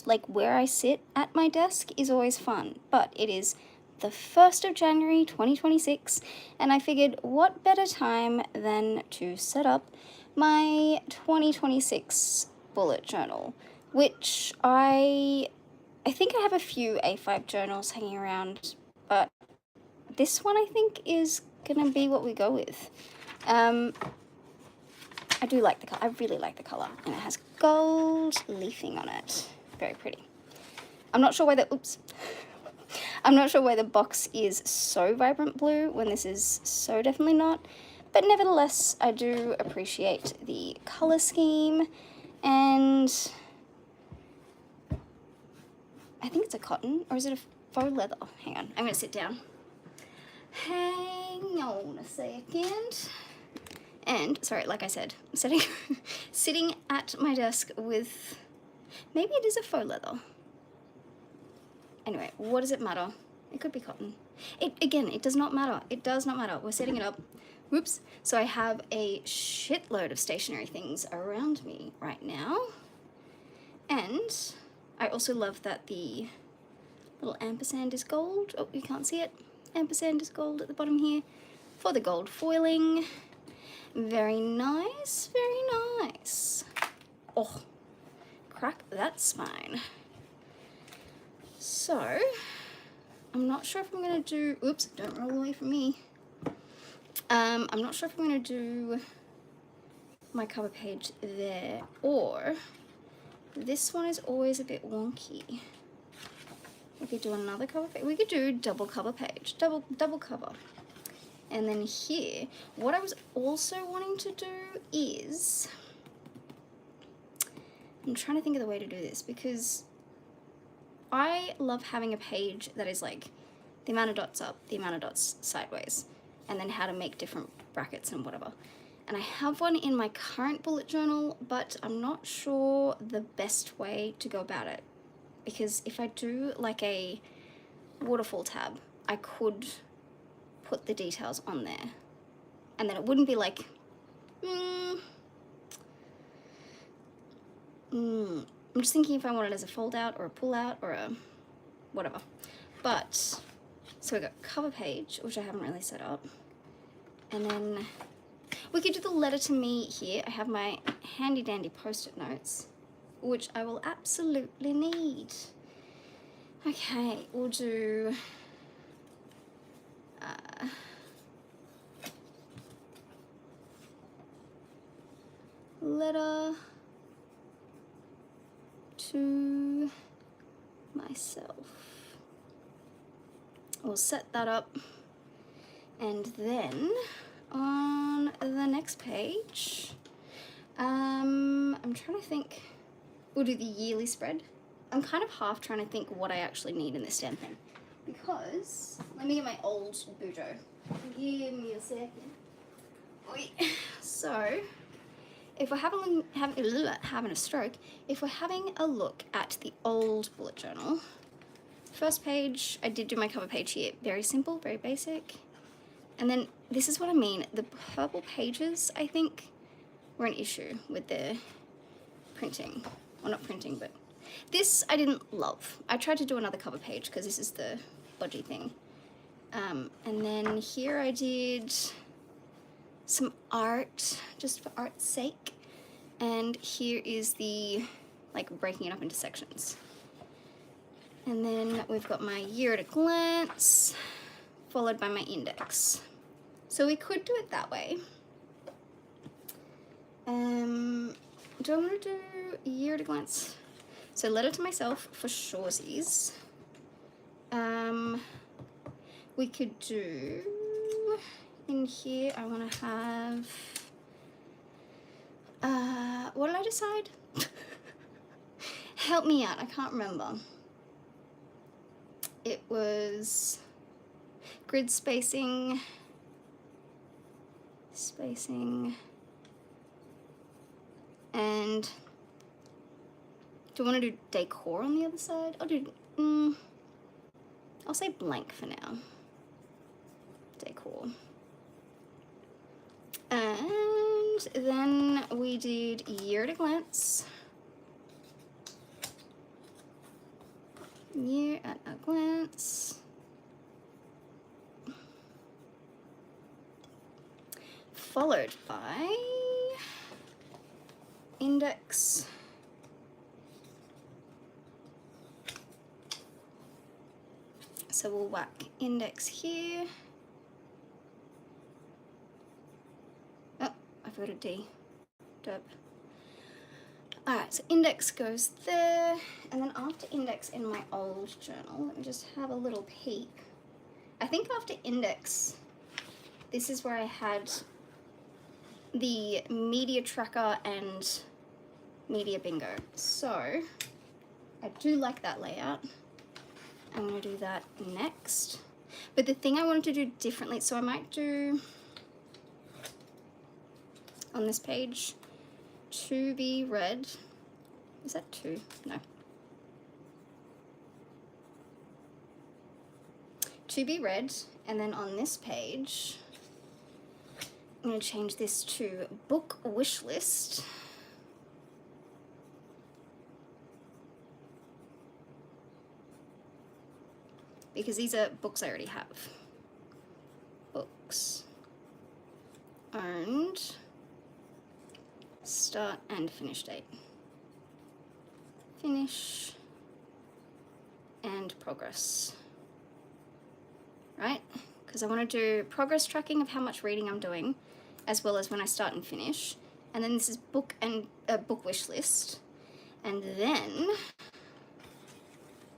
like where I sit at my desk is always fun, but it is the 1st of January 2026, and I figured what better time than to set up my 2026 bullet journal, which I think I have a few A5 journals hanging around, but this one I think is gonna be what we go with. I do like the color. I really like the color, and it has gold leafing on it. Very pretty. I'm not sure why the I'm not sure why the box is so vibrant blue when this is so definitely not, but nevertheless, I do appreciate the color scheme, and I think it's a cotton, or is it a faux leather? Hang on, I'm gonna sit down. Hang on a second. And, sorry, like I said, I'm sitting at my desk with, maybe it is a faux leather. Anyway, what does it matter? It could be cotton. Again, it does not matter. It does not matter. We're setting it up. Whoops. So I have a shitload of stationery things around me right now. And I also love that the little ampersand is gold. Oh, you can't see it. Ampersand is gold at the bottom here for the gold foiling. Very nice, very nice. Oh, crack that spine. So, I'm not sure if I'm gonna do, oops, don't roll away from me. I'm not sure if I'm gonna do my cover page there, or this one is always a bit wonky. We could do another cover page. We could do double cover page, double cover. And then here, what I was also wanting to do is, I'm trying to think of the way to do this, because I love having a page that is like the amount of dots up, the amount of dots sideways, and then how to make different brackets and whatever. And I have one in my current bullet journal, but I'm not sure the best way to go about it, because if I do like a waterfall tab, I could put the details on there, and then it wouldn't be like I'm just thinking if I want it as a fold out or a pull out or a whatever. But so we got cover page, which I haven't really set up, and then we could do the letter to me here. I have my handy dandy post-it notes, which I will absolutely need. Okay, we'll do letter to myself. We'll set that up, and then on the next page, I'm trying to think, we'll do the yearly spread. I'm kind of half trying to think what I actually need in this damn thing, because, let me get my old Bujo. Give me a second. Wait. So, if we're having a stroke, if we're having a look at the old bullet journal, first page, I did do my cover page here. Very simple, very basic. And then this is what I mean. The purple pages, I think, were an issue with the printing. Well, not printing, but this I didn't love. I tried to do another cover page because this is the budgie thing. And then here I did some art, just for art's sake. And here is the, like, breaking it up into sections. And then we've got my year at a glance, followed by my index. So we could do it that way. Do I want to do year at a glance? So letter to myself for shoresies. We could do, in here, I want to have, what did I decide? Help me out, I can't remember. It was grid spacing, and do I want to do decor on the other side? I'll say blank for now. Decor. And then we did year at a glance. Year at a glance. Followed by index. So we'll whack index here. Oh, I've got a D. Derp. Alright, so index goes there, and then after index in my old journal, let me just have a little peek. I think after index, this is where I had the media tracker and media bingo. So I do like that layout. I'm going to do that next. But the thing I wanted to do differently, so I might do on this page, to be read. Is that 2? No. To be read, and then on this page, I'm going to change this to book wish list. Because these are books I already have. Books owned, start and finish date. Finish and progress. Right? Because I want to do progress tracking of how much reading I'm doing, as well as when I start and finish. And then this is book and book wish list. And then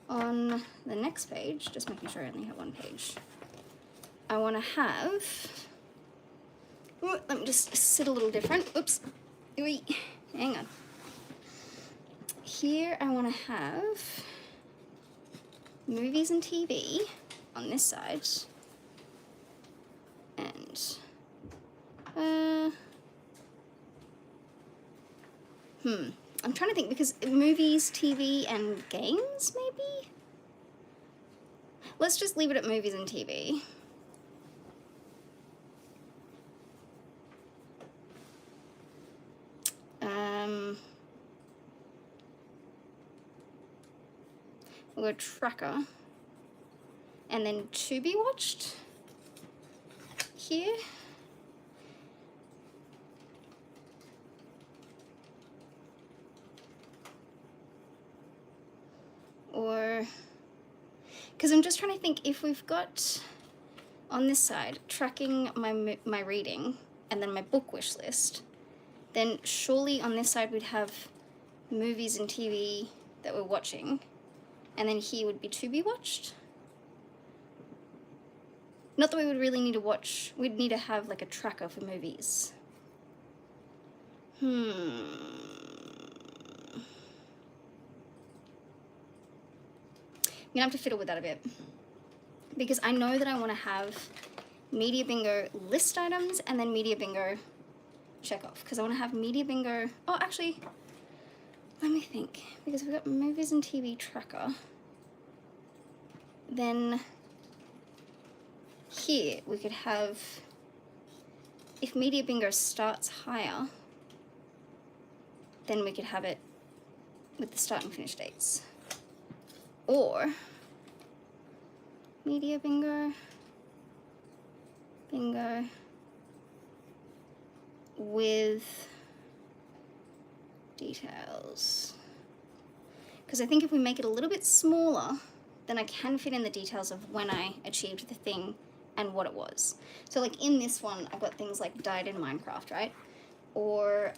on the next page, just making sure I only have one page, I want to have, ooh, let me just sit a little different. Oops. Wait, hang on. Here I want to have movies and TV on this side. And I'm trying to think, because movies, TV, and games, maybe? Let's just leave it at movies and TV. We'll go tracker. And then to be watched here. Or, because I'm just trying to think, if we've got on this side tracking my reading and then my book wish list, then surely on this side we'd have movies and TV that we're watching, and then here would be to be watched. Not that we would really need to watch, we'd need to have like a tracker for movies. I'm gonna have to fiddle with that a bit, because I know that I want to have media bingo list items and then media bingo check off, because I want to have media bingo. Oh, actually, let me think, because we've got movies and TV tracker. Then here we could have, if media bingo starts higher, then we could have it with the start and finish dates. Or media bingo with details. Because I think if we make it a little bit smaller, then I can fit in the details of when I achieved the thing and what it was. So like in this one, I've got things like died in Minecraft, right? Or,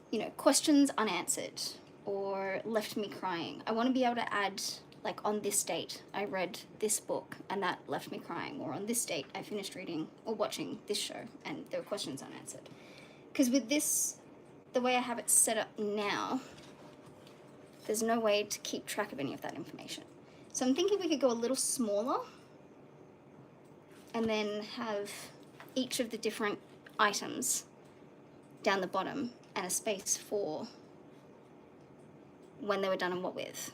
you know, questions unanswered, or left me crying. I want to be able to add, like, on this date I read this book and that left me crying, or on this date I finished reading or watching this show and there were questions unanswered. Because with this, the way I have it set up now, there's no way to keep track of any of that information. So I'm thinking we could go a little smaller and then have each of the different items down the bottom and a space for when they were done and what with.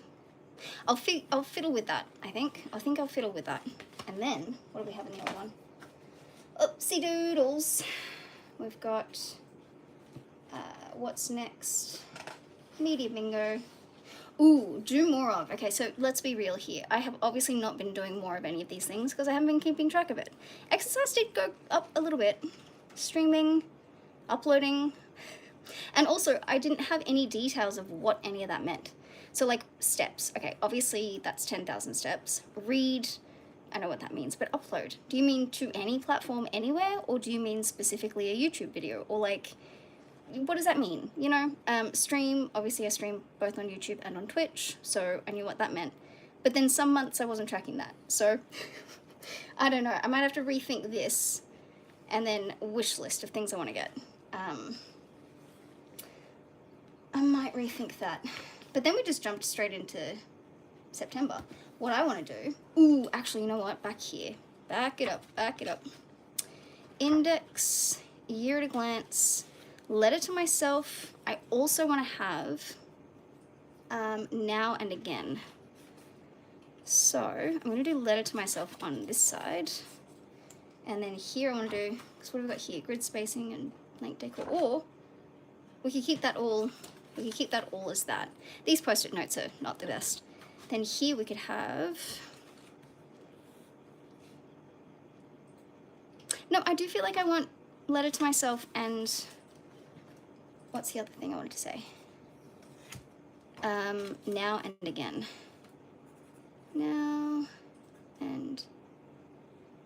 I'll fiddle with that, I think. I'll fiddle with that. And then, what do we have in the other one? Oopsie doodles. We've got, what's next? Media bingo. Ooh, do more of. Okay, so let's be real here. I have obviously not been doing more of any of these things because I haven't been keeping track of it. Exercise did go up a little bit. Streaming, uploading, and also I didn't have any details of what any of that meant. So like steps, okay, obviously that's 10,000 steps. Read, I know what that means, but upload. Do you mean to any platform anywhere, or do you mean specifically a YouTube video, or like, what does that mean? You know, stream, obviously I stream both on YouTube and on Twitch, so I knew what that meant. But then some months I wasn't tracking that, so I don't know. I might have to rethink this and then wish list of things I want to get. I might rethink that. But then we just jumped straight into September. What I want to do, ooh, actually, you know what? Back here. Back it up. Index, year at a glance, letter to myself. I also want to have now and again. So I'm going to do letter to myself on this side. And then here I want to do, because what have we got here? Grid spacing and blank decor. Or we could keep that all, as that. These post-it notes are not the best. Then here we could have, no, I do feel like I want letter to myself and, what's the other thing I wanted to say? Now and again. Now and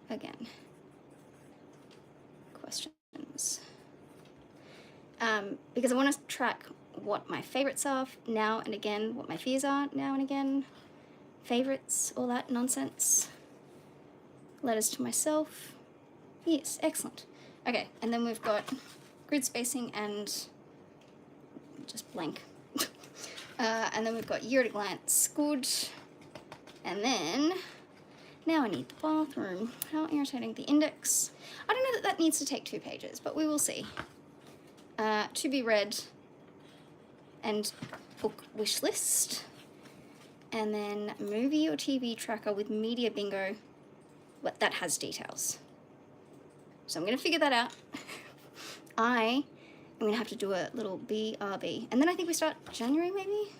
again. Questions. Because I want to track what my favorites are now and again, what my fears are now and again, favorites, all that nonsense. Letters to myself. Yes, excellent. Okay, and then we've got grid spacing and just blank. And then we've got year at a glance, good. And then, now I need the bathroom. How irritating. The index. I don't know that needs to take 2 pages, but we will see. To be read and book wish list. And then movie or TV tracker with media bingo, but that has details. So I'm going to figure that out. I'm going to have to do a little BRB. And then I think we start January maybe?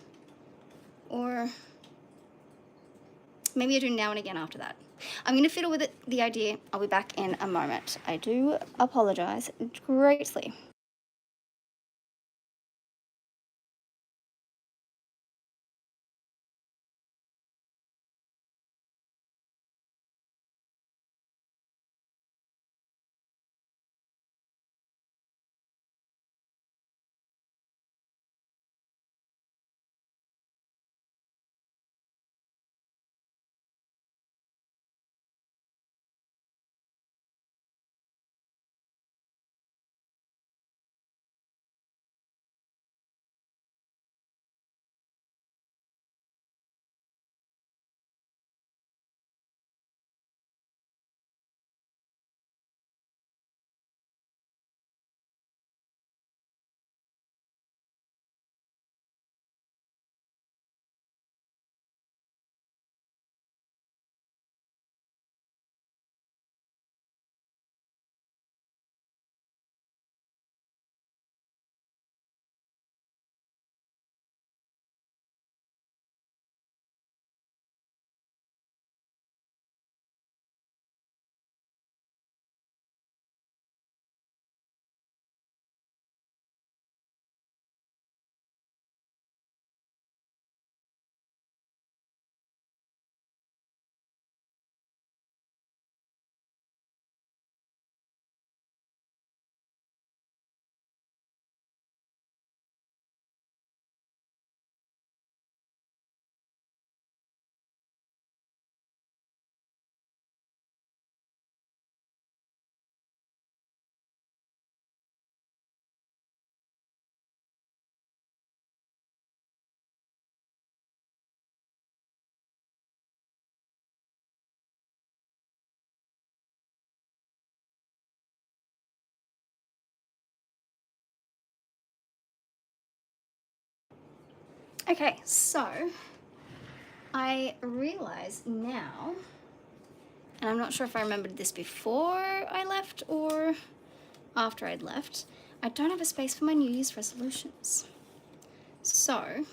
Or maybe I do now and again after that. I'm going to fiddle with the idea. I'll be back in a moment. I do apologize greatly. Okay, so I realize now, and I'm not sure if I remembered this before I left or after I'd left, I don't have a space for my New Year's resolutions. So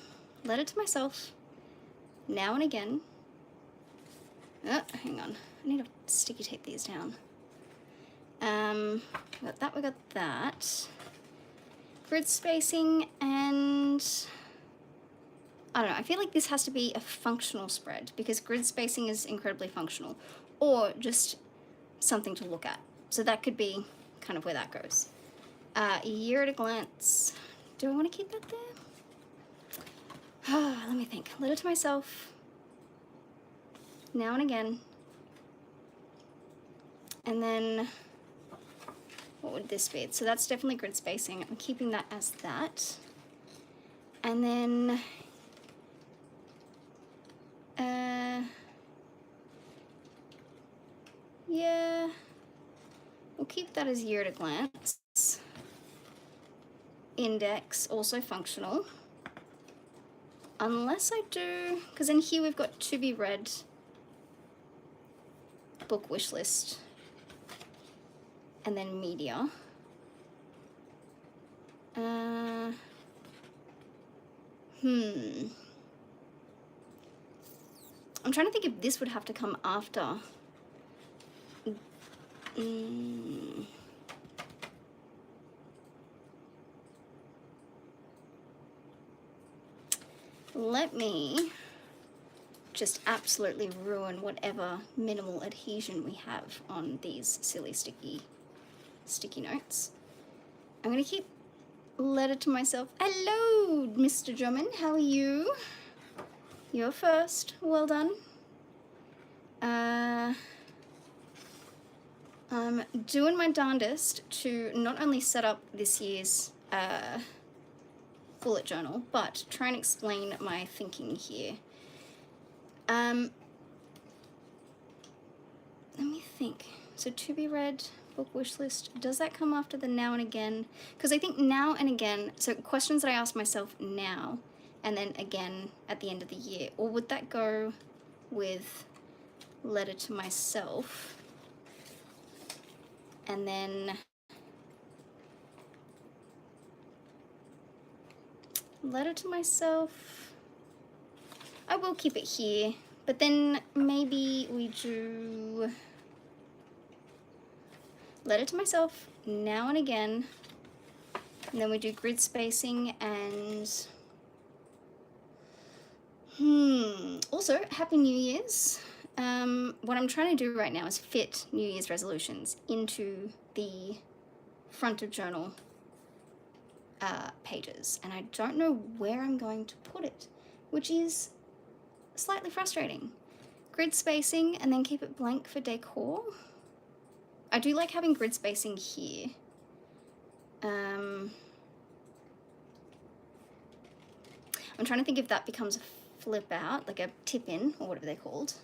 letter to myself, now and again. Oh, hang on, I need to sticky tape these down. We got that. Grid spacing, and I don't know, I feel like this has to be a functional spread because grid spacing is incredibly functional, or just something to look at. So that could be kind of where that goes. A year at a glance. Do I want to keep that there? Let me think. Letter to myself, now and again. And then what would this be? So that's definitely grid spacing. I'm keeping that as that. And then yeah, we'll keep that as year at a glance. Index, also functional. Unless I do, because in here we've got to be read, book wish list, and then media. I'm trying to think if this would have to come after. Let me just absolutely ruin whatever minimal adhesion we have on these silly sticky notes. I'm gonna keep letter to myself. Hello, Mr. Drummond, how are you? You're first, well done. I'm doing my darndest to not only set up this year's bullet journal, but try and explain my thinking here. Let me think. So to be read, book wish list, does that come after the now and again? Because I think now and again, so questions that I ask myself now and then again at the end of the year, or would that go with letter to myself and then letter to myself? I will keep it here, but then maybe we do letter to myself now and again, and then we do grid spacing and also Happy New Year's. What I'm trying to do right now is fit New Year's resolutions into the front of journal pages, and I don't know where I'm going to put it, which is slightly frustrating. Grid spacing and then keep it blank for decor. I do like having grid spacing here. I'm trying to think if that becomes a flip out, like a tip in, or whatever they're called.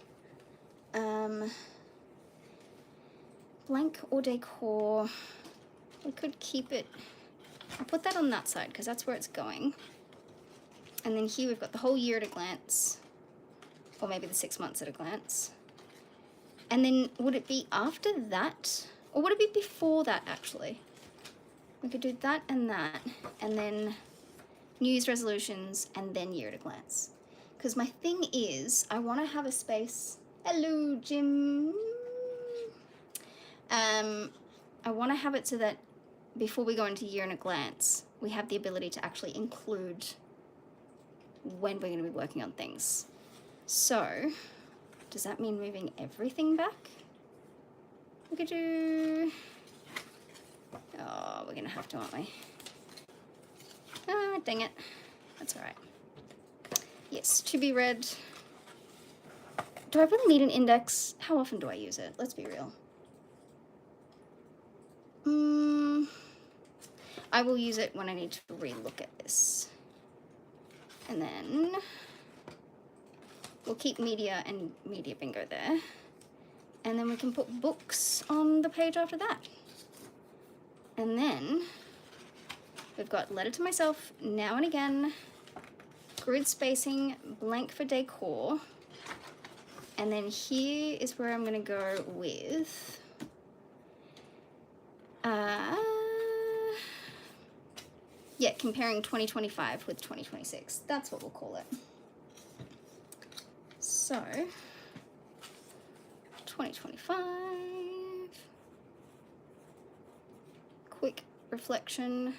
Blank or decor. We could keep it, I'll put that on that side because that's where it's going. And then here we've got the whole year at a glance, or maybe the 6 months at a glance. And then would it be after that, or would it be before that actually? We could do that, and then New Year's resolutions, and then year at a glance. Because my thing is, I want to have a space. Hello, Jim. I want to have it so that before we go into year at a glance, we have the ability to actually include when we're going to be working on things. So, does that mean moving everything back? We could do... Oh, we're going to have to, aren't we? Ah, dang it. That's all right. Yes, to be read. Do I really need an index? How often do I use it? Let's be real. I will use it when I need to re-look at this. And then we'll keep media and media bingo there. And then we can put books on the page after that. And then we've got letter to myself, now and again, grid spacing, blank for decor. And then here is where I'm going to go with yeah, comparing 2025 with 2026. That's what we'll call it. So, 2025, quick reflection,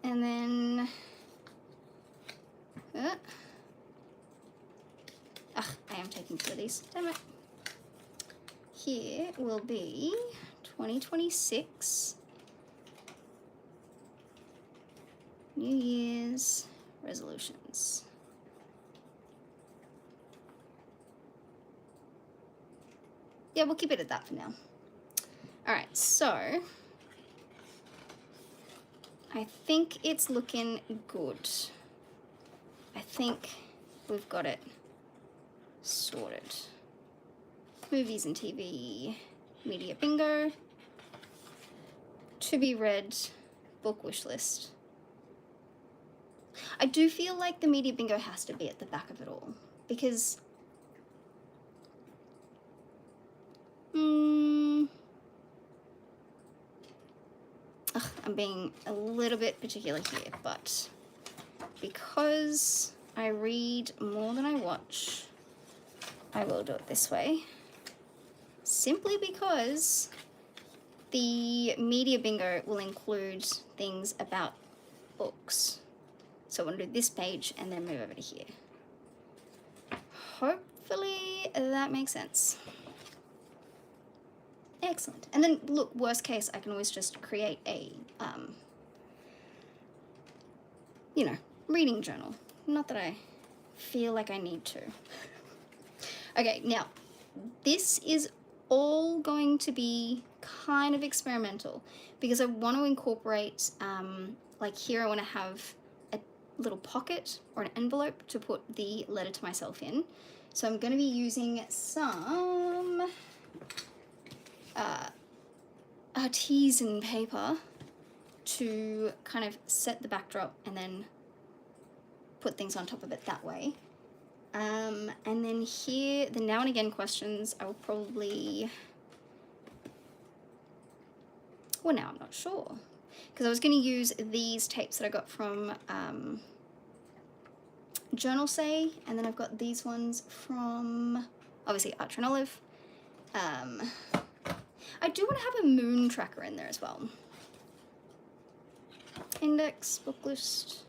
and then, I am taking two of these, damn it. Here will be 2026 New Year's resolutions. Yeah, we'll keep it at that for now. All right, so I think it's looking good. I think we've got it sorted. Movies and TV, media bingo, to be read, book wish list. I do feel like the media bingo has to be at the back of it all, because I'm being a little bit particular here, but because I read more than I watch, I will do it this way. Simply because the media bingo will include things about books. So I want to do this page and then move over to here. Hopefully that makes sense. Excellent. And then look, worst case, I can always just create a, reading journal. Not that I feel like I need to. Okay, now this is all going to be kind of experimental because I want to incorporate, like here I want to have a little pocket or an envelope to put the letter to myself in. So I'm going to be using some artisan paper to kind of set the backdrop and then put things on top of it that way. And then here, the now and again questions, I will probably, well, now I'm not sure, because I was going to use these tapes that I got from Journalsay, and then I've got these ones from, obviously, Archer and Olive. I do want to have a moon tracker in there as well. Index, book list,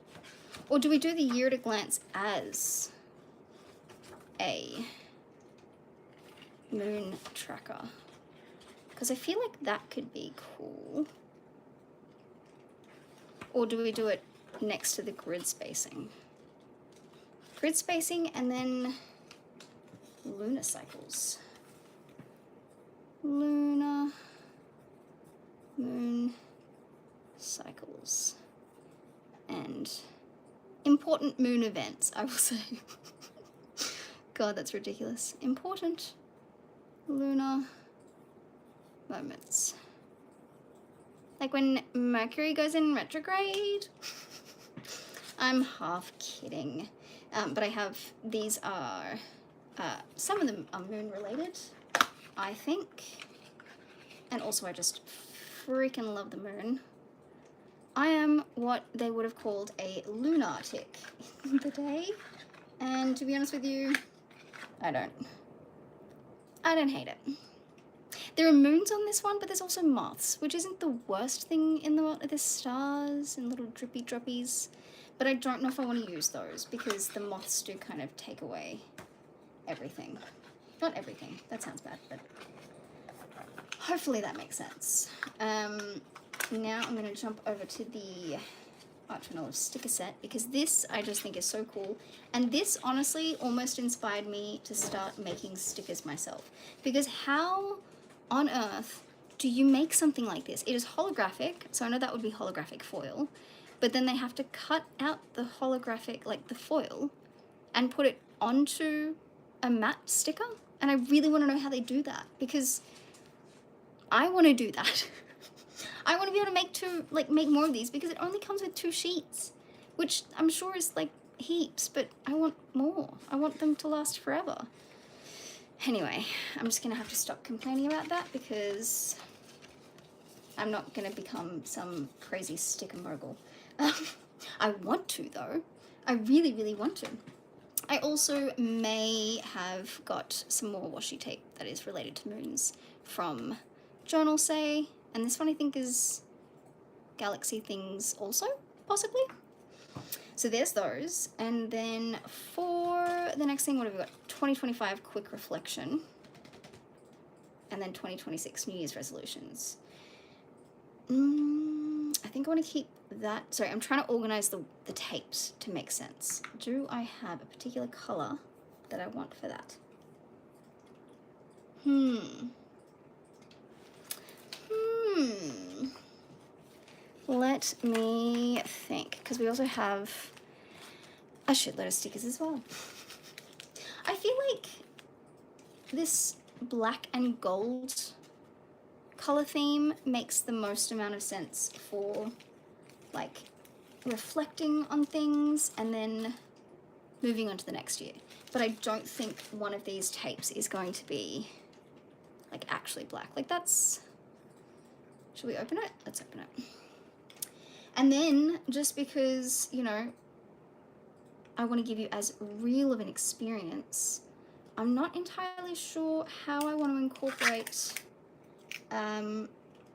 or do we do the year at a glance as a moon tracker? Because I feel like that could be cool. Or do we do it next to the grid spacing? Grid spacing and then lunar cycles. Lunar, moon cycles. And important moon events, I will say. God, that's ridiculous. Important lunar moments. Like when Mercury goes in retrograde. I'm half kidding. But I have, these are, some of them are moon related, I think. And also I just freaking love the moon. I am what they would have called a lunatic in the day. And to be honest with you, I don't hate it. There are moons on this one, but there's also moths, which isn't the worst thing in the world. There's stars and little drippy droppies, but I don't know if I want to use those because the moths do kind of take away everything. Not everything, that sounds bad, but hopefully that makes sense. Now I'm going to jump over to the Archer and Olive sticker set because this I just think is so cool, and this honestly almost inspired me to start making stickers myself, because how on earth do you make something like this? It is holographic, so I know that would be holographic foil, but then they have to cut out the holographic, like the foil, and put it onto a matte sticker, and I really want to know how they do that because I want to do that. I want to be able to make more of these because it only comes with 2 sheets, which I'm sure is like heaps, but I want more. I want them to last forever. Anyway, I'm just going to have to stop complaining about that because I'm not going to become some crazy sticker mogul. I want to, though. I really, really want to. I also may have got some more washi tape that is related to moons from Journalsay, and this one I think is Galaxy Things also, possibly. So there's those, and then for the next thing, what have we got? 2025 Quick Reflection, and then 2026 New Year's Resolutions. I think I want to keep that. Sorry, I'm trying to organize the tapes to make sense. Do I have a particular color that I want for that? Let me think, because we also have a shitload of stickers as well. I feel like this black and gold color theme makes the most amount of sense for like reflecting on things and then moving on to the next year. But I don't think one of these tapes is going to be like actually black. Like that's, should we open it? Let's open it. And then just because, you know, I want to give you as real of an experience, I'm not entirely sure how I want to incorporate, oh,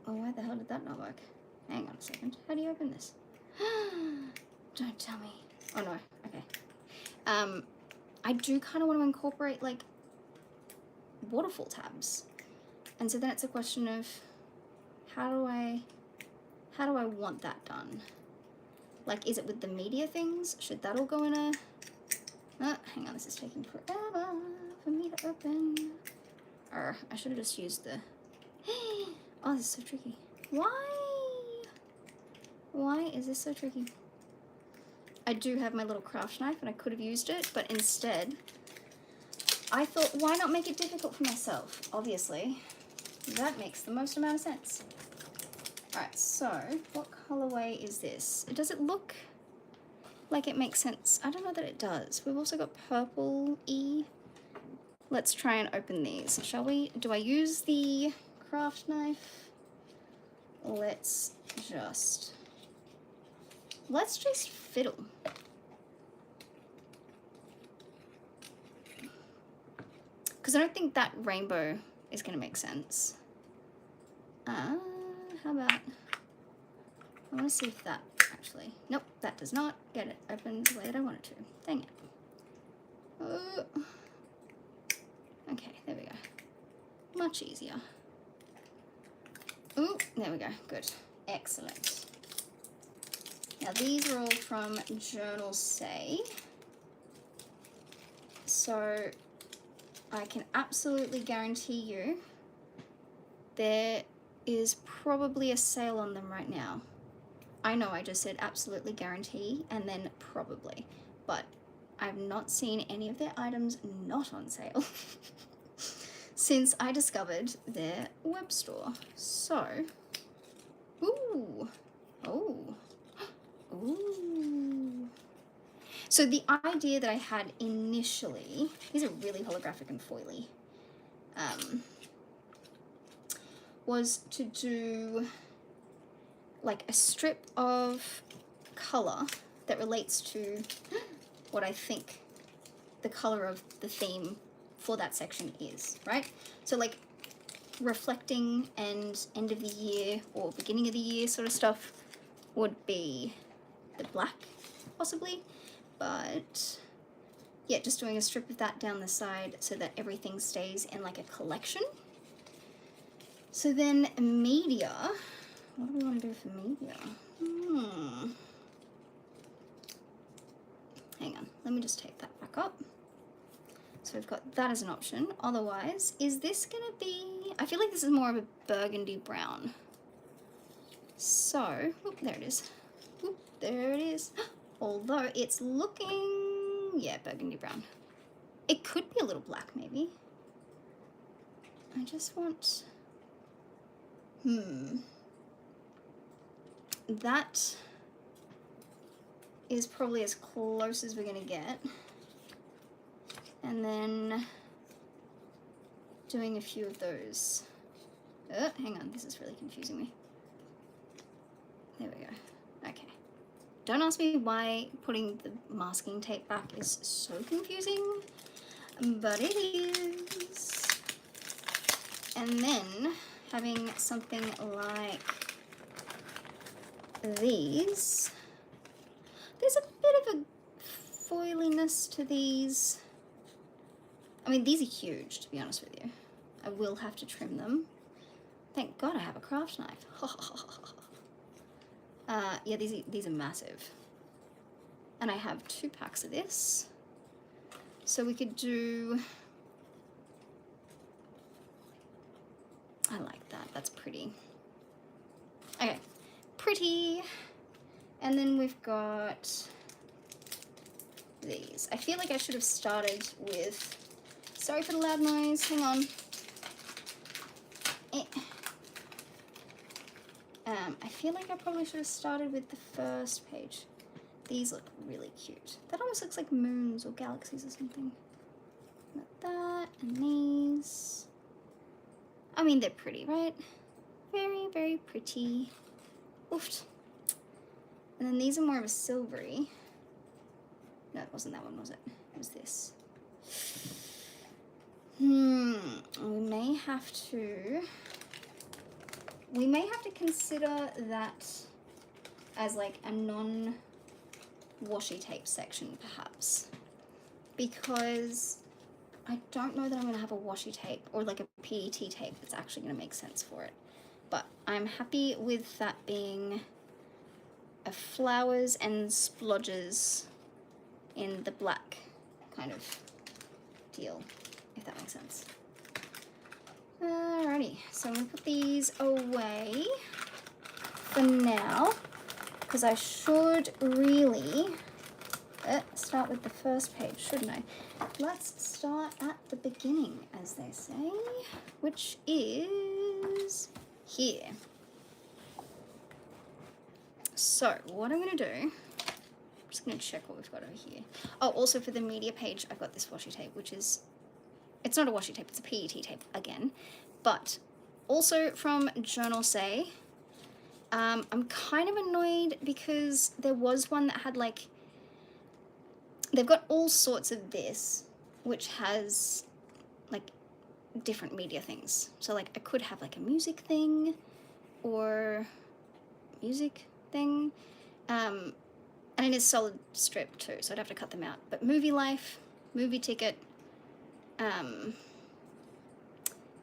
why the hell did that not work? Hang on a second. How do you open this? Don't tell me. Oh no, okay. I do kind of want to incorporate like waterfall tabs. And so then it's a question of how do I want that done? Like, is it with the media things? Should that all go in a... Oh, hang on, this is taking forever for me to open. I should have just used the... Oh, this is so tricky. Why is this so tricky? I do have my little craft knife and I could have used it, but instead, I thought, why not make it difficult for myself? Obviously, that makes the most amount of sense. Alright, so what colorway is this? Does it look like it makes sense? I don't know that it does. We've also got purple-y. Let's try and open these, shall we? Do I use the craft knife? Let's just fiddle. Because I don't think that rainbow is going to make sense. How about, I want to see if that actually, nope, that does not get it open the way that I want it to. Dang it. Okay, there we go. Much easier. Ooh, there we go, good. Excellent. Now these are all from Journalsay. So I can absolutely guarantee you there is probably a sale on them right now. I know I just said absolutely guarantee and then probably, but I've not seen any of their items not on sale since I discovered their web store. So, ooh. So the idea that I had initially, these are really holographic and foily, was to do like a strip of color that relates to what I think the color of the theme for that section is, right? So like reflecting and end of the year or beginning of the year sort of stuff would be the black possibly, but yeah, just doing a strip of that down the side so that everything stays in like a collection. So then media, what do we want to do for media? Hang on, let me just take that back up. So we've got that as an option. Otherwise, is this gonna be, I feel like this is more of a burgundy brown. So, whoop, there it is. Whoop, there it is. Although it's looking, yeah, burgundy brown. It could be a little black maybe. I just want, that is probably as close as we're gonna get. And then doing a few of those. Hang on, this is really confusing me. There we go. Okay. Don't ask me why putting the masking tape back is so confusing, but it is. And then having something like these. There's a bit of a foiliness to these. I mean, these are huge, to be honest with you. I will have to trim them. Thank God I have a craft knife. Yeah, these are massive. And I have 2 packs of this. So we could do... I like that. That's pretty. Okay. Pretty. And then we've got these. I feel like I should have started with... Sorry for the loud noise. Hang on. I feel like I probably should have started with the first page. These look really cute. That almost looks like moons or galaxies or something. Like that, and these. I mean, they're pretty, right? Very, very pretty. Oof. And then these are more of a silvery. No, it wasn't that one, was it? It was this. We may have to consider that as like a non-washi tape section, perhaps, because I don't know that I'm going to have a washi tape or like a PET tape that's actually going to make sense for it. But I'm happy with that being a flowers and splodges in the black kind of deal, if that makes sense. Alrighty, so I'm going to put these away for now, because I should really start with the first page, shouldn't I? Let's start at the beginning, as they say, which is here. So what I'm going to do, I'm just going to check what we've got over here. Oh, also for the media page, I've got this washi tape, which is, it's not a washi tape, it's a PET tape again, but also from Journalsay. I'm kind of annoyed because there was one that had like, they've got all sorts of this, which has like different media things. So like I could have like a music thing or music thing. And it is solid strip too, so I'd have to cut them out. But movie life, movie ticket,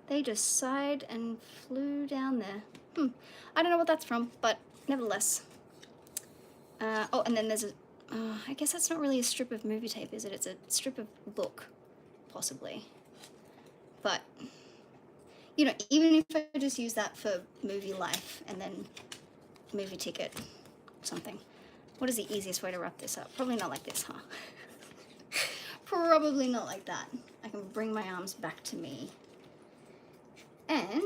they just sighed and flew down there. I don't know what that's from, but nevertheless. Oh, and then there's a, I guess that's not really a strip of movie tape, is it? It's a strip of book, possibly. But, you know, even if I just use that for movie life and then movie ticket, something. What is the easiest way to wrap this up? Probably not like this, huh? Probably not like that. I can bring my arms back to me. And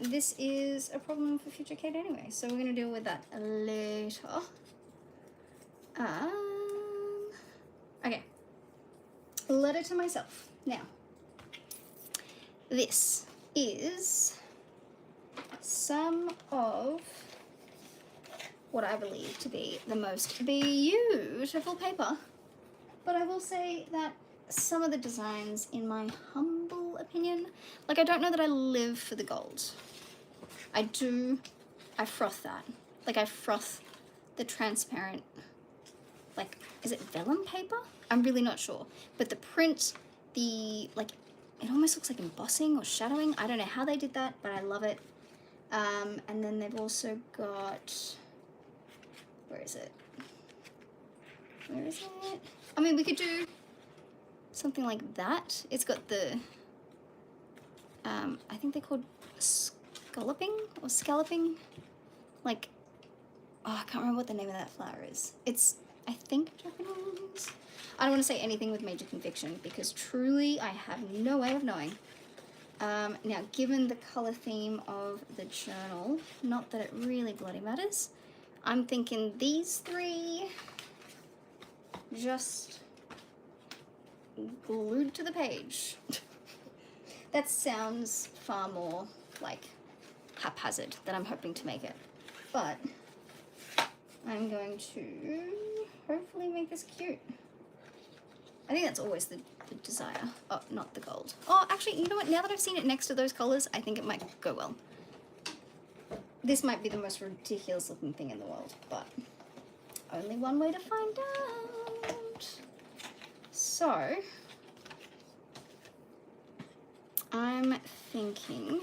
this is a problem for future Kate anyway, so we're going to deal with that later. Okay. Letter to myself. Now, this is some of what I believe to be the most beautiful paper, but I will say that some of the designs, in my humble opinion, like I don't know that I live for the gold. I froth that. Like I froth the transparent, like, is it vellum paper? I'm really not sure. But the print, like, it almost looks like embossing or shadowing. I don't know how they did that, but I love it. And then they've also got, where is it? Where is it? I mean, we could do something like that. It's got the, I think they're called scalloping or scalloping. Like, oh, I can't remember what the name of that flower is. It's, I think, Japanese. I don't want to say anything with major conviction because truly I have no way of knowing. Now, given the color theme of the journal, not that it really bloody matters, I'm thinking these three, just glued to the page. That sounds far more like haphazard than I'm hoping to make it. But I'm going to hopefully make this cute. I think that's always the desire. Oh, not the gold. Oh, actually, you know what? Now that I've seen it next to those colors, I think it might go well. This might be the most ridiculous looking thing in the world, but only one way to find out. So, I'm thinking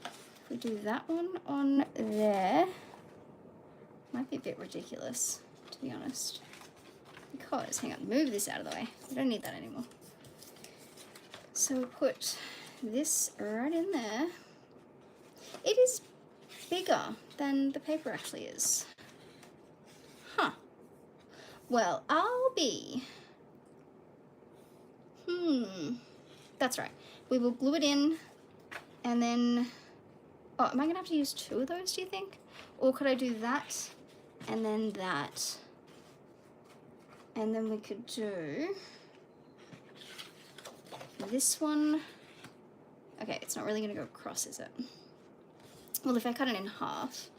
if we do that one on there, might be a bit ridiculous, to be honest. Because, hang on, move this out of the way. We don't need that anymore. So we put this right in there. It is bigger than the paper actually is. Huh. Well, I'll be... That's right. We will glue it in and then... Oh, am I going to have to use 2 of those, do you think? Or could I do that and then that? And then we could do this one. Okay, it's not really going to go across, is it? Well, if I cut it in half,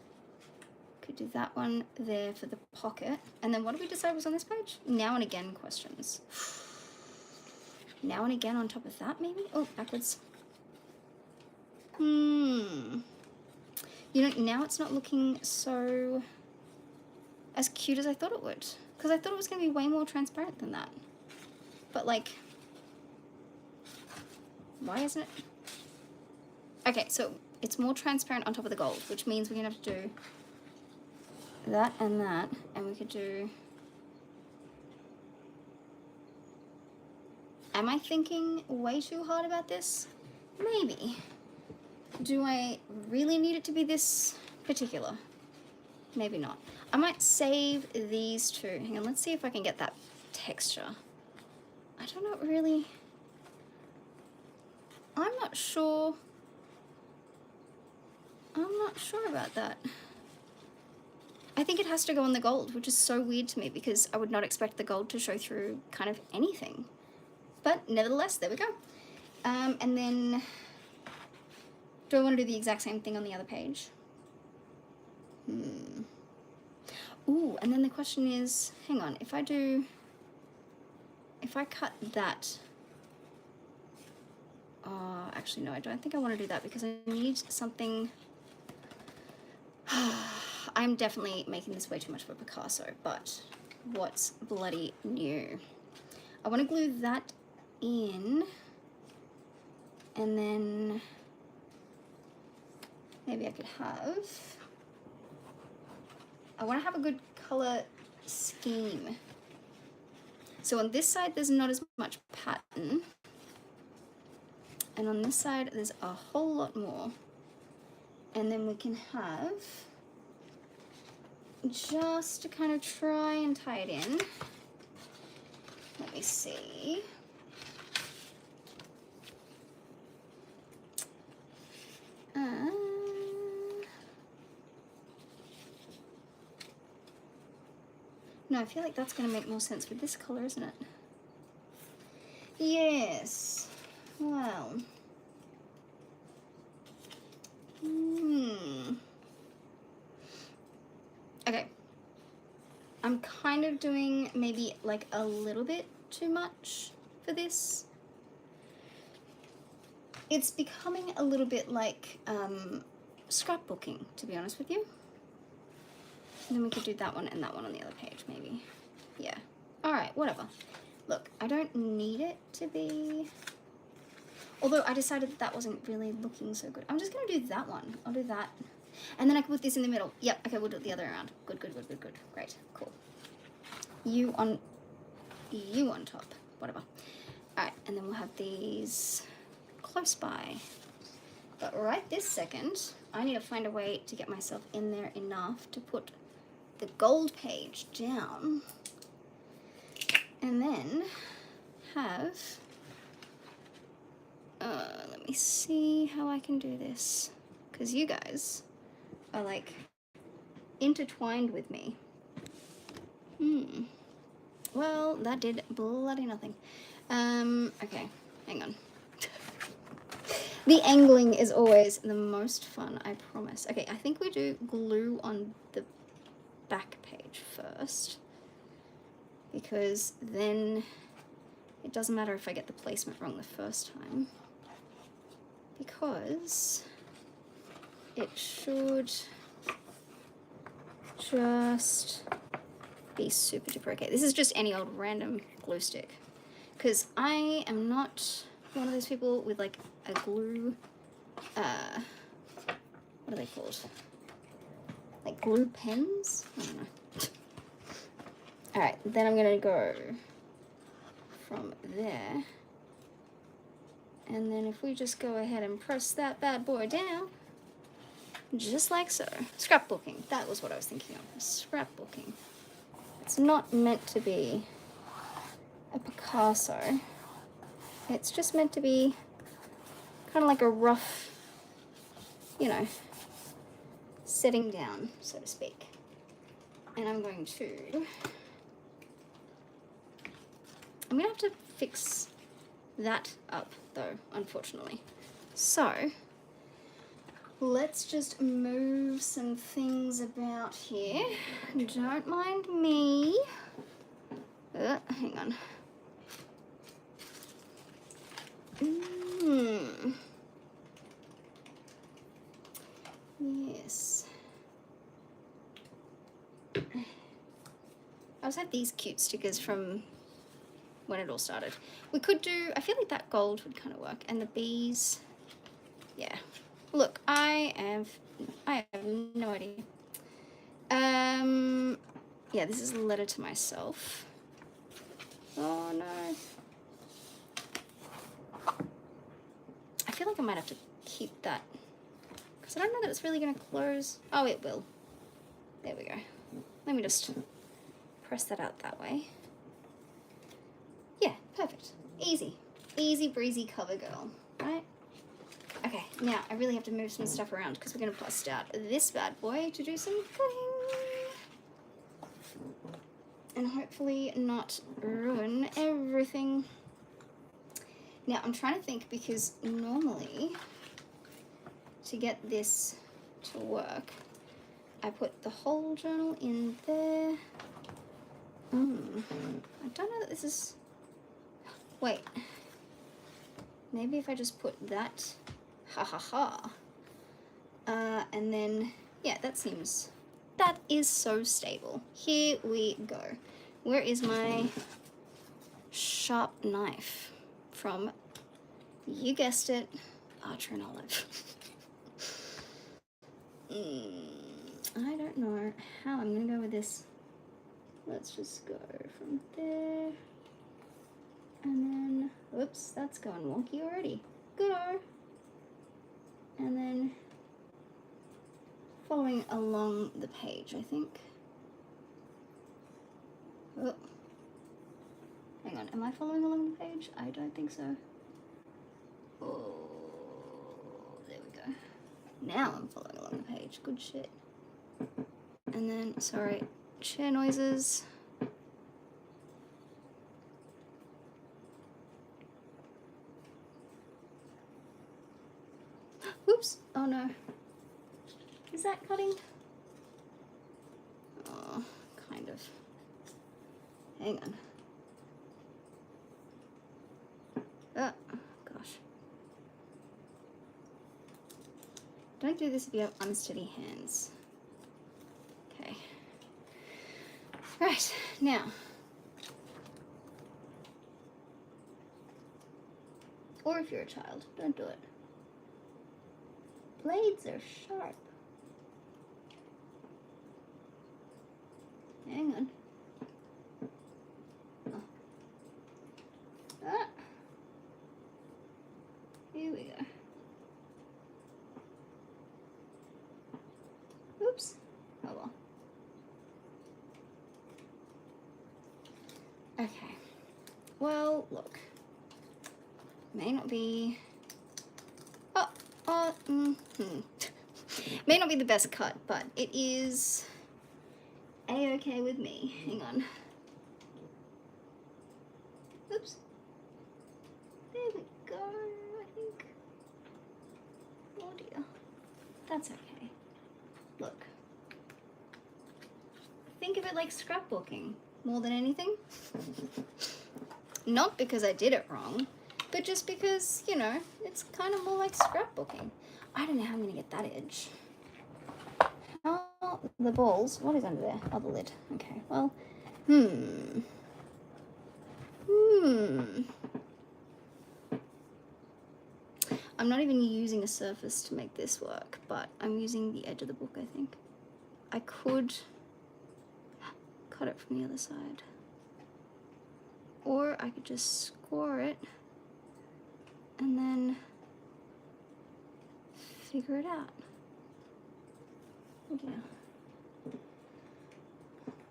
could do that one there for the pocket. And then what did we decide was on this page? Now and again questions. Now and again on top of that, maybe? Oh, backwards. You know, now it's not looking so as cute as I thought it would. Because I thought it was going to be way more transparent than that. But, like, why isn't it? Okay, so it's more transparent on top of the gold, which means we're going to have to do that, and we could do... Am I thinking way too hard about this? Maybe. Do I really need it to be this particular? Maybe not. I might save these 2. Hang on, let's see if I can get that texture. I don't know really. I'm not sure. I'm not sure about that. I think it has to go on the gold, which is so weird to me because I would not expect the gold to show through kind of anything. But nevertheless, there we go. And then, do I want to do the exact same thing on the other page? Ooh, and then the question is, hang on, if I cut that, actually no, I don't think I want to do that because I need something. I'm definitely making this way too much of a Picasso, but what's bloody new? I want to glue that in, and then maybe I could have, I want to have a good color scheme. So on this side, there's not as much pattern. And on this side, there's a whole lot more. And then we can have, just to kind of try and tie it in. Let me see. No, I feel like that's going to make more sense with this color, isn't it? Yes. Well. Okay. I'm kind of doing maybe like a little bit too much for this. It's becoming a little bit like scrapbooking, to be honest with you. And then we could do that one and that one on the other page, maybe. Yeah. Alright, whatever. Look, I don't need it to be... Although I decided that that wasn't really looking so good. I'm just going to do that one. I'll do that. And then I can put this in the middle. Yep, okay, we'll do it the other way around. Good, good, good, good, good. Great, cool. You on top. Whatever. Alright, and then we'll have these close by. But right this second, I need to find a way to get myself in there enough to put the gold page down. And then have... let me see how I can do this. Because you guys are like intertwined with me. Well, that did bloody nothing. Okay, hang on. The angling is always the most fun, I promise. Okay, I think we do glue on the back page first, because then it doesn't matter if I get the placement wrong the first time, because it should just be super duper okay. This is just any old random glue stick, because I am not one of those people with like a glue, what are they called? Like glue pens? I don't know. Alright, then I'm gonna go from there. And then if we just go ahead and press that bad boy down, just like so. Scrapbooking, that was what I was thinking of, scrapbooking. It's not meant to be a Picasso. It's just meant to be kind of like a rough, you know, setting down, so to speak. And I'm going to have to fix that up though, unfortunately. So let's just move some things about here. Don't mind me. Hang on. Yes. I also have these cute stickers from when it all started. We could do, I feel like that gold would kind of work. And the bees, yeah. Look, I have no idea. Yeah, this is a letter to myself. Oh no. I feel like I might have to keep that, because I don't know that it's really going to close. Oh, it will. There we go. Let me just press that out that way. Yeah, perfect. Easy. Easy breezy cover girl, right? Okay, now I really have to move some stuff around because we're going to bust out this bad boy to do some cutting. And hopefully not ruin everything. Now, I'm trying to think, because normally to get this to work, I put the whole journal in there. I don't know that this is... Wait. Maybe if I just put that... and then... Yeah, that seems... That is so stable. Here we go. Where is my sharp knife from? You guessed it. Archer and Olive. I don't know how I'm gonna go with this. Let's just go from there. And then, whoops, that's going wonky already. Go. And then following along the page, I think. Oh. Hang on, am I following along the page? I don't think so. Oh, there we go. Now I'm following along the page. Good shit. And then, sorry, chair noises. Oops. Oh no. Is that cutting? Oh, kind of. Hang on. Oh, gosh. Don't do this if you have unsteady hands. Okay. Right, now. Or if you're a child, don't do it. Blades are sharp. Hang on. Oh. Ah. Here we go. Oops. Oh well. Okay. Well, look. May not be... May not be the best cut, but it is a-okay with me. Hang on. Oops. There we go, I think. Oh dear. That's okay. Look. Think of it like scrapbooking more than anything. Not because I did it wrong, but just because, you know, it's kind of more like scrapbooking. I don't know how I'm going to get that edge. How the balls, what is under there? Oh, the lid. Okay, well, I'm not even using a surface to make this work, but I'm using the edge of the book, I think. I could cut it from the other side. Or I could just score it and then figure it out. Oh dear.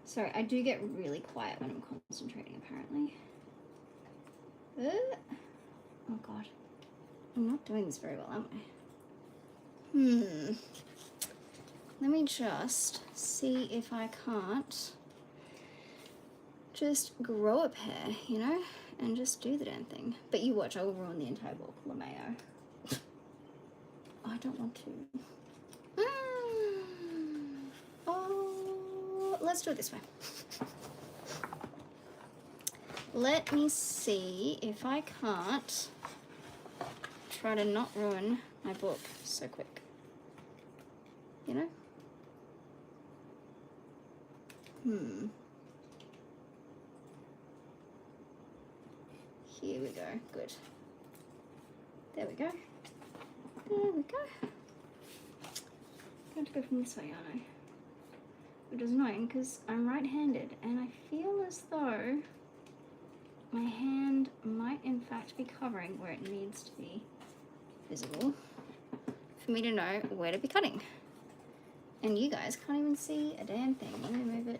Sorry, I do get really quiet when I'm concentrating, apparently. Oh god. I'm not doing this very well, am I? Let me just see if I can't just grow a pair, you know, and just do the damn thing. But you watch, I will ruin the entire book, LaMayo. I don't want to. Oh, let's do it this way. Let me see if I can't try to not ruin my book so quick. You know? Here we go. Good. There we go. There we go. I'm going to go from this way, aren't I? Which is annoying because I'm right-handed and I feel as though my hand might in fact be covering where it needs to be visible for me to know where to be cutting. And you guys can't even see a damn thing. Let me move it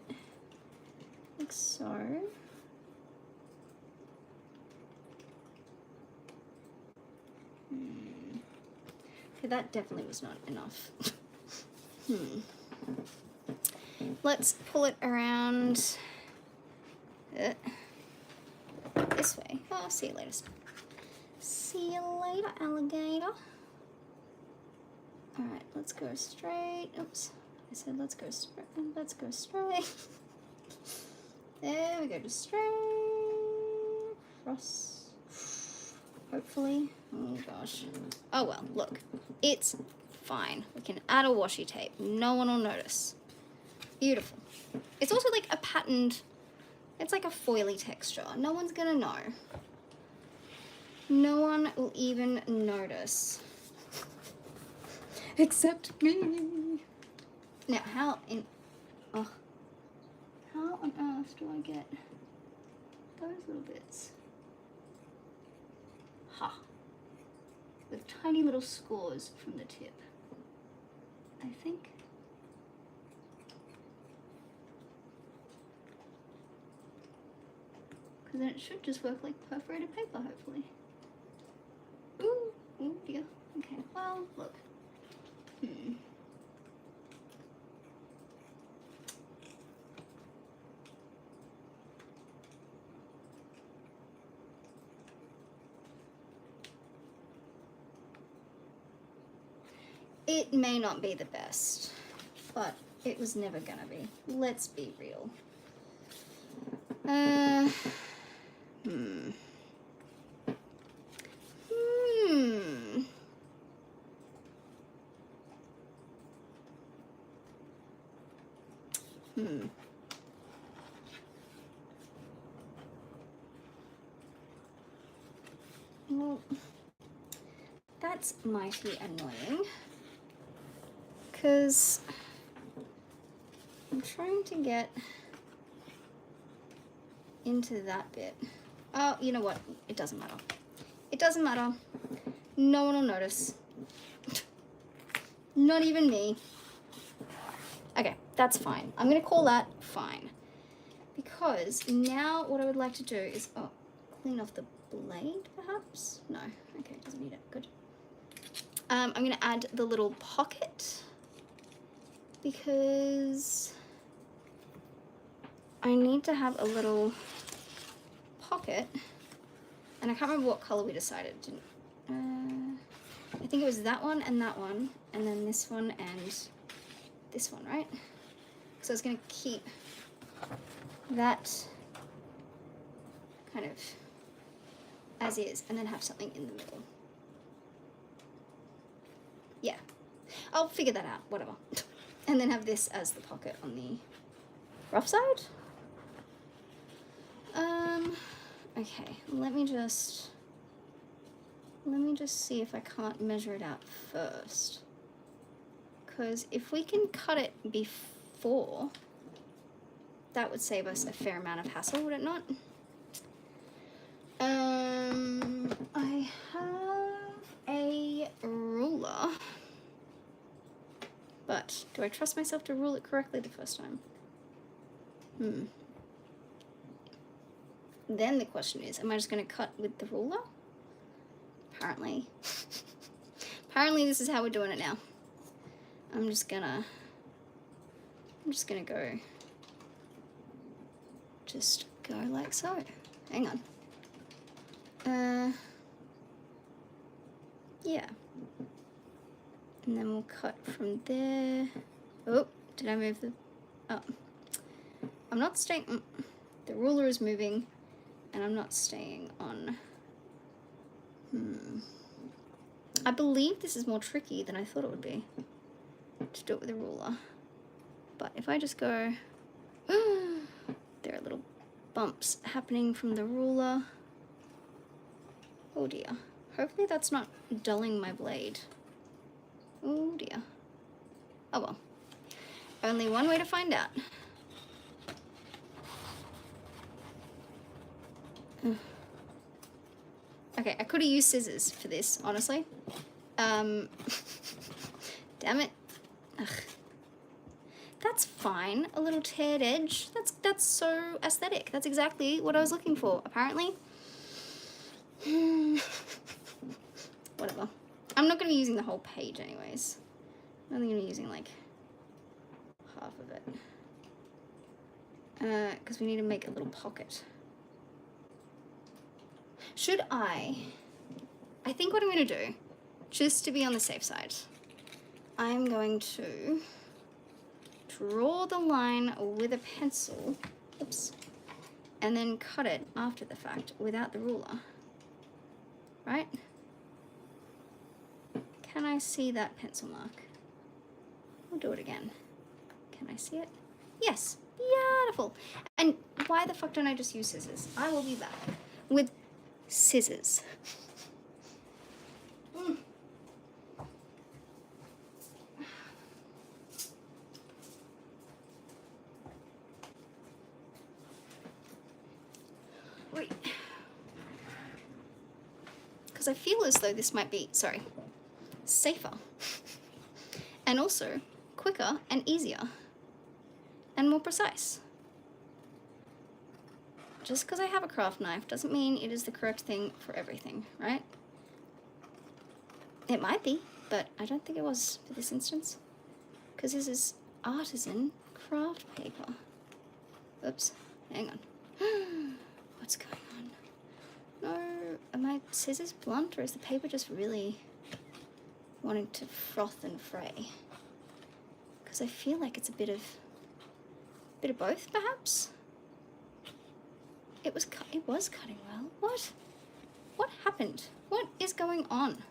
like so. Okay, that definitely was not enough. Let's pull it around this way. Oh, see you later. See you later, alligator. All right, let's go straight. Oops, I said let's go straight. Let's go straight. There we go, just straight across. Hopefully. Oh gosh. Oh well, look, it's fine. We can add a washi tape. No one will notice. Beautiful. It's also like a patterned, it's like a foily texture. No one's gonna know. No one will even notice. Except me. Now, how on earth do I get those little bits? Ha. With tiny little scores from the tip, I think. Because then it should just work like perforated paper, hopefully. Ooh, oh dear. Okay, well, look. It may not be the best, but it was never gonna be. Let's be real. Well, that's mighty annoying, because I'm trying to get into that bit. Oh, you know what? It doesn't matter. It doesn't matter. No one will notice. Not even me. Okay, that's fine. I'm going to call that fine. Because now what I would like to do is, clean off the blade, perhaps? No. Okay, doesn't need it. Good. I'm going to add the little pocket because I need to have a little pocket And I can't remember what color we decided. I think it was that one, and then this one and this one, right? So I was going to keep that kind of as is, and then have something in the middle. Yeah, I'll figure that out, whatever. And then have this as the pocket on the rough side. Okay, let me just see if I can't measure it out first. Because if we can cut it before, that would save us a fair amount of hassle, would it not? I have a ruler, but do I trust myself to rule it correctly the first time? Then the question is, am I just going to cut with the ruler? Apparently. Apparently this is how we're doing it now. I'm just gonna go, just go like so. Hang on. Yeah. And then we'll cut from there. Oh, did I move the, oh. I'm not staying, the ruler is moving, and I'm not staying on. I believe this is more tricky than I thought it would be to do it with a ruler. But if I just go, there are little bumps happening from the ruler. Oh dear. Hopefully that's not dulling my blade. Oh dear. Oh well. Only one way to find out. Okay, I could have used scissors for this, honestly. Damn it. Ugh. That's fine. A little teared edge. That's so aesthetic. That's exactly what I was looking for, apparently. Whatever. I'm not going to be using the whole page anyways. I'm only going to be using like half of it. Because we need to make a little pocket. Should I think what I'm going to do, just to be on the safe side, I'm going to draw the line with a pencil, oops, and then cut it after the fact without the ruler, right? Can I see that pencil mark? We'll do it again. Can I see it? Yes, beautiful. And why the fuck don't I just use scissors? I will be back with scissors. Wait. Because I feel as though this might be, safer. And also quicker and easier. And more precise. Just because I have a craft knife doesn't mean it is the correct thing for everything, right? It might be, but I don't think it was for this instance. Because this is artisan craft paper. Oops, hang on. What's going on? No, are my scissors blunt, or is the paper just really wanting to froth and fray? Because I feel like it's a bit of both, perhaps. It was cutting well. What happened? What is going on?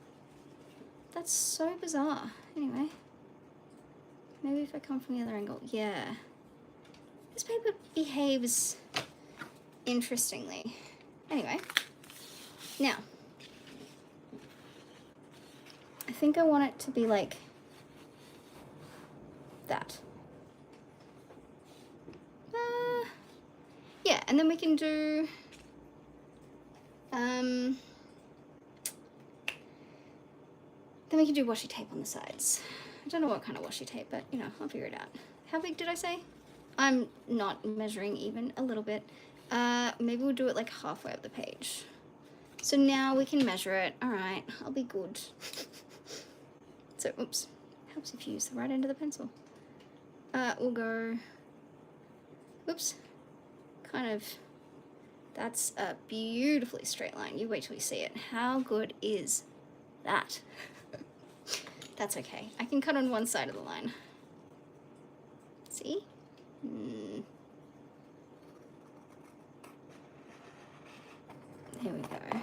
That's so bizarre. Anyway, maybe if I come from the other angle, yeah. This paper behaves interestingly. Anyway, now I think I want it to be like that. Yeah, and then we can do washi tape on the sides. I don't know what kind of washi tape, but you know, I'll figure it out. How big did I say? I'm not measuring even a little bit. Maybe we'll do it like halfway up the page. So now we can measure it. All right, I'll be good. So, oops, helps if you use the right end of the pencil. We'll go, oops, kind of That's a beautifully straight line. You wait till you see it. How good is that? That's okay. I can cut on one side of the line. See? There we go.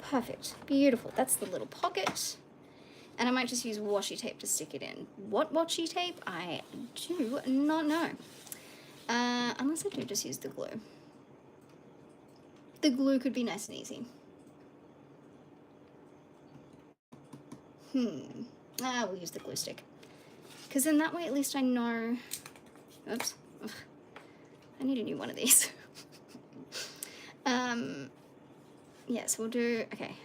Perfect. Beautiful. That's the little pocket. And I might just use washi tape to stick it in. What washi tape? I do not know. Unless I do just use the glue. The glue could be nice and easy. We'll use the glue stick. Because then that way at least I know... Oops. Ugh. I need a new one of these. Yeah, so we'll do... Okay.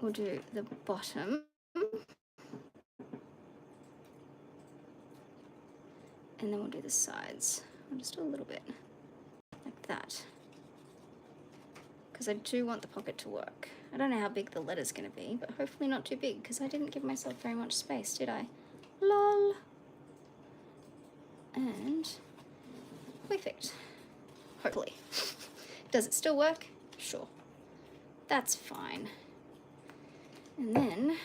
We'll do the bottom. And then we'll do the sides. I'll just do a little bit. Like that. Because I do want the pocket to work. I don't know how big the letter's going to be, but hopefully not too big, because I didn't give myself very much space, did I? Lol. And perfect. Hopefully. Does it still work? Sure. That's fine. And then...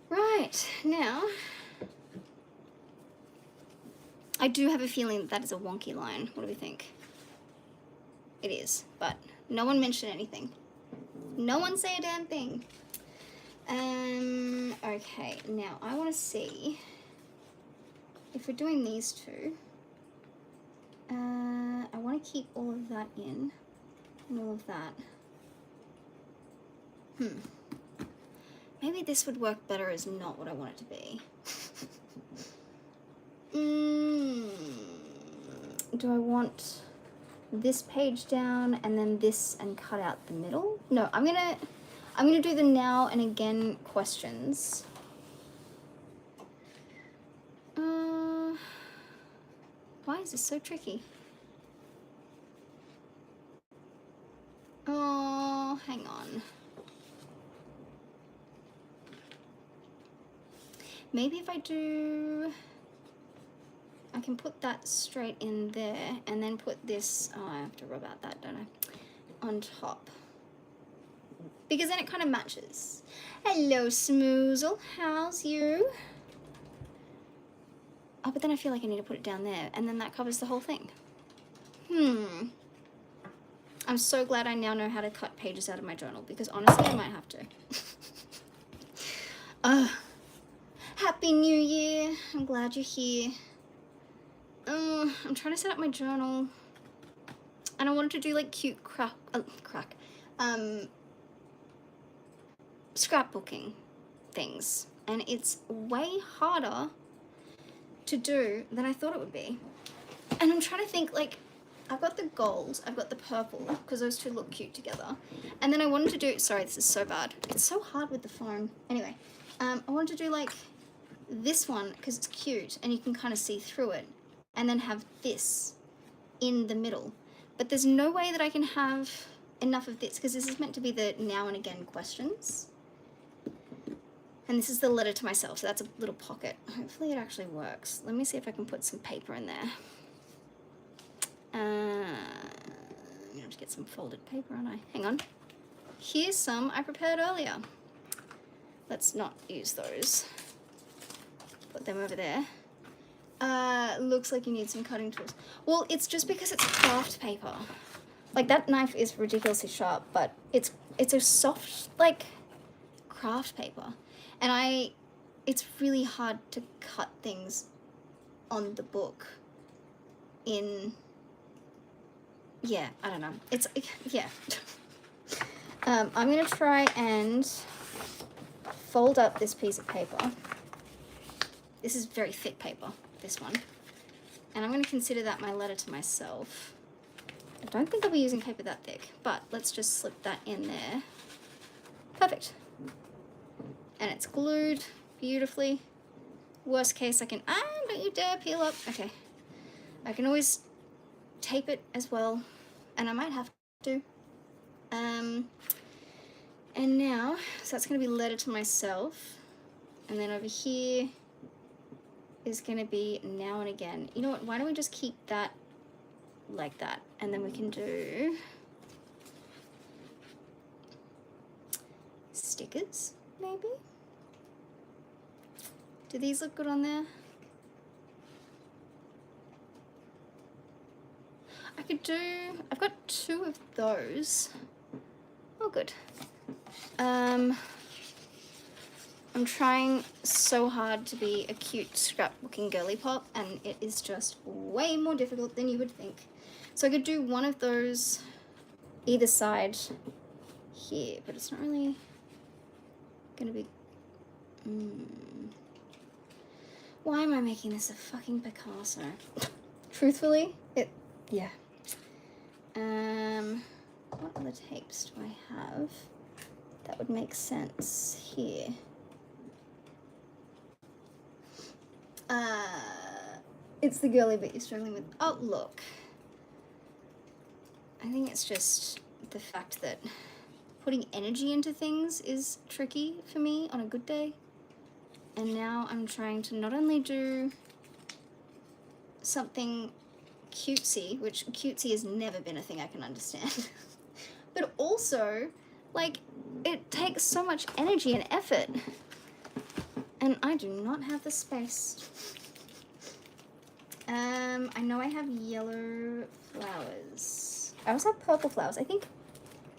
Right, now... I do have a feeling that that is a wonky line. What do we think? It is, but no one mentioned anything. No one say a damn thing. Okay, now I want to see if we're doing these two. I want to keep all of that in and all of that. Maybe this would work better as not what I want it to be. Do I want this page down and then this and cut out the middle? No, I'm gonna do the now and again questions. Why is this so tricky? Oh, hang on. Maybe if I do... I can put that straight in there and then put this... Oh, I have to rub out that, don't I? On top. Because then it kind of matches. Hello, Smoozle. How's you? Oh, but then I feel like I need to put it down there, and then that covers the whole thing. I'm so glad I now know how to cut pages out of my journal, because honestly, I might have to. Happy New Year. I'm glad you're here. I'm trying to set up my journal, and I wanted to do like cute scrapbooking things, and it's way harder to do than I thought it would be. And I'm trying to think, like, I've got the gold, I've got the purple, because those two look cute together, and then I wanted to do, sorry, this is so bad, it's so hard with the phone. Anyway, I wanted to do like this one because it's cute and you can kind of see through it, and then have this in the middle, but there's no way that I can have enough of this, because this is meant to be the now and again questions. And this is the letter to myself, so that's a little pocket. Hopefully it actually works. Let me see if I can put some paper in there. I'm gonna have to get some folded paper, aren't I? Hang on. Here's some I prepared earlier. Let's not use those. Put them over there. Looks like you need some cutting tools. Well, it's just because it's craft paper. Like, that knife is ridiculously sharp, but it's a soft, like, craft paper. And it's really hard to cut things on the book in, yeah, I don't know. It's, yeah. I'm going to try and fold up this piece of paper. This is very thick paper, this one. And I'm going to consider that my letter to myself. I don't think I'll be using paper that thick, but let's just slip that in there. Perfect. And it's glued beautifully. Worst case, I can, don't you dare peel up. Okay. I can always tape it as well, and I might have to. And now, so that's going to be letter to myself. And then over here, is going to be now and again. You know what? Why don't we just keep that like that? And then we can do stickers, maybe? Do these look good on there? I could do, I've got 2 of those. Oh, good. I'm trying so hard to be a cute scrapbooking girly pop, and it is just way more difficult than you would think. So I could do one of those either side here, but it's not really gonna be... Why am I making this a fucking Picasso? Truthfully, yeah. What other tapes do I have that would make sense here? It's the girly bit you're struggling with. Oh, look. I think it's just the fact that putting energy into things is tricky for me on a good day. And now I'm trying to not only do something cutesy, which cutesy has never been a thing I can understand, but also, like, it takes so much energy and effort, and I do not have the space. I know I have yellow flowers. I also have purple flowers. I think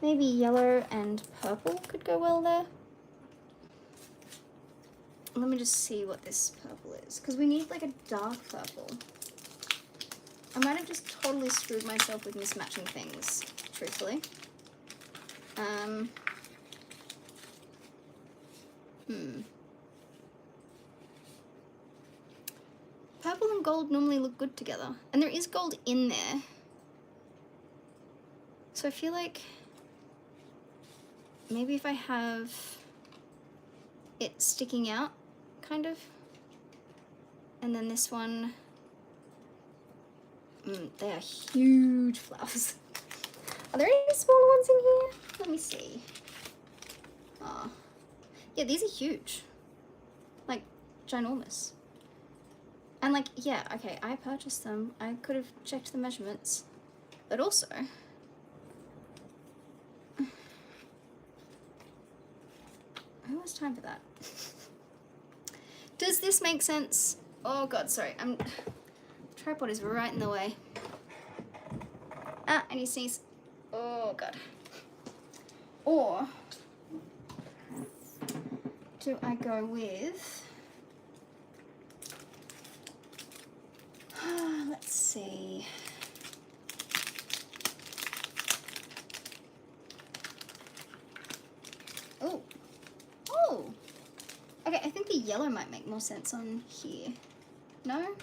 maybe yellow and purple could go well there. Let me just see what this purple is, because we need like a dark purple. I might have just totally screwed myself with mismatching things, truthfully. Purple and gold normally look good together, and there is gold in there. So I feel like maybe if I have it sticking out, kind of, and then this one, they are huge flowers. Are there any smaller ones in here? Let me see. Oh, yeah, these are huge, like ginormous. And like, yeah, okay, I purchased them. I could have checked the measurements, but also, who has time for that? Does this make sense? Oh God, sorry, the tripod is right in the way. Ah, and you sneeze. Oh God. Or do I go with, let's see. Oh. Oh. Okay, I think the yellow might make more sense on here. No?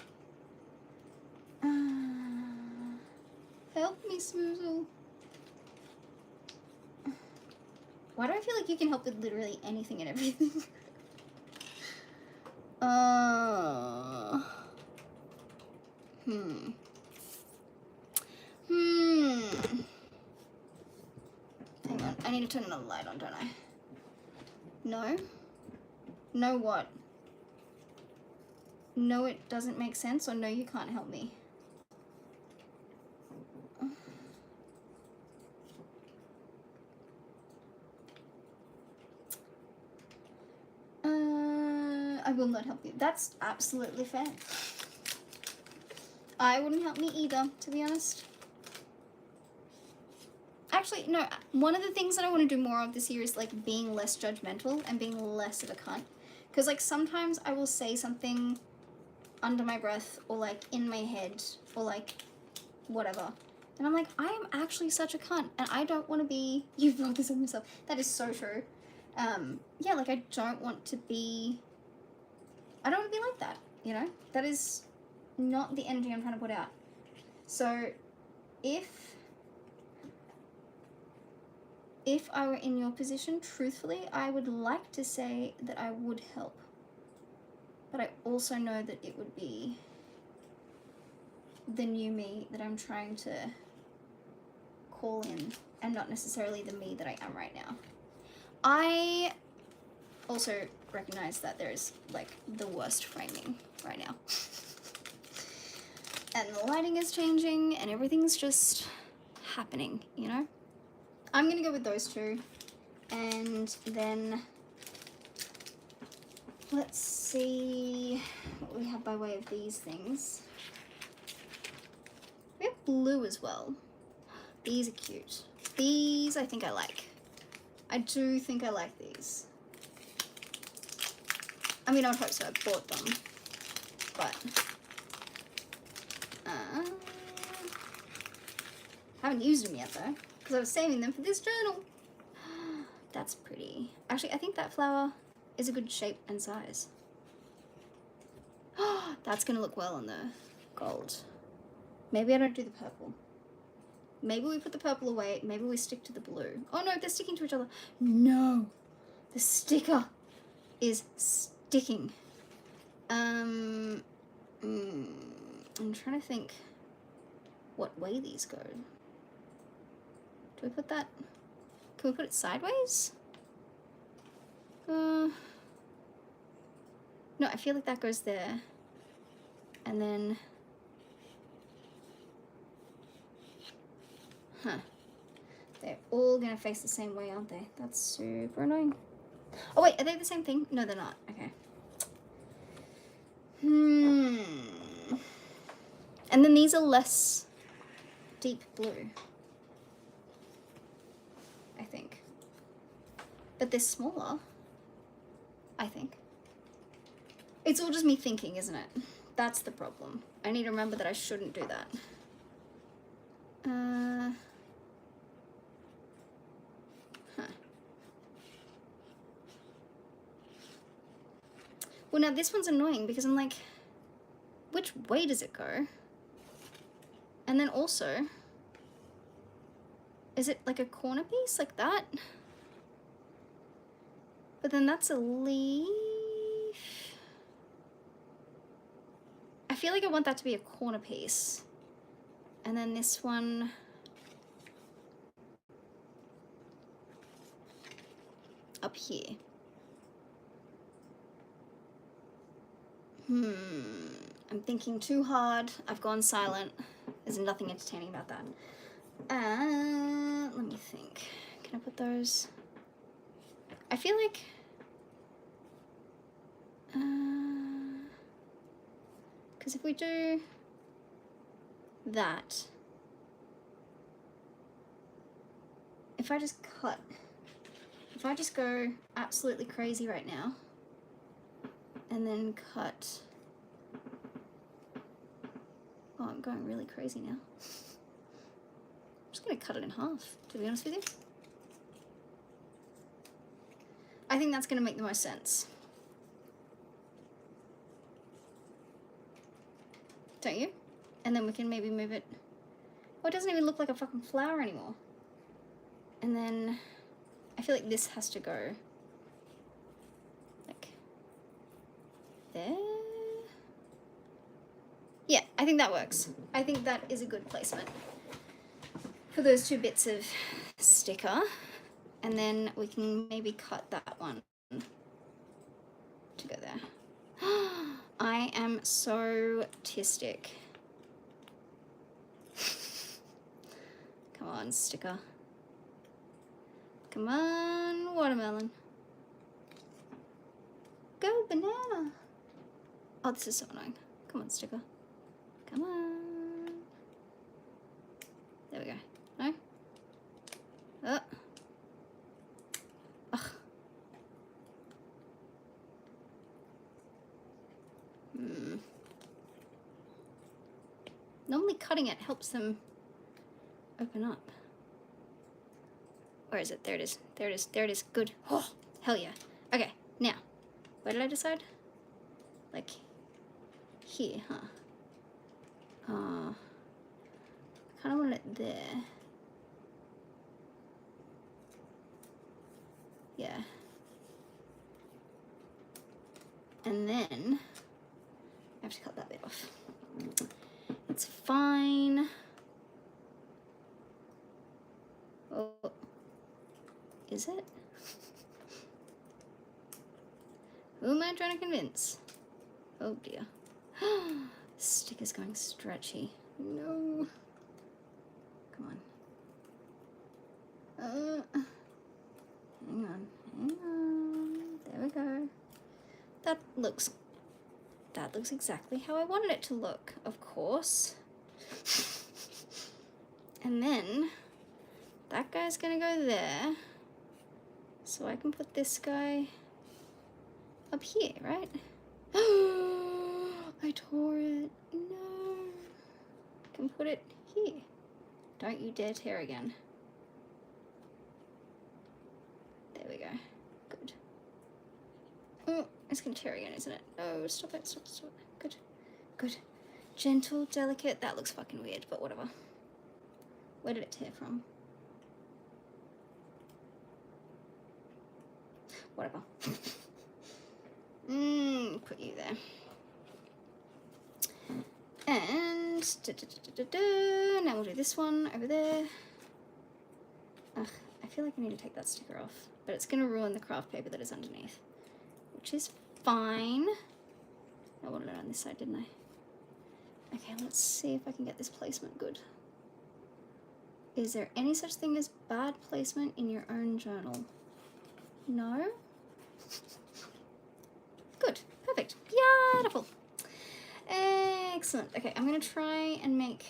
Help me, Smoozle. Why do I feel like you can help with literally anything and everything? Hang on, I need to turn another light on, don't I? No? No what? No, it doesn't make sense, or no, you can't help me? I will not help you. That's absolutely fair. I wouldn't help me either, to be honest. Actually, no, one of the things that I want to do more of this year is like being less judgmental and being less of a cunt. Because like sometimes I will say something under my breath or like in my head or like whatever. And I'm like, I am actually such a cunt and I don't want to be, you brought this on yourself. That is so true. Yeah, like I don't want to be like that, you know? That is not the energy I'm trying to put out. So if I were in your position, truthfully, I would like to say that I would help. But I also know that it would be the new me that I'm trying to call in and not necessarily the me that I am right now. I also recognize that there is like the worst framing right now. And the lighting is changing and everything's just happening, you know? I'm gonna go with those two. And then let's see what we have by way of these things. We have blue as well. These are cute. These I think I like. I do think I like these. I mean, I would hope so. I bought them. But haven't used them yet though, because I was saving them for this journal. That's pretty. Actually, I think that flower is a good shape and size. That's gonna look well on the gold. Maybe I don't do the purple. Maybe we put the purple away. Maybe we stick to the blue. Oh no, they're sticking to each other. No, the sticker is sticking. I'm trying to think what way these go. Do we put that? Can we put it sideways? No, I feel like that goes there. And then, they're all gonna face the same way, aren't they? That's super annoying. Oh wait, are they the same thing? No, they're not. Okay. And then these are less deep blue, I think. But they're smaller, I think. It's all just me thinking, isn't it? That's the problem. I need to remember that I shouldn't do that. Well, now this one's annoying because I'm like, which way does it go? And then also, is it like a corner piece like that? But then that's a leaf. I feel like I want that to be a corner piece. And then this one, up here. I'm thinking too hard. I've gone silent. There's nothing entertaining about that. Let me think. Can I put those? I feel like because if we do that, if I just go absolutely crazy right now and then cut, oh, I'm going really crazy now. I'm just gonna cut it in half, to be honest with you. I think that's gonna make the most sense. Don't you? And then we can maybe move it. Oh, it doesn't even look like a fucking flower anymore. And then I feel like this has to go like there. Yeah, I think that works. I think that is a good placement for those two bits of sticker. And then we can maybe cut that one to go there. I am so autistic. Come on, sticker. Come on, watermelon. Go, banana. Oh, this is so annoying. Come on, sticker. Come on. There we go. No? Oh. Ugh. Normally cutting it helps them open up. Where is it? There it is. There it is. There it is. Good. Oh, hell yeah. Okay, now, where did I decide? Like here, huh? I kind of want it there. Yeah. And then I have to cut that bit off. It's fine. Oh, is it? Who am I trying to convince? Oh dear. Sticker's going stretchy. No. Come on. Hang on. There we go. That looks exactly how I wanted it to look, of course. And then that guy's gonna go there. So I can put this guy up here, right? I tore it. No. I can put it here. Don't you dare tear again. There we go. Good. Oh, it's gonna tear again, isn't it? Oh, stop it, stop it. Good. Good. Gentle, delicate. That looks fucking weird, but whatever. Where did it tear from? Whatever. Put you there. And now we'll do this one over there. Ugh, I feel like I need to take that sticker off, but it's gonna ruin the craft paper that is underneath, which is fine. I wanted it on this side, didn't I? Okay, let's see if I can get this placement good. Is there any such thing as bad placement in your own journal? No? Good, perfect, beautiful. Excellent. Okay, I'm gonna try and make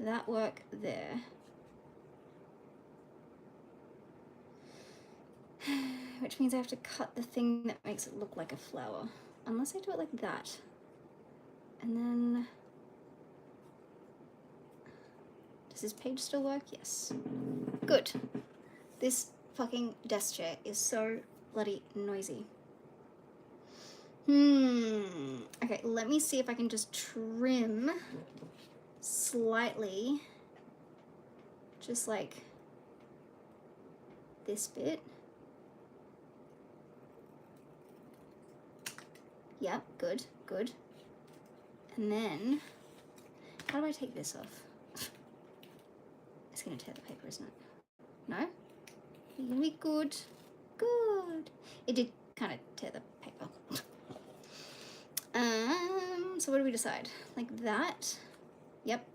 that work there. Which means I have to cut the thing that makes it look like a flower. Unless I do it like that. And then... Does this page still work? Yes. Good. This fucking desk chair is so bloody noisy. Okay, let me see if I can just trim slightly. Just like this bit. Yep, good, good. And then, how do I take this off? It's gonna tear the paper, isn't it? No? You're gonna be good. Good. It did kind of tear the paper. So what do we decide? Like that? Yep.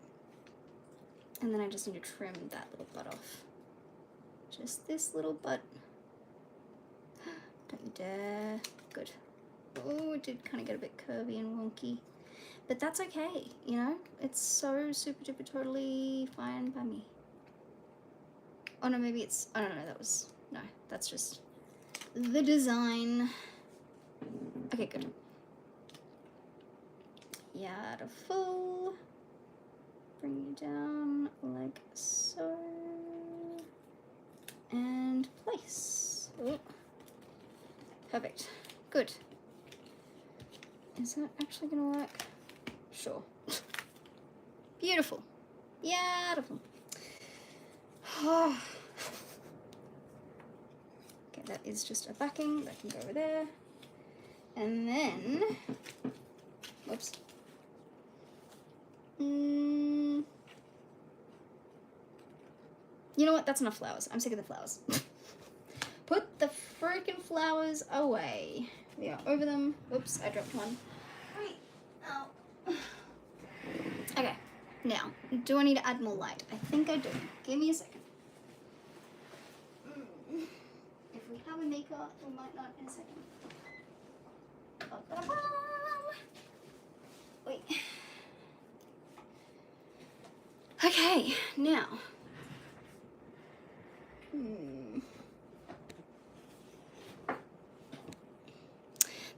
And then I just need to trim that little butt off. Just this little butt. Don't you dare. Good. Oh, it did kind of get a bit curvy and wonky. But that's okay, you know? It's so super duper totally fine by me. Oh no, maybe it's, I don't know, that was, no, that's just the design. Okay, good. Beautiful. Bring you down like so. And place. Oh. Perfect. Good. Is that actually gonna work? Sure. Beautiful. Beautiful. Oh. Okay, that is just a backing. That can go over there. And then, whoops. You know what? That's enough flowers. I'm sick of the flowers. Put the freaking flowers away. We are over them. Oops, I dropped one. Right. Oh. Okay. Now, do I need to add more light? I think I do. Give me a second. If we have a maker, we might not in a second. Wait. Okay, now.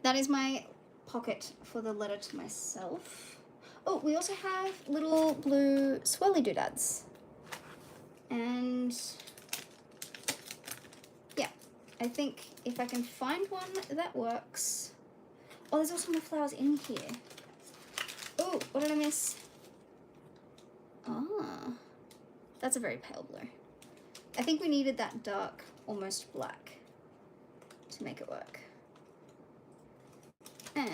That is my pocket for the letter to myself. Oh, we also have little blue swirly doodads. And yeah, I think if I can find one that works. Oh, there's also more flowers in here. Oh, what did I miss? Ah, that's a very pale blue. I think we needed that dark, almost black to make it work. And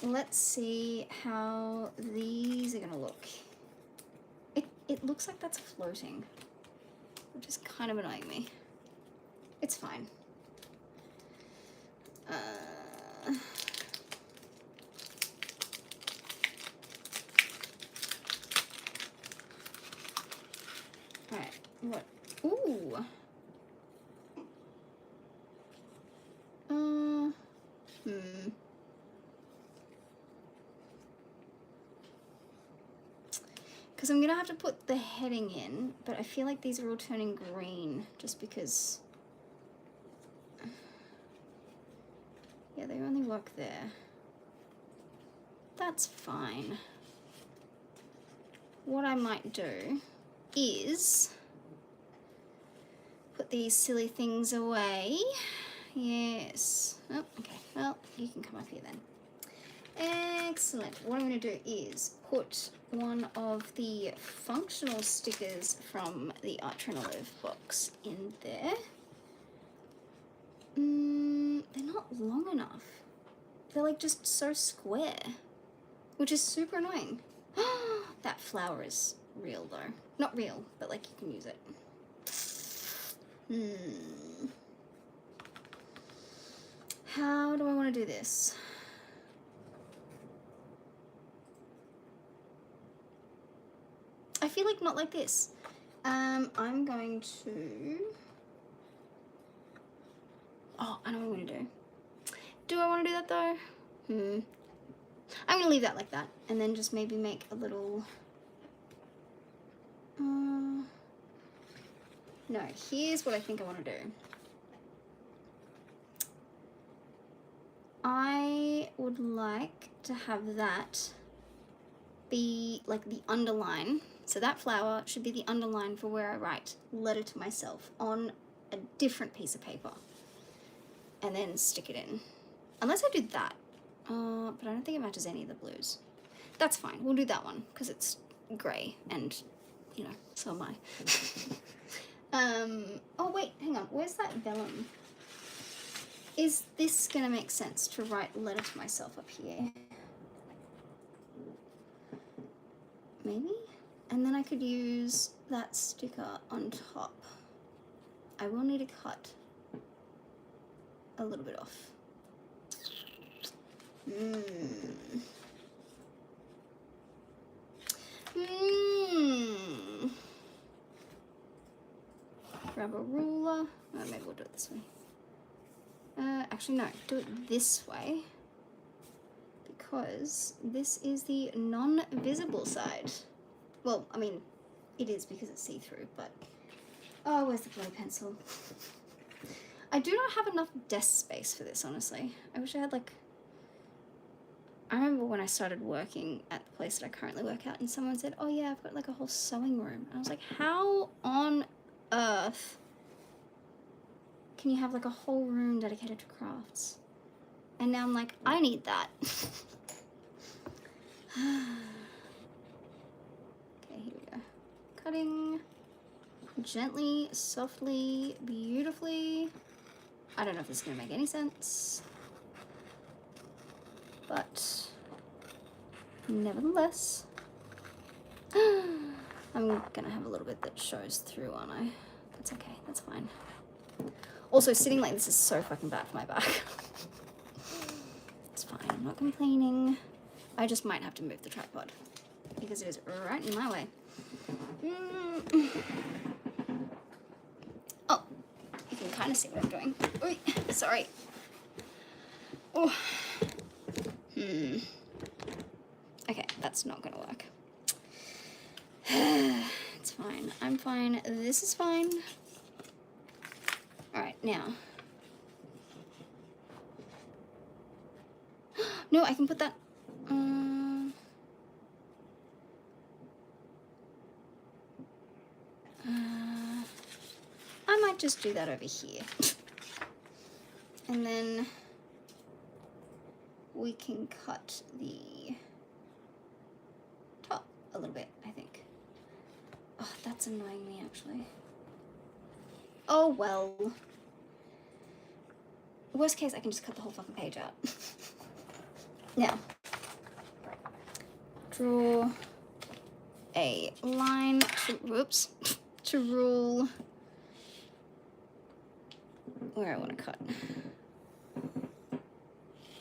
let's see how these are gonna look. It looks like that's floating, which is kind of annoying me. It's fine. Alright, what? Ooh! Because I'm going to have to put the heading in, but I feel like these are all turning green just because... Yeah, they only work there. That's fine. What I might do is put these silly things away. Yes. Oh, okay. Well, you can come up here then. Excellent. What I'm going to do is put one of the functional stickers from the Archer and Olive box in there. They're not long enough. They're like just so square, which is super annoying. That flower is real though. Not real, but like you can use it. How do I want to do this? I feel like not like this. I'm going to... Oh, I know what I'm going to do. Do I want to do that though? I'm going to leave that like that. And then just maybe make a little... No, here's what I think I want to do. I would like to have that be like the underline. So that flower should be the underline for where I write letter to myself on a different piece of paper. And then stick it in. Unless I do that. But I don't think it matches any of the blues. That's fine. We'll do that one because it's grey and, you know, so am I. Oh wait, hang on. Where's that vellum? Is this going to make sense to write letter to myself up here? Maybe? And then I could use that sticker on top. I will need to cut a little bit off. Grab a ruler. Oh, maybe we'll do it this way. Actually, no, do it this way. Because this is the non-visible side. Well, I mean, it is because it's see-through, but... Oh, where's the bloody pencil? I do not have enough desk space for this, honestly. I wish I had, like... I remember when I started working at the place that I currently work at, and someone said, oh yeah, I've got, like, a whole sewing room. And I was like, how on earth can you have, like, a whole room dedicated to crafts? And now I'm like, I need that. Okay, here we go. Cutting gently, softly, beautifully. I don't know if this is going to make any sense, but nevertheless, I'm going to have a little bit that shows through, aren't I? That's okay, that's fine. Also, sitting like this is so fucking bad for my back. It's fine, I'm not complaining. I just might have to move the tripod because it is right in my way. Oh, you can kind of see what I'm doing. Oy, sorry. Oh. Okay, that's not gonna work. It's fine. I'm fine. This is fine. All right, now. No, I can put that. I might just do that over here. And then we can cut the top a little bit, I think. Oh, that's annoying me, actually. Oh, well. Worst case, I can just cut the whole fucking page out. Now, draw a line to, whoops, to rule where I want to cut.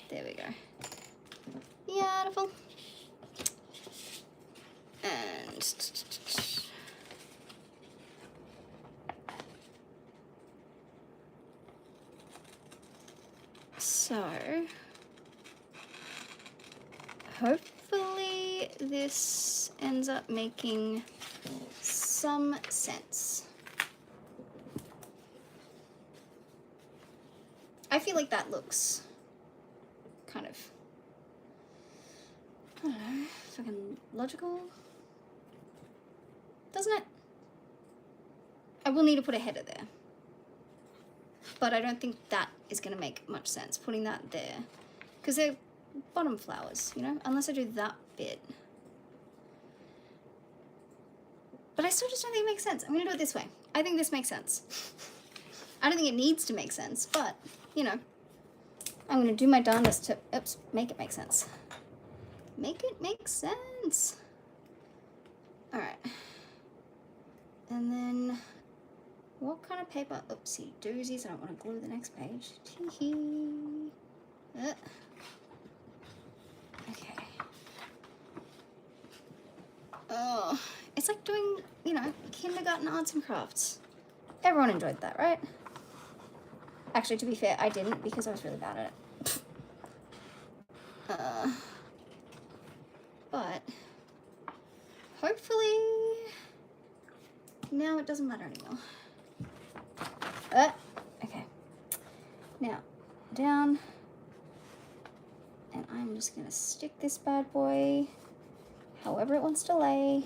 There we go. Beautiful. And so hopefully this ends up making some sense. I feel like that looks kind of, I don't know, fucking logical, doesn't it? I will need to put a header there, but I don't think that is going to make much sense, putting that there, because they're bottom flowers, you know, unless I do that bit. But I still just don't think it makes sense. I'm going to do it this way. I think this makes sense. I don't think it needs to make sense, but, you know, I'm going to do my darndest to, oops, make it make sense. Make it make sense. All right. And then, what kind of paper? Oopsie doozies, I don't want to glue the next page. Tee-hee. Okay. Oh, it's like doing, you know, kindergarten arts and crafts. Everyone enjoyed that, right? Actually, to be fair, I didn't because I was really bad at it. But hopefully now it doesn't matter anymore. Okay. Now, down. And I'm just going to stick this bad boy however it wants to lay.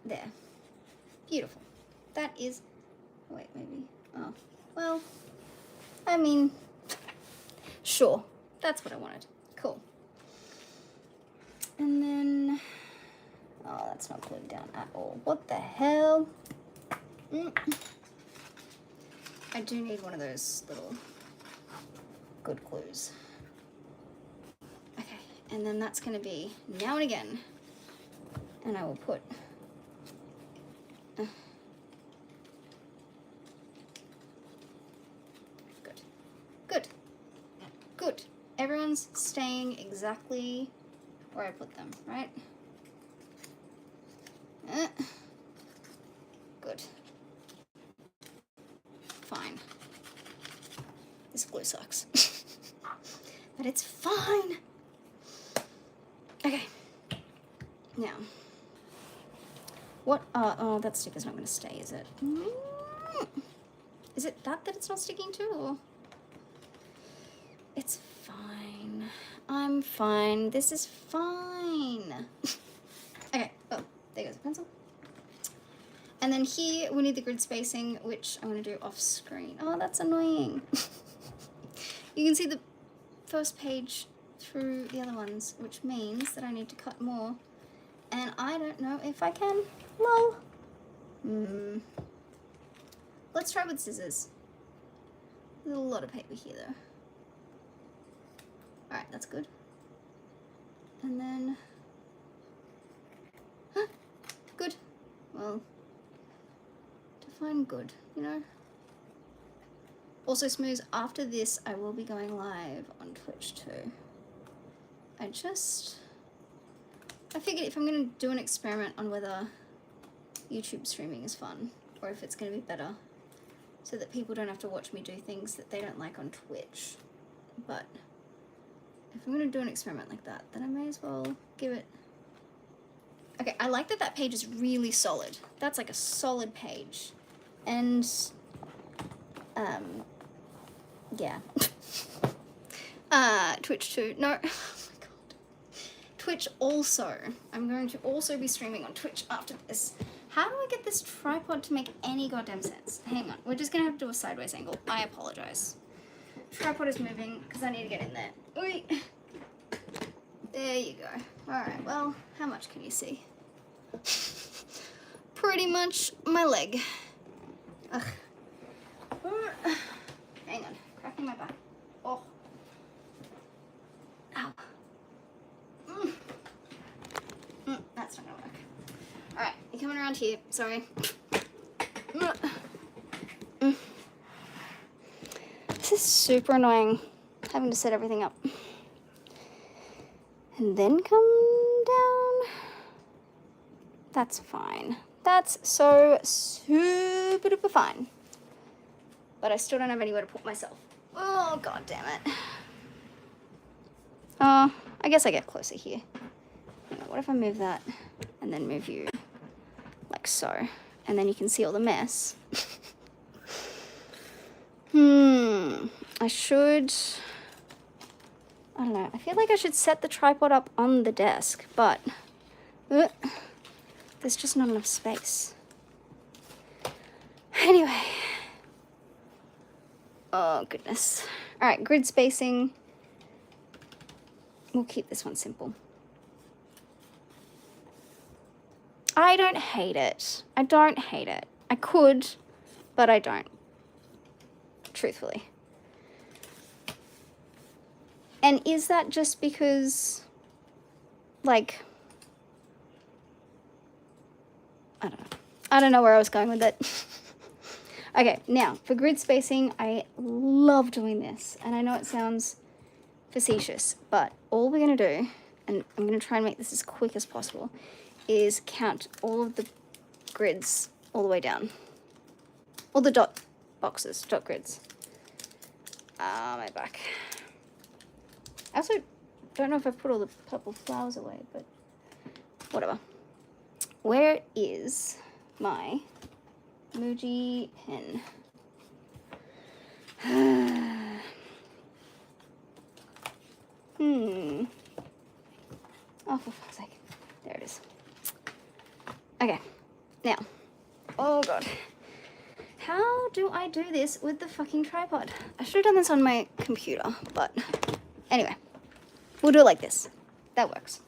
There. Beautiful. That is, wait, maybe, oh, well, I mean, sure, that's what I wanted. Cool. And then, oh, that's not glued down at all. What the hell? I do need one of those little good glues. Okay, and then that's going to be now and again. And I will put good. Good. Good. Everyone's staying exactly where I put them, right? Good. Fine. This glue sucks. But it's fine. Okay. Now, what are, oh, that sticker's not going to stay, is it? Is it that it's not sticking to, or? It's fine. I'm fine. This is fine. Okay, oh, there goes the pencil. And then here we need the grid spacing, which I'm going to do off screen. Oh, that's annoying. You can see the first page through the other ones, which means that I need to cut more. And I don't know if I can. Lol. Let's try with scissors. There's a lot of paper here, though. Alright, that's good. And then... Huh, good. Well, define good, you know? Also, Smooths, after this, I will be going live on Twitch, too. I figured if I'm going to do an experiment on whether YouTube streaming is fun, or if it's going to be better, so that people don't have to watch me do things that they don't like on Twitch. But if I'm going to do an experiment like that, then I may as well give it... Okay, I like that page is really solid. That's like a solid page. And, yeah. Twitch too. No, oh my god. Twitch also. I'm going to also be streaming on Twitch after this. How do I get this tripod to make any goddamn sense? Hang on, we're just gonna have to do a sideways angle. I apologize. Tripod is moving because I need to get in there. Oi. There you go. Alright, well, how much can you see? Pretty much my leg. Ugh. Hang on, cracking my back. Oh. Ow. That's You're coming around here. Sorry. This is super annoying, having to set everything up. And then come down. That's fine. That's so super duper fine. But I still don't have anywhere to put myself. Oh, god damn it. I guess I get closer here. What if I move that and then move you like so? And then you can see all the mess. I should... I don't know. I feel like I should set the tripod up on the desk, but there's just not enough space. Anyway. Oh, goodness. All right, grid spacing. We'll keep this one simple. I don't hate it. I don't hate it. I could, but I don't. Truthfully. And is that just because, like, I don't know. I don't know where I was going with it. Okay, now, for grid spacing, I love doing this. And I know it sounds facetious, but all we're going to do, and I'm going to try and make this as quick as possible, is count all of the grids all the way down. All the dot boxes, dot grids. My back. I also don't know if I put all the purple flowers away, but whatever. Where is my Muji pen? Oh, for fuck's sake. There it is. Okay, now. Oh, God. How do I do this with the fucking tripod? I should have done this on my computer, but anyway. We'll do it like this. That works.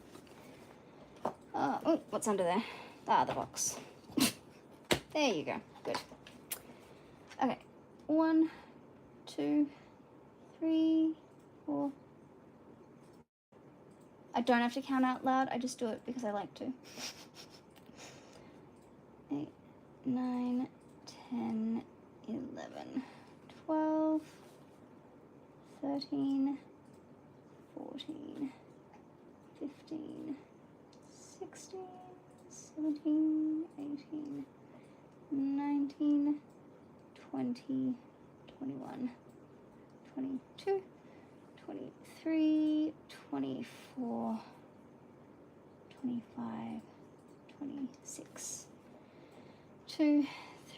Oh, what's under there? Ah, the box. There you go. Good. Okay. 1, 2, 3, 4. I don't have to count out loud. I just do it because I like to. 8, 9, 10, 11, 12, 13, 14, 15, 16, 17, 18, 19, 20, 21, 22, 23, 24, 25, 26. 2,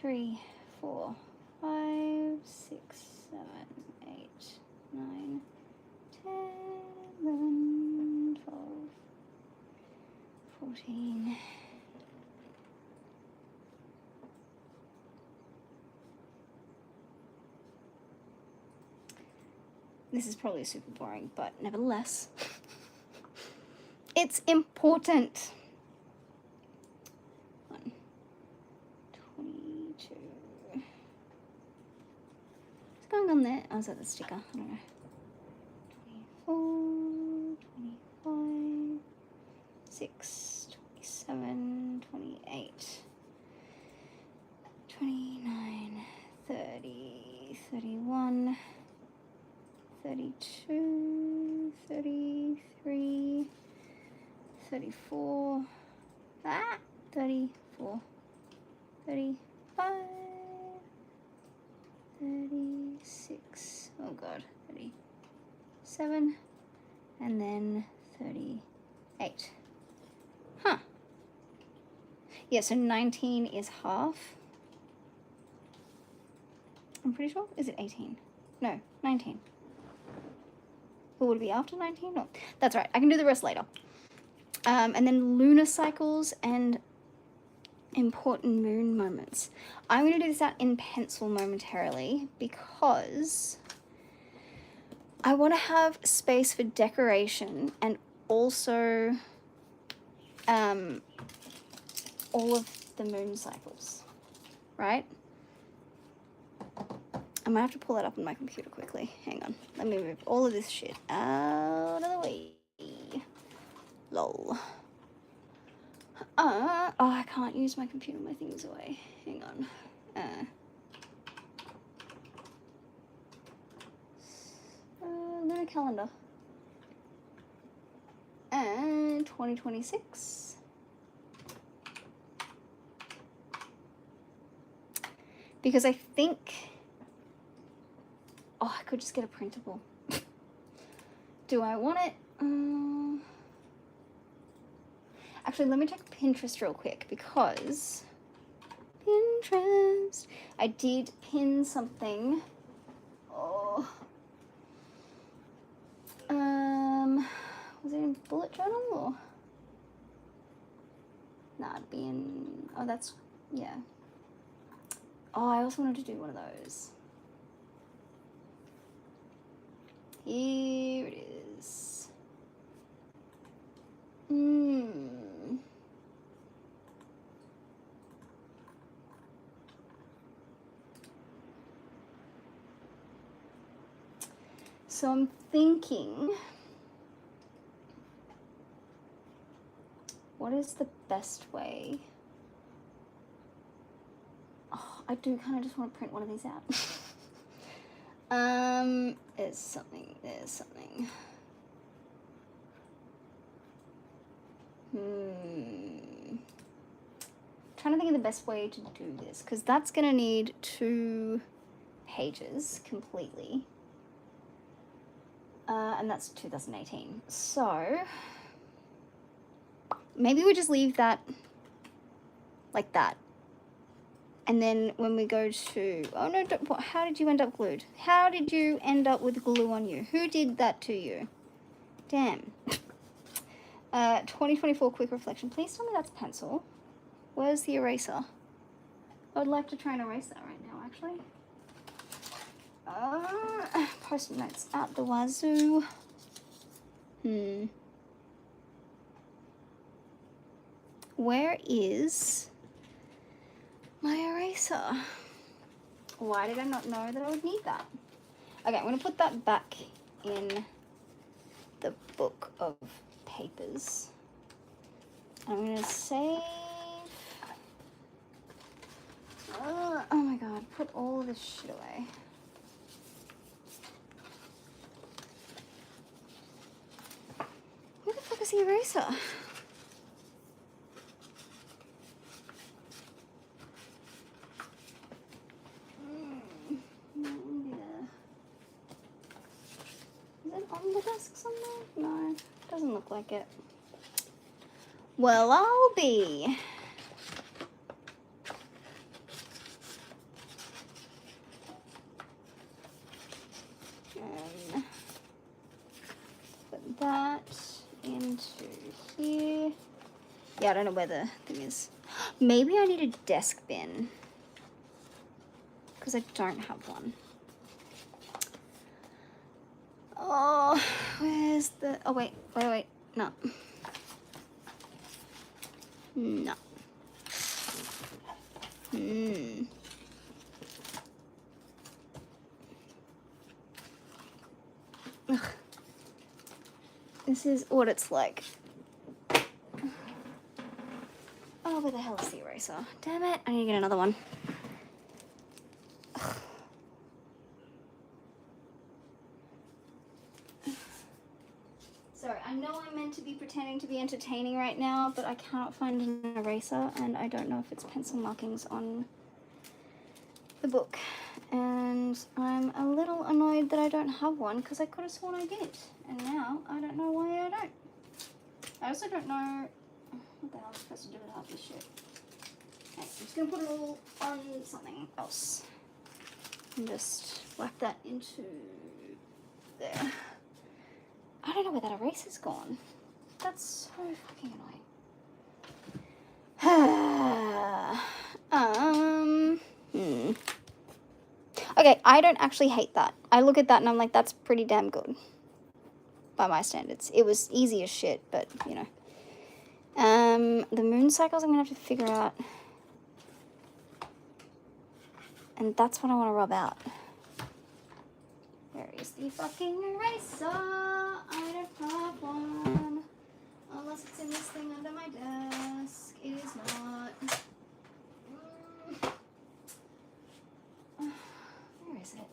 3, 4, 5, 6, 7, 8, 9, 10, 11, 12, 14. This is probably super boring, but nevertheless, it's important. 1, 22. What's going on there? Oh, is that the sticker? I don't know. 24, 25, 6, 27, 28, 29, 30, 31, 32, 33, 34, 34, 35, 36, oh god, 37, and then 38. Huh. Yeah, so 19 is half. I'm pretty sure. Is it 18? No, 19. Or would it be after 19? No, that's right. I can do the rest later. And then lunar cycles and important moon moments. I'm going to do this out in pencil momentarily because I want to have space for decoration and also all of the moon cycles, right? I might have to pull that up on my computer quickly. Hang on. Let me move all of this shit out of the way. Lol. Oh, I can't use my computer. My thing's away. Hang on. Lunar calendar. And 2026. Because I think... Oh, I could just get a printable. Do I want it? Actually, let me check Pinterest real quick because... Pinterest. I did pin something. Oh. Was it in bullet journal or? Nah, it'd be in... Oh, that's... Yeah. Oh, I also wanted to do one of those. Here it is. So I'm thinking, what is the best way? Oh, I do kind of just want to print one of these out. There's something. Trying to think of the best way to do this, because that's gonna need 2 pages completely. And that's 2018. So maybe we just leave that like that. And then when we go to, oh no, how did you end up glued? How did you end up with glue on you? Who did that to you? Damn. 2024 quick reflection. Please tell me that's pencil. Where's the eraser? I would like to try and erase that right now, actually. Post-it notes out the wazoo. Where is my eraser? Why did I not know that I would need that? Okay, I'm going to put that back in the book of papers. I'm going to save... oh my god, put all of this shit away. Where the fuck is the eraser? Is it on the desk somewhere? No, doesn't look like it. Well, I'll be. Put that into here. Yeah, I don't know where the thing is. Maybe I need a desk bin, because I don't have one. Oh, where's the... Oh, wait. No. No. Ugh. This is what it's like. Oh, where the hell is the eraser? Damn it, I need to get another one. Ugh. Sorry, I know I'm meant to be pretending to be entertaining right now, but I cannot find an eraser, and I don't know if it's pencil markings on the book. And I'm a little annoyed that I don't have one, because I could have sworn I did. And now I don't know why I don't. I also don't know what the hell I'm supposed to do with half this shit. Okay, I'm just going to put it all on something else. And just whack that into there. I don't know where that eraser's gone. That's so fucking annoying. Okay, I don't actually hate that. I look at that and I'm like, that's pretty damn good. By my standards. It was easy as shit, but, you know. The moon cycles I'm going to have to figure out. And that's what I want to rub out. Where is the fucking eraser? I don't have one. Unless it's in this thing under my desk. It is not. Where is it?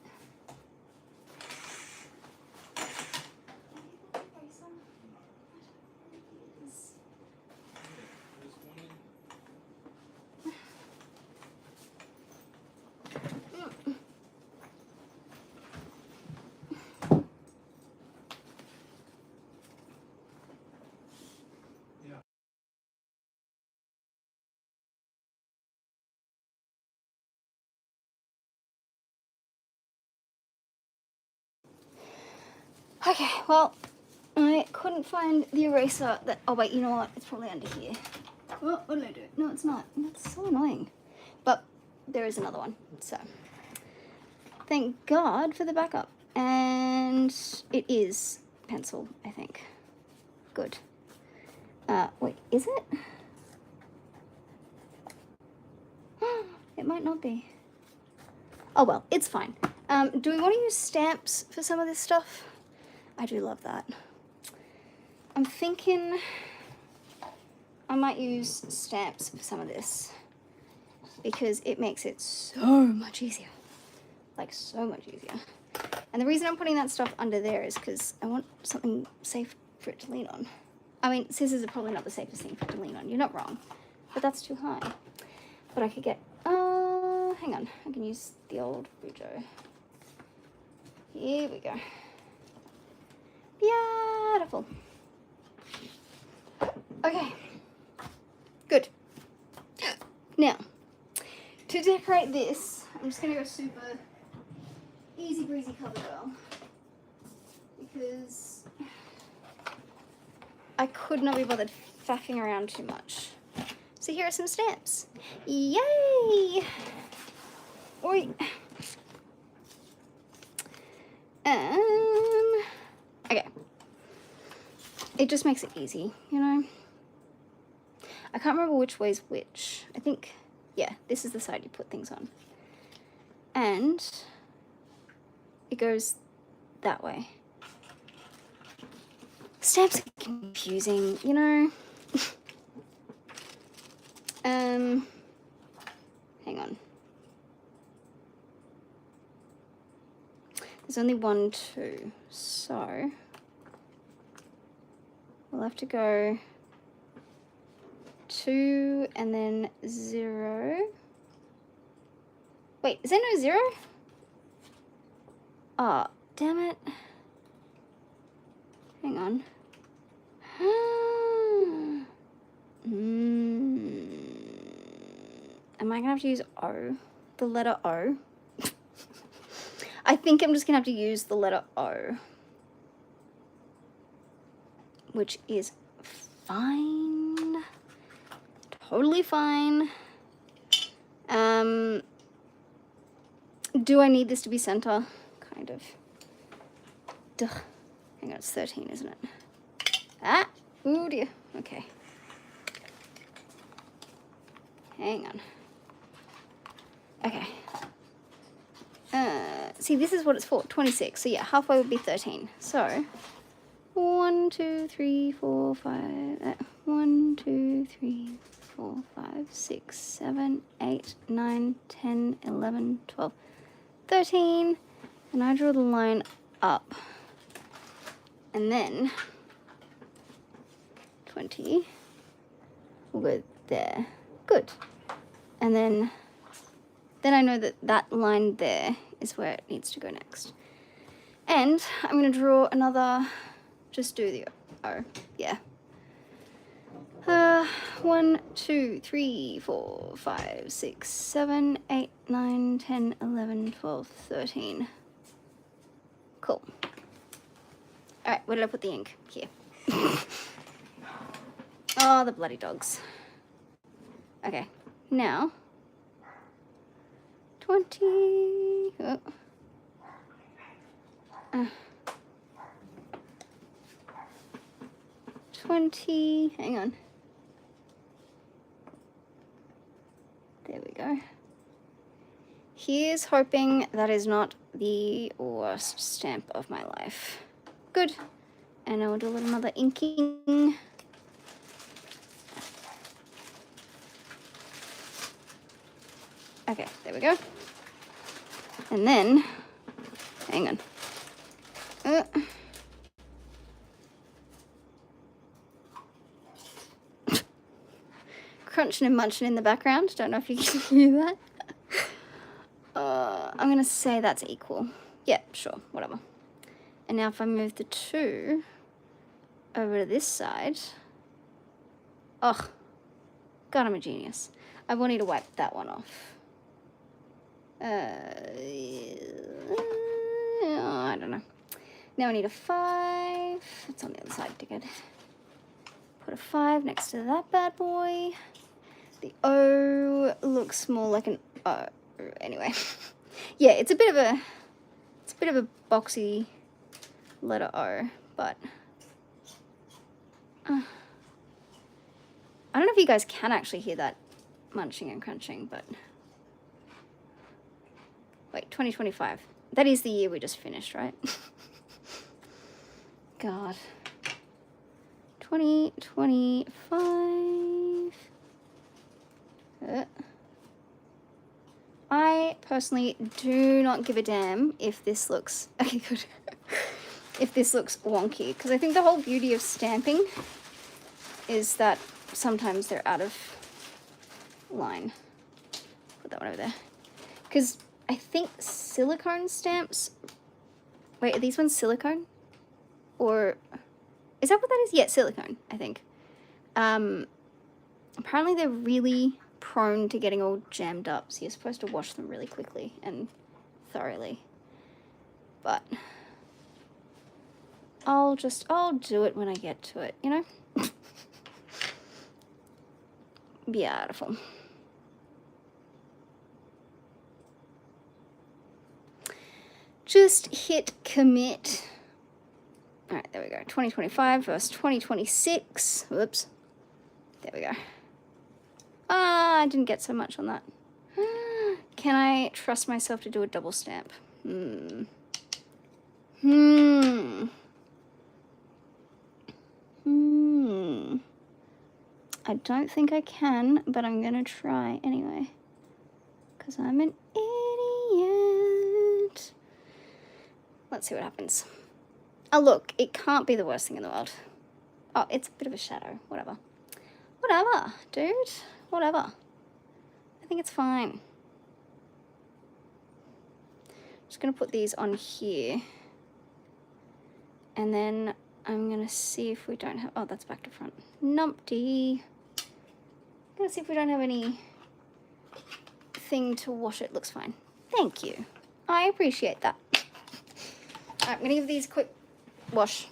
Okay, well, I couldn't find the eraser that... Oh, wait, you know what? It's probably under here. Oh, what did I do? No, it's not. That's so annoying. But there is another one, so... Thank God for the backup. And it is pencil, I think. Good. Wait, is it? It might not be. Oh, well, it's fine. Do we want to use stamps for some of this stuff? I do love that. I'm thinking I might use stamps for some of this because it makes it so much easier. Like, so much easier. And the reason I'm putting that stuff under there is because I want something safe for it to lean on. I mean, scissors are probably not the safest thing for it to lean on. You're not wrong. But that's too high. But I could get... hang on. I can use the old Bujo. Here we go. Beautiful. Okay. Good. Now, to decorate this, I'm just going to go super easy breezy cover girl. Because I could not be bothered faffing around too much. So here are some stamps. Yay! Oi. Okay. It just makes it easy, you know? I can't remember which way's which. I think, yeah, this is the side you put things on. And it goes that way. Stamps are confusing, you know? Hang on. There's only 1, 2, so we'll have to go 2 and then 0. Wait, is there no 0? Oh, damn it. Hang on. Am I gonna have to use O? The letter O? I think I'm just gonna have to use the letter O. Which is fine. Totally fine. Do I need this to be center? Kind of. Duh. Hang on, it's 13, isn't it? Ah! Ooh dear. Okay. Hang on. Okay. See, this is what it's for, 26. So yeah, halfway would be 13. So 1, 2, 3, 4, 5. 1, 2, 3, 4, 5, 6, 7, 8, 9, 10, 11, 12, 13. And I draw the line up. And then 20 will go there. Good. And then I know that that line there is where it needs to go next. And I'm going to draw another, just do the O, yeah. 1, 2, 3, 4, 5, 6, 7, 8, 9, 10, 11, 12, 13. Cool. Alright, where did I put the ink? Here. Oh, the bloody dogs. Okay, now 20. Oh. 20. Hang on. There we go. Here's hoping that is not the worst stamp of my life. Good. And I will do a little another inking. Okay, there we go. And then, hang on. Crunching and munching in the background. Don't know if you can hear that. I'm going to say that's equal. Yeah, sure, whatever. And now if I move the 2 over to this side. Oh, God, I'm a genius. I will need to wipe that one off. I don't know. Now I need a 5. It's on the other side, dickhead. Put a 5 next to that bad boy. The O looks more like an O. Anyway, yeah, it's a bit of a boxy letter O, but I don't know if you guys can actually hear that munching and crunching, but wait, 2025. That is the year we just finished, right? God. 2025. I personally do not give a damn if this looks, okay, good. If this looks wonky, because I think the whole beauty of stamping is that sometimes they're out of line. Put that one over there. Because I think silicone stamps, wait, are these ones silicone? Or, is that what that is? Yeah, silicone, I think. Apparently they're really prone to getting all jammed up, so you're supposed to wash them really quickly and thoroughly. But I'll do it when I get to it, you know? Beautiful. Just hit commit. All right, there we go. 2025 versus 2026. Whoops. There we go. Ah, I didn't get so much on that. Can I trust myself to do a double stamp? I don't think I can, but I'm gonna try anyway. Because I'm an idiot. Let's see what happens. Oh, look, it can't be the worst thing in the world. Oh, it's a bit of a shadow. Whatever. Whatever, dude. Whatever. I think it's fine. Just gonna put these on here. And then I'm gonna see if we don't have, oh, that's back to front. Numpty. Gonna see if we don't have any thing to wash it. Looks fine. Thank you. I appreciate that. All right, I'm gonna give these a quick wash.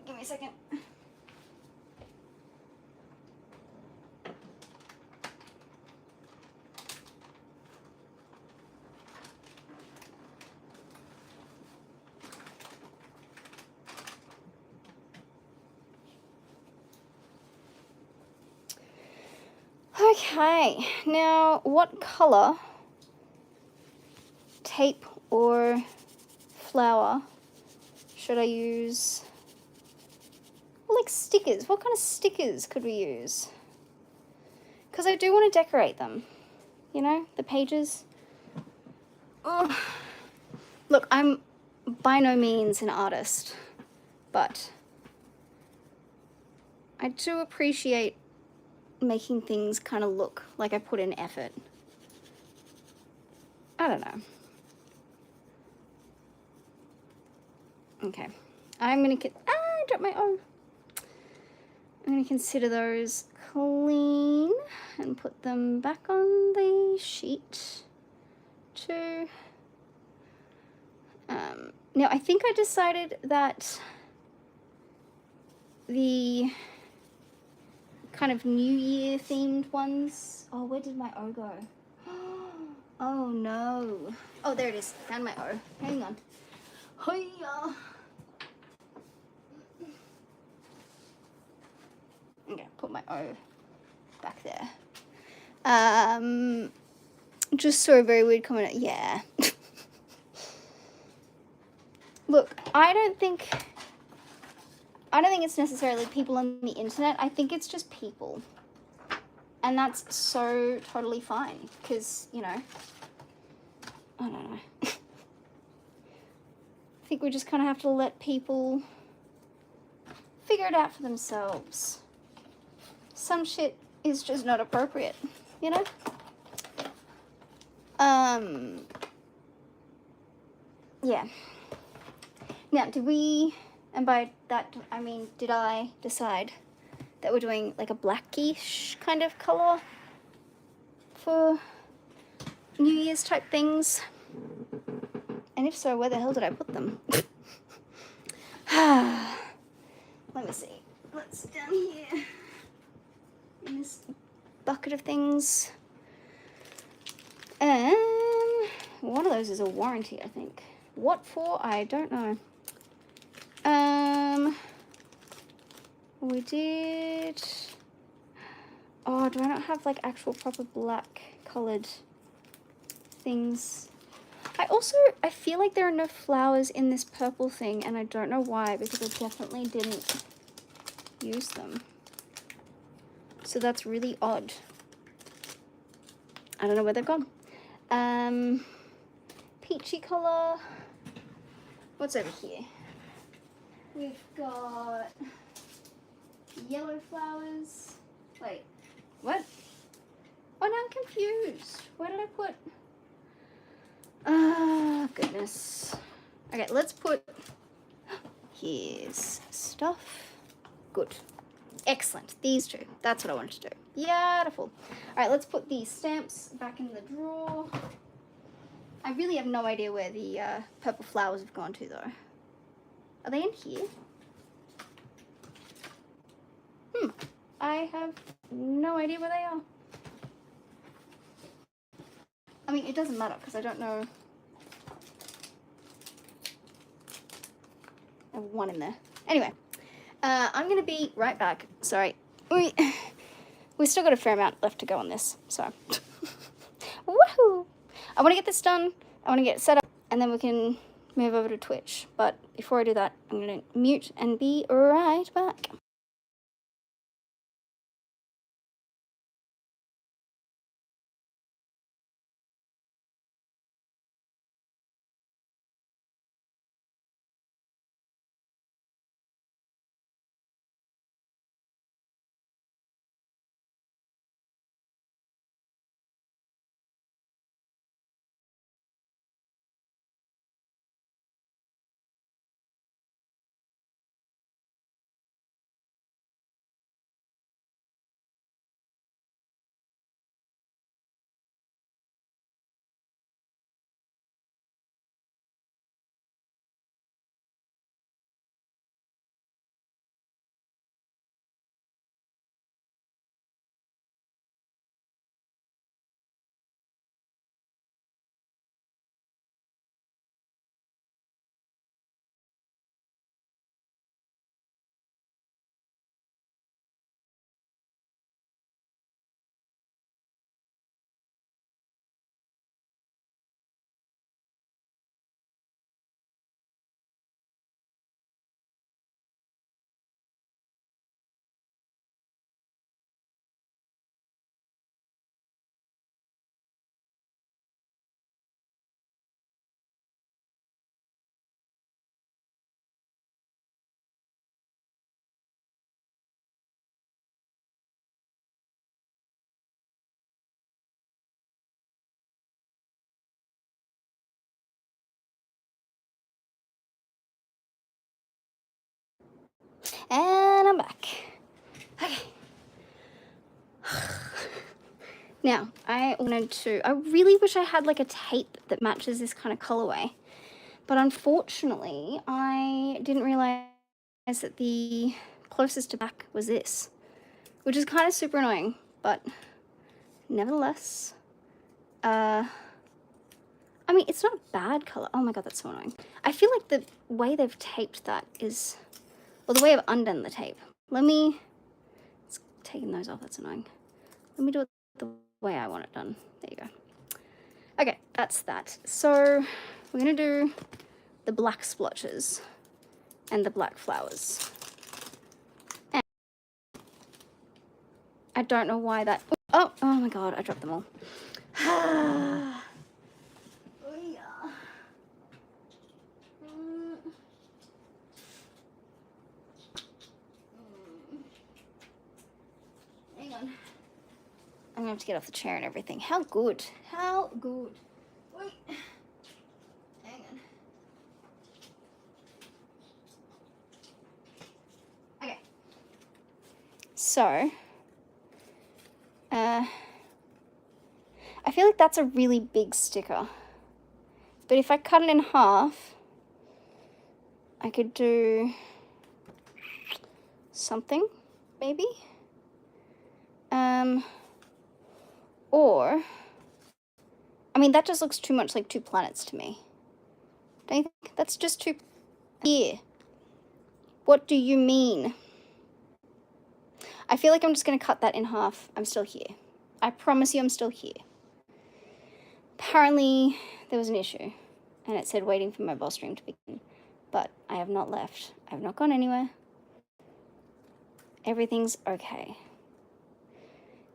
Give me a second. Okay, now what color tape or flower should I use? Like stickers. What kind of stickers could we use? Because I do want to decorate them. You know, the pages. Oh. Look, I'm by no means an artist, but I do appreciate making things kind of look like I put in effort. I don't know. Okay. I'm going to... I dropped my O. I'm going to consider those clean and put them back on the sheet too. Now, I think I decided that the kind of New Year themed ones... Oh, where did my O go? Oh, no. Oh, there it is. Found my O. Hang on. Hiya. Okay, put my O back there. Just saw a very weird comment. Yeah. Look, I don't think it's necessarily people on the internet. I think it's just people. And that's so totally fine because, you know, I don't know. I think we just kind of have to let people figure it out for themselves. Some shit is just not appropriate, you know? Yeah. Now, did we, and by that I mean, did I decide that we're doing like a blackish kind of color for New Year's type things? And if so, where the hell did I put them? Let me see. What's down here in this bucket of things? One of those is a warranty, I think. What for? I don't know. We did... Oh, do I not have like actual proper black colored things? I feel like there are no flowers in this purple thing, and I don't know why, because I definitely didn't use them. So that's really odd. I don't know where they've gone. Peachy color. What's over here? We've got yellow flowers. Wait, what? Oh, now I'm confused. Where did I put? Oh, goodness. Okay, let's put... Here's stuff. Good. Excellent. These two. That's what I wanted to do. Beautiful. All right, let's put these stamps back in the drawer. I really have no idea where the purple flowers have gone to, though. Are they in here? I have no idea where they are. I mean, it doesn't matter because I don't know. I have one in there. Anyway, I'm going to be right back. Sorry. We've still got a fair amount left to go on this, so. Woohoo! I want to get this done. I want to get it set up, and then we can move over to Twitch. But before I do that, I'm going to mute and be right back. And I'm back. Okay. Now, I really wish I had like a tape that matches this kind of colorway. But unfortunately, I didn't realize that the closest to black was this, which is kind of super annoying, but nevertheless, I mean, it's not a bad color. Oh my god, that's so annoying. I feel like the way they've taped that is, well, the way I've undone the tape. It's taking those off, that's annoying. Let me do it the way I want it done. There you go. Okay, that's that. So we're gonna do the black splotches and the black flowers. And I don't know why that, Oh my god, I dropped them all. Oh, yeah. Hang on. I'm gonna have to get off the chair and everything. How good. How good. Wait. Hang on. Okay. So, I feel like that's a really big sticker. But if I cut it in half, I could do something, maybe. Or, I mean, that just looks too much like two planets to me. Don't you think? That's just too... Here. What do you mean? I feel like I'm just going to cut that in half. I'm still here. I promise you I'm still here. Apparently, there was an issue, and it said waiting for mobile stream to begin. But I have not left. I have not gone anywhere. Everything's okay.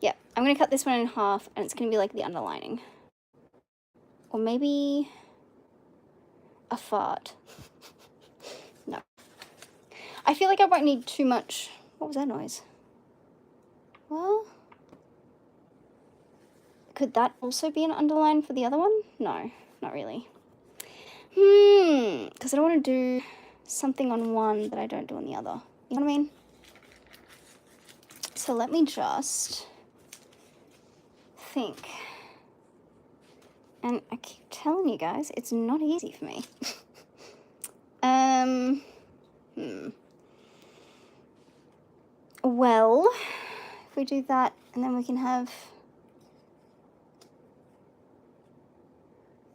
Yeah, I'm going to cut this one in half, and it's going to be like the underlining. Or maybe a fart. No. I feel like I won't need too much. What was that noise? Well, could that also be an underline for the other one? No, not really. Because I don't want to do something on one that I don't do on the other. You know what I mean? So let me just think. And I keep telling you guys, it's not easy for me. Well, if we do that, and then we can have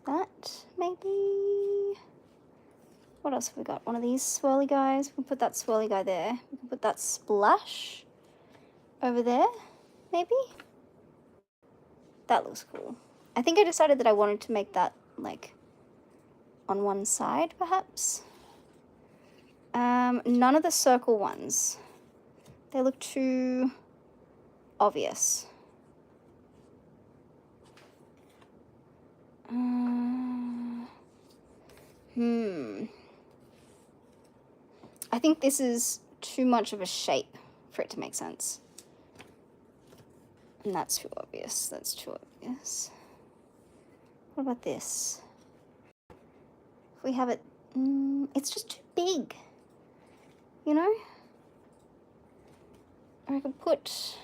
that, maybe. What else have we got? One of these swirly guys. We can put that swirly guy there. We can put that splash over there, maybe. That looks cool. I think I decided that I wanted to make that, like, on one side, perhaps. None of the circle ones. They look too obvious. I think this is too much of a shape for it to make sense. And that's too obvious. That's too obvious. What about this? If we have it... it's just too big. You know? Or I could put...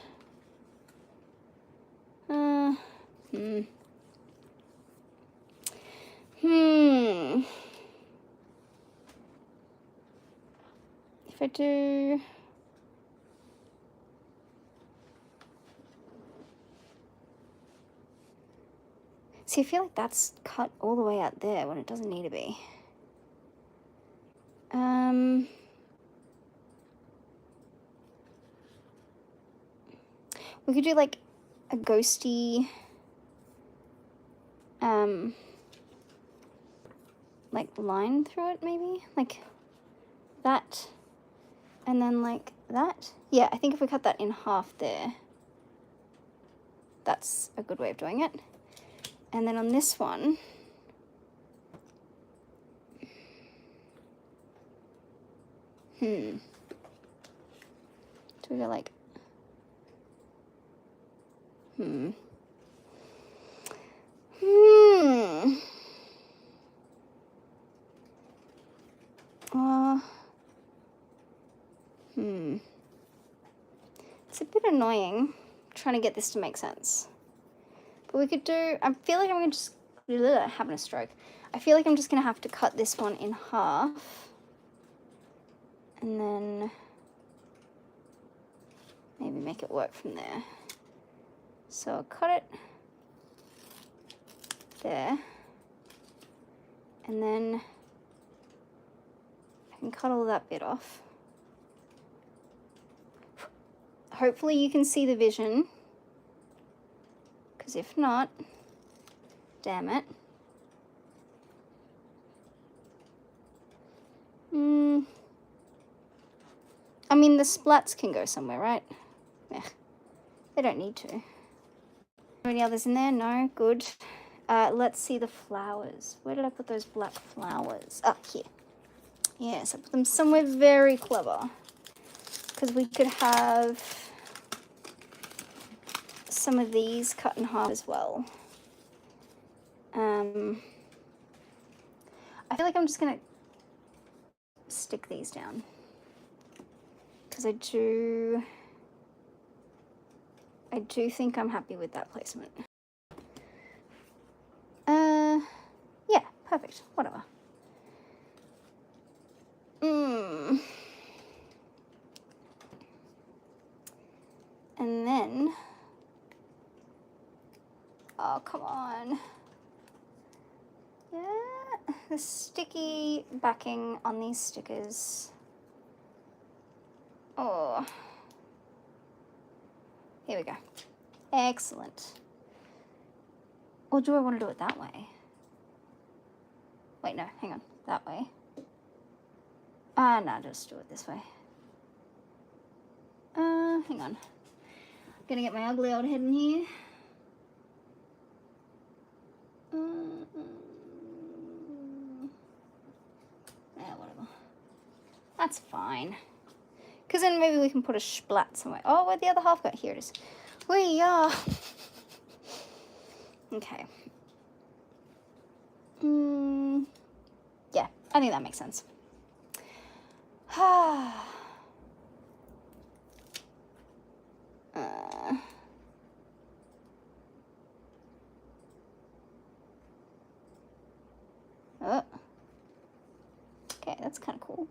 If I do... See, I feel like that's cut all the way out there when it doesn't need to be. We could do like a ghosty, like line through it maybe, like that, and then like that. Yeah, I think if we cut that in half there, that's a good way of doing it. And then on this one, do we go like, It's a bit annoying trying to get this to make sense. But we could do, I feel like I'm going to just, having a stroke. I feel like I'm just going to have to cut this one in half. And then maybe make it work from there. So I'll cut it there. And then I can cut all that bit off. Hopefully you can see the vision. Because if not, damn it. I mean, the splats can go somewhere, right? Yeah, they don't need to. Any others in there? No? Good. Let's see the flowers. Where did I put those black flowers? Up here. Yes, I put them somewhere very clever. Because we could have some of these cut in half as well. I feel like I'm just going to stick these down. Because I do think I'm happy with that placement. Yeah, perfect. Whatever. And then, oh, come on. Yeah, the sticky backing on these stickers. Oh, here we go. Excellent. Or do I want to do it that way? Wait, no, hang on. That way. No, just do it this way. Hang on. I'm gonna get my ugly old head in here. Yeah, whatever. That's fine. Because then maybe we can put a splat somewhere. Oh, where'd the other half go? Here it is. We are. Okay. Yeah, I think that makes sense. Okay, that's kind of cool.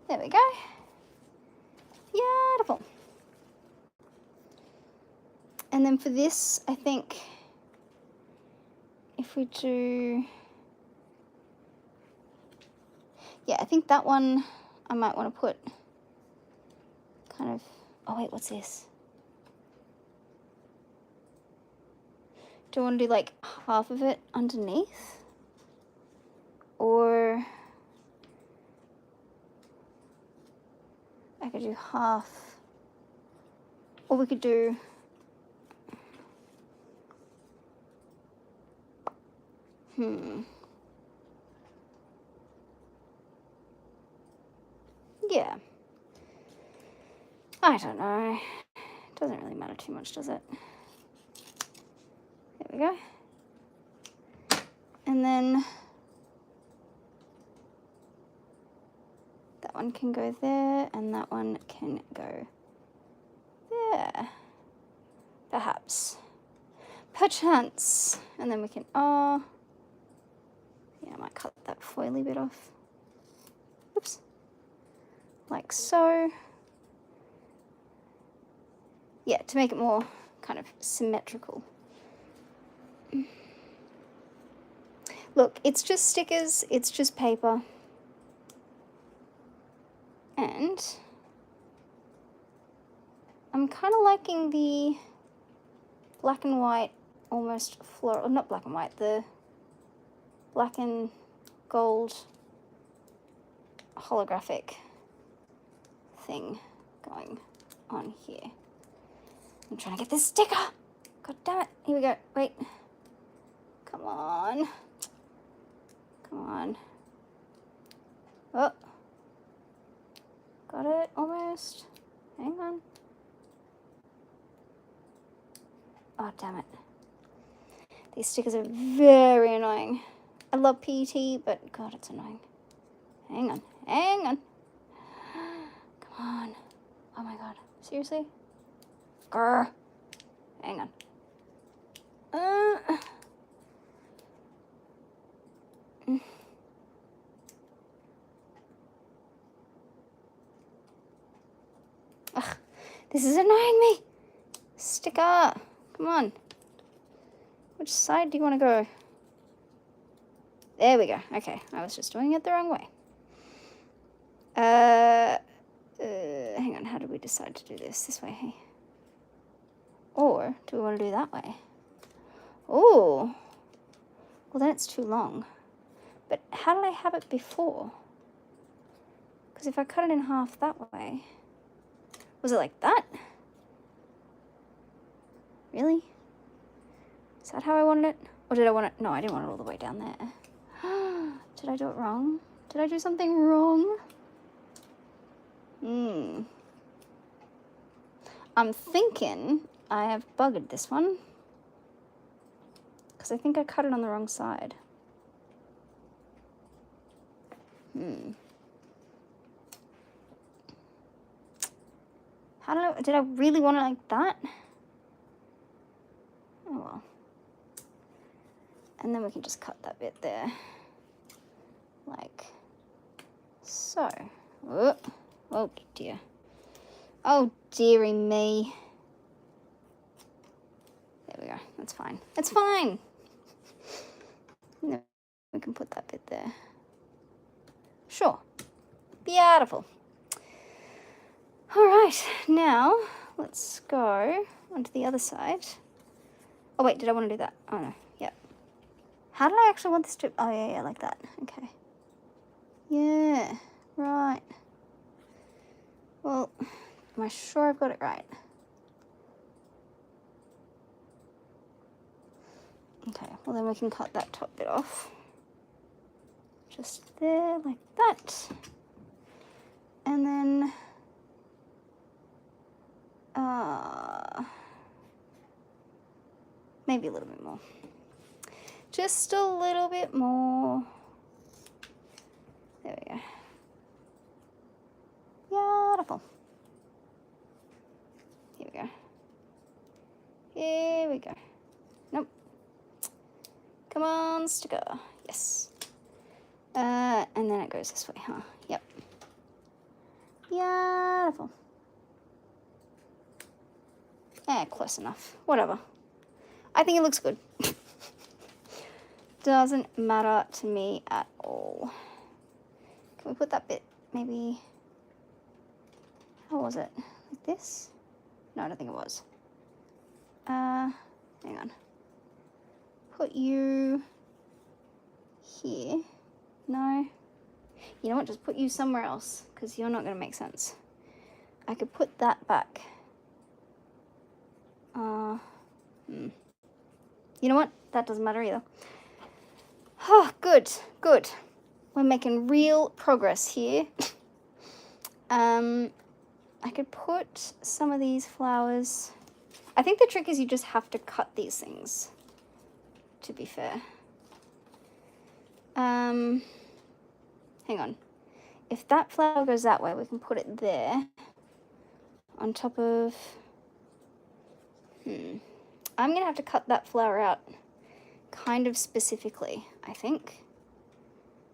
There we go. Beautiful. And then for this, I think if we do, yeah, I think that one I might want to put kind of, oh wait, what's this? Do I want to do like half of it underneath? Or I could do half, or we could do, yeah. I don't know. It doesn't really matter too much, does it? There we go. And then that one can go there, and that one can go there. Perhaps. Perchance. And then we can, oh. Yeah, I might cut that foily bit off. Oops. Like so. Yeah, to make it more kind of symmetrical. Look, it's just stickers, it's just paper. And I'm kind of liking the black and white, almost floral, not black and white, the black and gold holographic thing going on here. I'm trying to get this sticker. God damn it. Here we go. Wait. Come on. Come on. Oh. Got it almost. Hang on. Oh, damn it. These stickers are very annoying. I love PET, but God, it's annoying. Hang on. Hang on. Come on. Oh my God. Seriously? Grr. Hang on. Ugh, this is annoying me. Sticker. Come on. Which side do you want to go? There we go. Okay, I was just doing it the wrong way. Hang on, how did we decide to do this? This way, hey? Or do we want to do that way? Oh, well then it's too long. But how did I have it before? Because if I cut it in half that way, Was it like that? Really? Is that how I wanted it? Or did I want it? No, I didn't want it all the way down there. Did I do it wrong? Did I do something wrong? I'm thinking I have buggered this one. Because I think I cut it on the wrong side. Did I really want it like that? Oh well. And then we can just cut that bit there. Like so. Oh dear. Oh dearie me. There we go. That's fine. It's fine. No, we can put that bit there. Sure. Beautiful. All right, now let's go onto the other side. Oh wait, did I want to do that? Oh no, yep. How did I actually want this to? Oh yeah, like that. Okay. Yeah, right. Well, am I sure I've got it right? Okay, well then we can cut that top bit off. Just there, like that. And then, maybe a little bit more. Just a little bit more. There we go. Beautiful. Here we go. Here we go. Nope. Come on, sticker. Yes. And then it goes this way, huh? Yep. Beautiful. Close enough. Whatever. I think it looks good. Doesn't matter to me at all. Can we put that bit, maybe... How was it? Like this? No, I don't think it was. Hang on. Put you here. No. You know what? Just put you somewhere else, because you're not going to make sense. I could put that back. You know what? That doesn't matter either. Oh, good, good. We're making real progress here. I could put some of these flowers. I think the trick is you just have to cut these things, to be fair. Hang on. If that flower goes that way, we can put it there on top of... I'm going to have to cut that flower out kind of specifically, I think.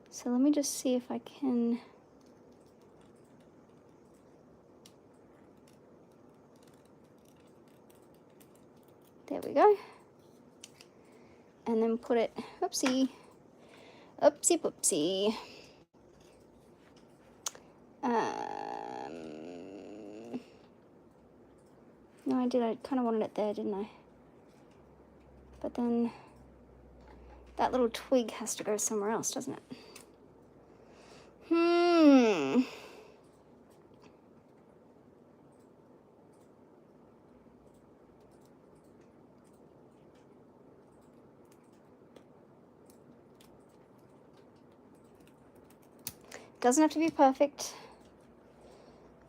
So let me just see if I can... There we go. And then put it... Oopsie. Oopsie poopsie. No, I did. I kind of wanted it there, didn't I? But then that little twig has to go somewhere else, doesn't it? Doesn't have to be perfect.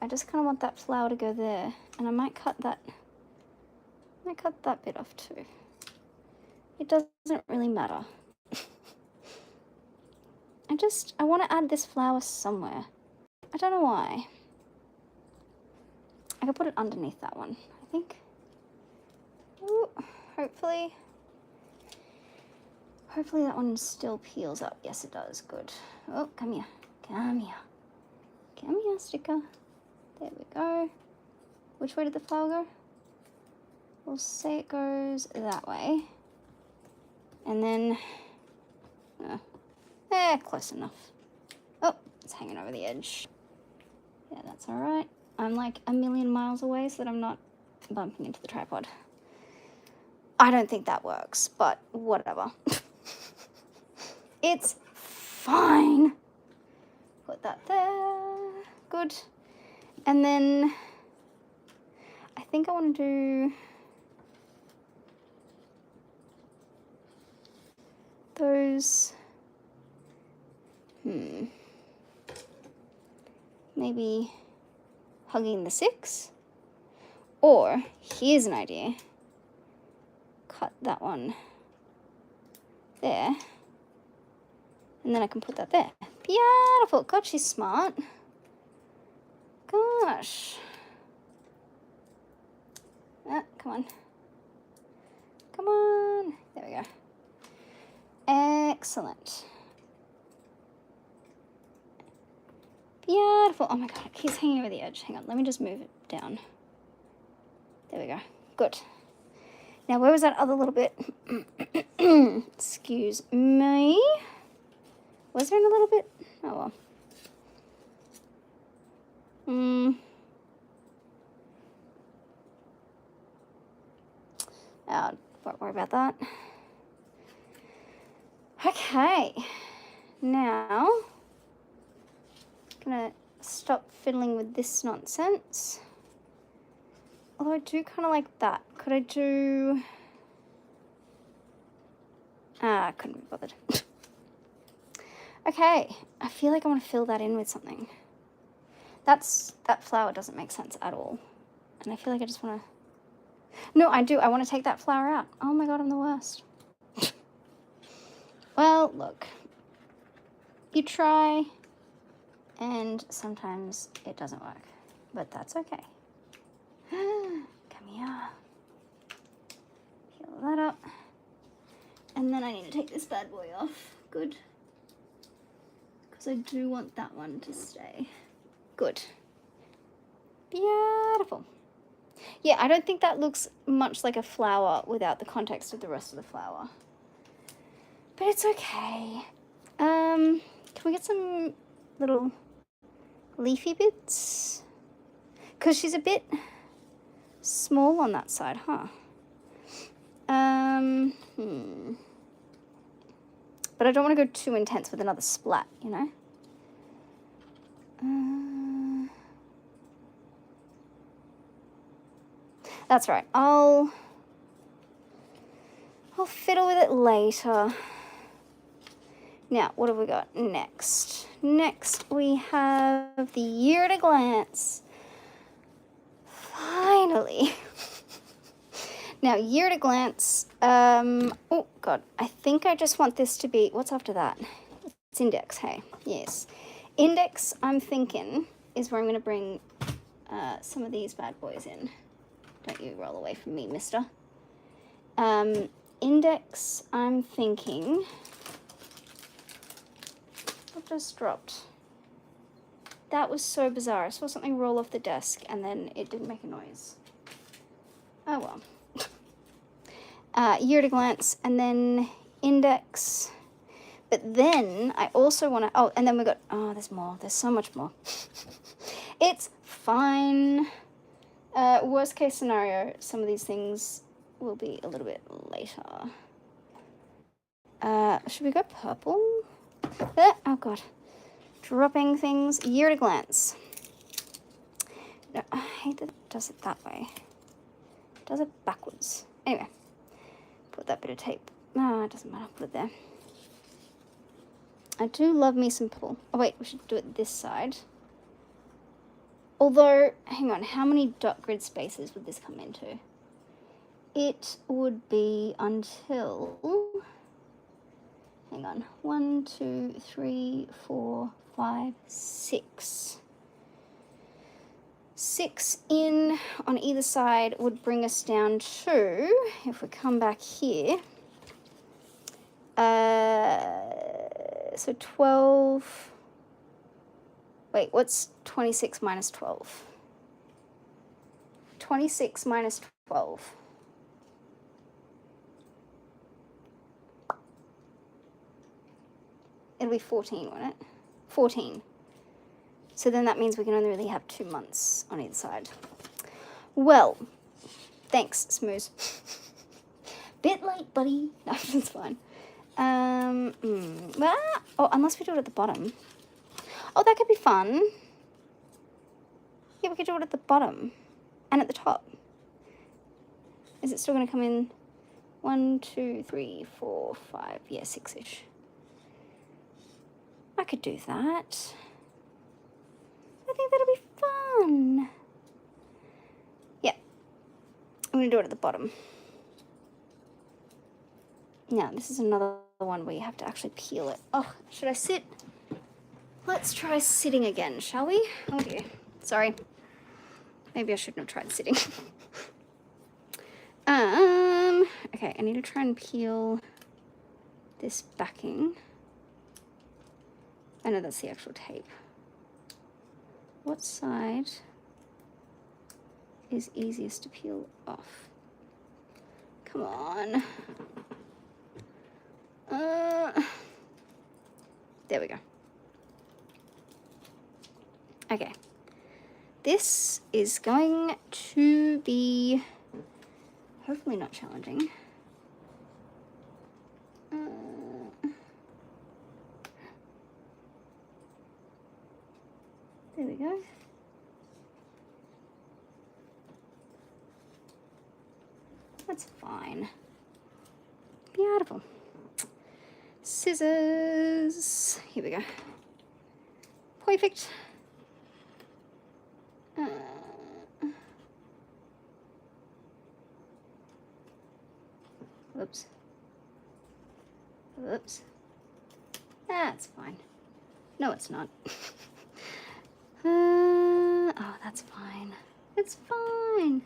I just kind of want that flower to go there, and I might cut that bit off too. It doesn't really matter. I want to add this flower somewhere. I don't know why. I could put it underneath that one, I think. Ooh, hopefully that one still peels up. Yes, it does. Good. Oh, come here. Come here. Come here, sticker. There we go. Which way did the flower go? We'll say it goes that way. And then... close enough. Oh, it's hanging over the edge. Yeah, that's alright. I'm like a million miles away so that I'm not bumping into the tripod. I don't think that works, but whatever. It's fine. Put that there. Good. And then I think I want to do those, maybe hugging the 6, or here's an idea, cut that one there, and then I can put that there. Beautiful. God, she's smart. Gosh. Ah, come on. Come on. There we go. Excellent. Beautiful. Oh my God, it keeps hanging over the edge. Hang on, let me just move it down. There we go. Good. Now, where was that other little bit? Excuse me. Was there in a little bit? Oh, well. Oh, don't worry about that. Okay. Now, I'm going to stop fiddling with this nonsense. Although I do kind of like that. Could I do... I couldn't be bothered. Okay, I feel like I want to fill that in with something. That flower doesn't make sense at all. And I feel like I just want to... No, I do. I want to take that flower out. Oh my God, I'm the worst. Well, look. You try, and sometimes it doesn't work. But that's okay. Come here. Heal that up. And then I need to take this bad boy off. Good. Because I do want that one to stay. Good. Beautiful. Yeah, I don't think that looks much like a flower without the context of the rest of the flower. But it's okay. Can we get some little leafy bits? Because she's a bit small on that side, huh? But I don't want to go too intense with another splat, you know? That's right. I'll fiddle with it later. Now, what have we got next? Next, we have the year at a glance. Finally. Now, year at a glance. Oh, God. I think I just want this to be... What's after that? It's index, hey? Yes. Index, I'm thinking, is where I'm going to bring some of these bad boys in. Don't you roll away from me, mister. Index, I'm thinking... What just dropped? That was so bizarre. I saw something roll off the desk and then it didn't make a noise. Oh well. Year at a glance, and then index. But then I also want to... Oh, and then we got... Oh, there's more. There's so much more. It's fine. Worst case scenario, some of these things will be a little bit later. Should we go purple? Oh, God. Dropping things. Year at a glance. No, I hate that it does it that way. It does it backwards. Anyway. Put that bit of tape. No, it doesn't matter. Put it there. I do love me some purple. Oh, wait. We should do it this side. Although, hang on. How many dot grid spaces would this come into? It would be until... Hang on. 1, 2, 3, 4, 5, 6. 6 in on either side would bring us down to, if we come back here, so 12, wait, what's 26 minus 12? 26 minus 12. It'll be 14, won't it? 14. So then that means we can only really have 2 months on either side. Well, thanks, Smooze. Bit late, buddy. No, it's fine. Oh, unless we do it at the bottom. Oh, that could be fun. Yeah, we could do it at the bottom and at the top. Is it still going to come in? 1, 2, 3, 4, 5. Yeah, 6-ish. I could do that. I think that'll be fun. Yeah. I'm going to do it at the bottom. Now, this is another one where you have to actually peel it. Oh, should I sit? Let's try sitting again, shall we? Oh dear. Sorry. Maybe I shouldn't have tried sitting. Okay, I need to try and peel this backing. I know that's the actual tape. What side is easiest to peel off? Come on. There we go. Okay. This is going to be hopefully not challenging. There we go. That's fine. Beautiful. Scissors. Here we go. Perfect. Oops. Oops. That's fine. No, it's not. Oh, that's fine. It's fine.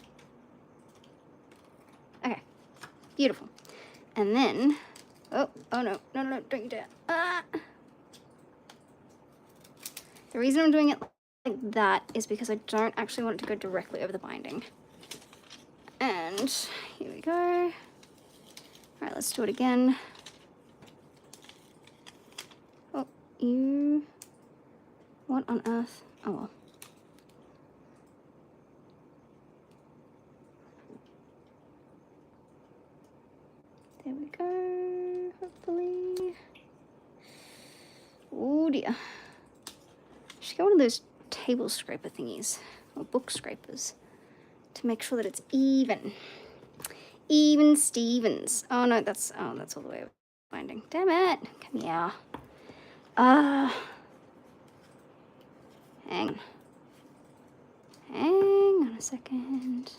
Okay. Beautiful. And then, oh no, don't you dare. The reason I'm doing it like that is because I don't actually want it to go directly over the binding. And here we go. All right, let's do it again. Oh, you, what on earth? Oh well. There we go, hopefully. Oh dear. I should get one of those table scraper thingies, or book scrapers, to make sure that it's even. Even Stevens. Oh no, that's all the way over binding. Damn it. Come here. Hang on. Hang on a second.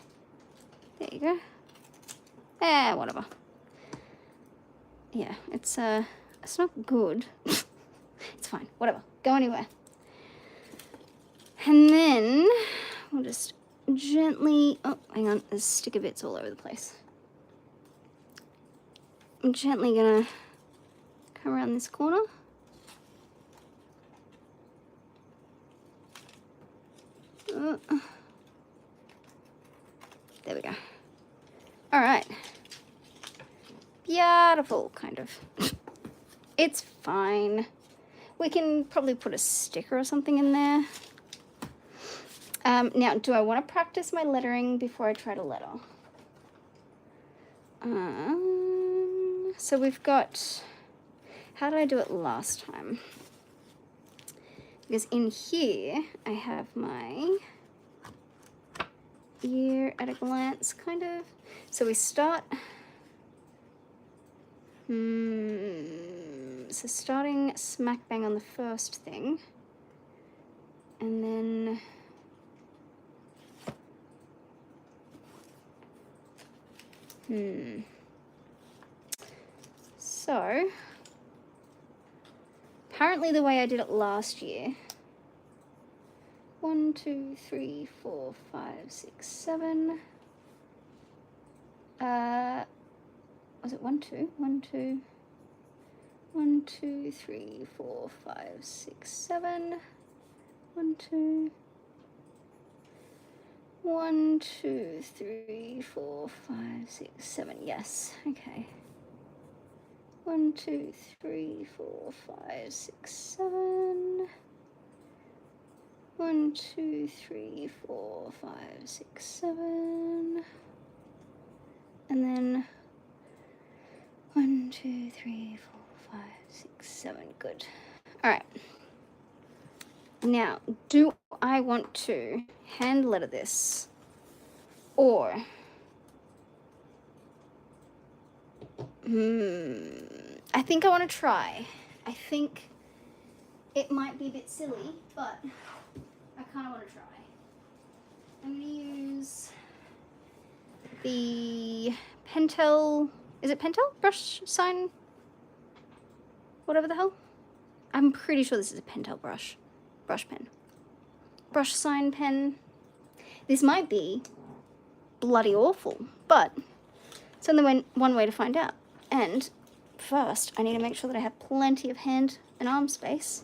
There you go. Whatever. Yeah, it's not good. It's fine. Whatever. Go anywhere. And then we'll just gently, oh, hang on, there's sticker bits all over the place. I'm gently gonna come around this corner. There we go. All right. Beautiful, kind of. It's fine. We can probably put a sticker or something in there. Now, do I want to practice my lettering before I try to letter? So we've got, how did I do it last time? Because in here, I have my year at a glance, kind of. So we start, so starting smack bang on the first thing, and then so apparently the way I did it last year, 1, 2, 3, 4, 5, 6, 7. Was it 1, 2? 1, 2. 1, 2, 3, 4, 5, 6, 7. 1, 2. 1, 2, 3, 4, 5, 6, 7. Yes. Okay. 1, 2, 3, 4, 5, 6, 7. 1, 2, 3, 4, 5, 6, 7. And then 1, 2, 3, 4, 5, 6, 7. Good. All right. Now, do I want to hand letter this, or I think I want to try. I think it might be a bit silly, but I kind of want to try. I'm going to use the Pentel, is it Pentel? Brush sign? Whatever the hell. I'm pretty sure this is a Pentel brush pen. Brush sign pen. This might be bloody awful, but it's only one way to find out. And first, I need to make sure that I have plenty of hand and arm space.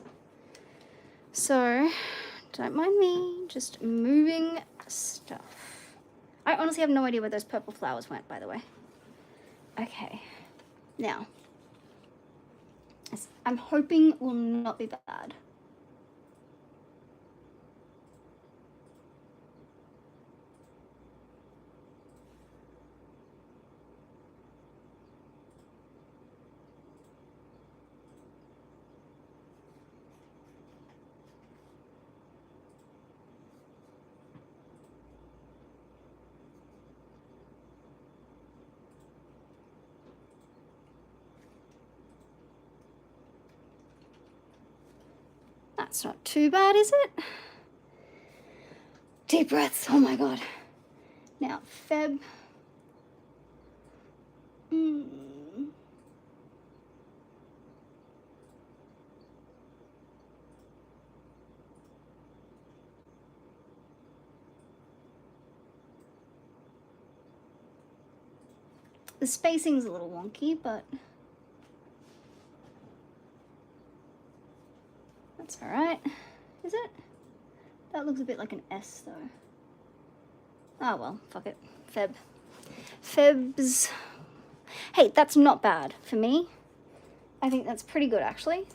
So, don't mind me just moving stuff. I honestly have no idea where those purple flowers went, by the way. Okay, now, I'm hoping will not be bad. That's not too bad, is it? Deep breaths, oh my god. Now, Feb. The spacing's a little wonky, but that's all right. Is it? That looks a bit like an S though. Oh well, fuck it. Feb. Febs. Hey, that's not bad for me. I think that's pretty good actually.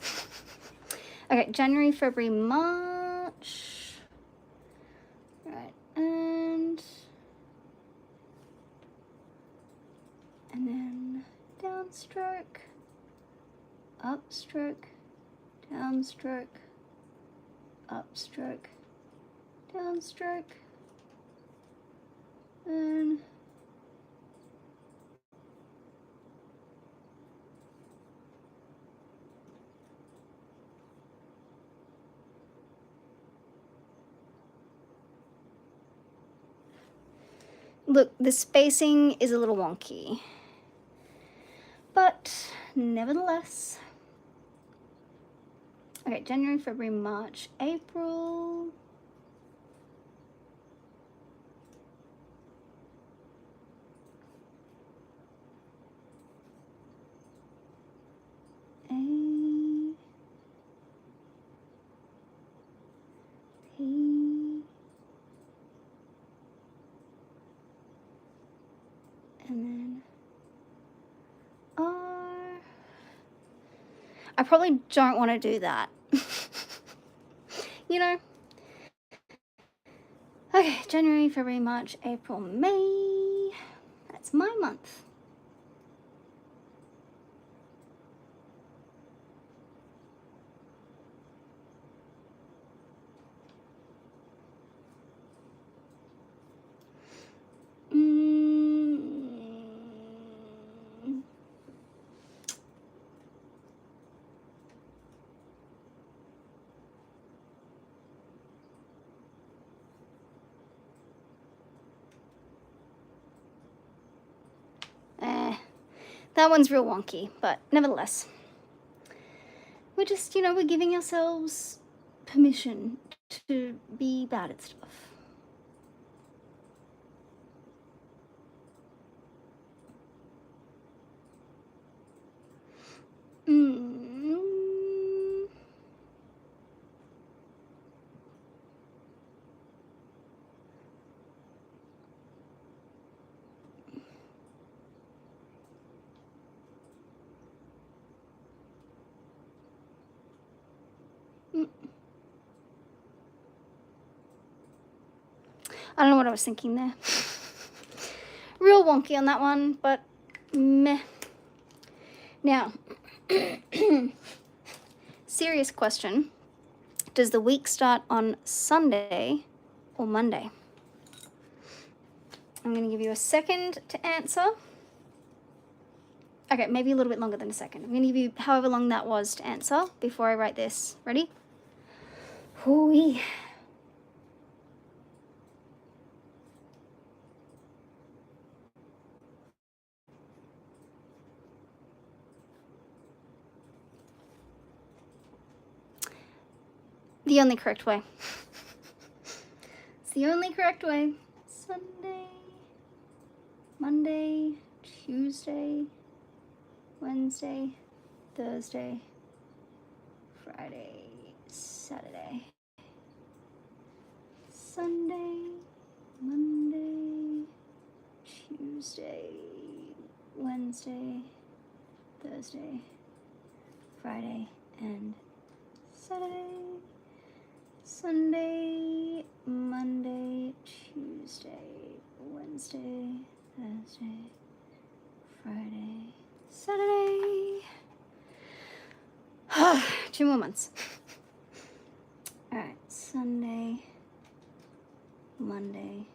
Okay, January, February, March. Right, and then downstroke, upstroke, downstroke, upstroke, downstroke, and look, the spacing is a little wonky, but nevertheless. Okay, January, February, March, April. A, P, and then R. I probably don't want to do that. You know. Okay, January, February, March, April, May. That's my month. That one's real wonky, but nevertheless. We're just, you know, we're giving ourselves permission to be bad at stuff. I don't know what I was thinking there. Real wonky on that one, but meh. Now, serious question. Does the week start on Sunday or Monday? I'm going to give you a second to answer. Okay, maybe a little bit longer than a second. I'm going to give you however long that was to answer before I write this. Ready? Hooey. The only correct way. It's the only correct way. Sunday, Monday, Tuesday, Wednesday, Thursday, Friday, Saturday, Sunday, Monday, Tuesday, Wednesday, Thursday, Friday, and Saturday. Sunday, Monday, Tuesday, Wednesday, Thursday, Friday, Saturday. 2 more months. Alright, Sunday, Monday,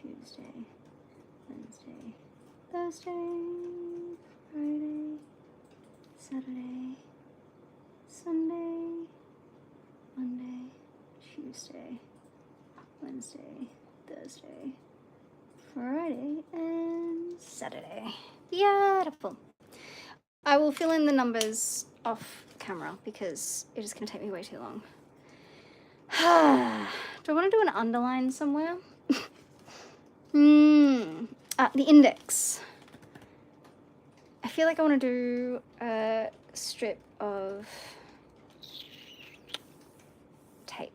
Tuesday, Wednesday, Thursday, Friday, Saturday, Sunday, Monday, Tuesday, Wednesday, Thursday, Friday, and Saturday. Beautiful. I will fill in the numbers off camera because it is going to take me way too long. Do I want to do an underline somewhere? The index. I feel like I want to do a strip of tape.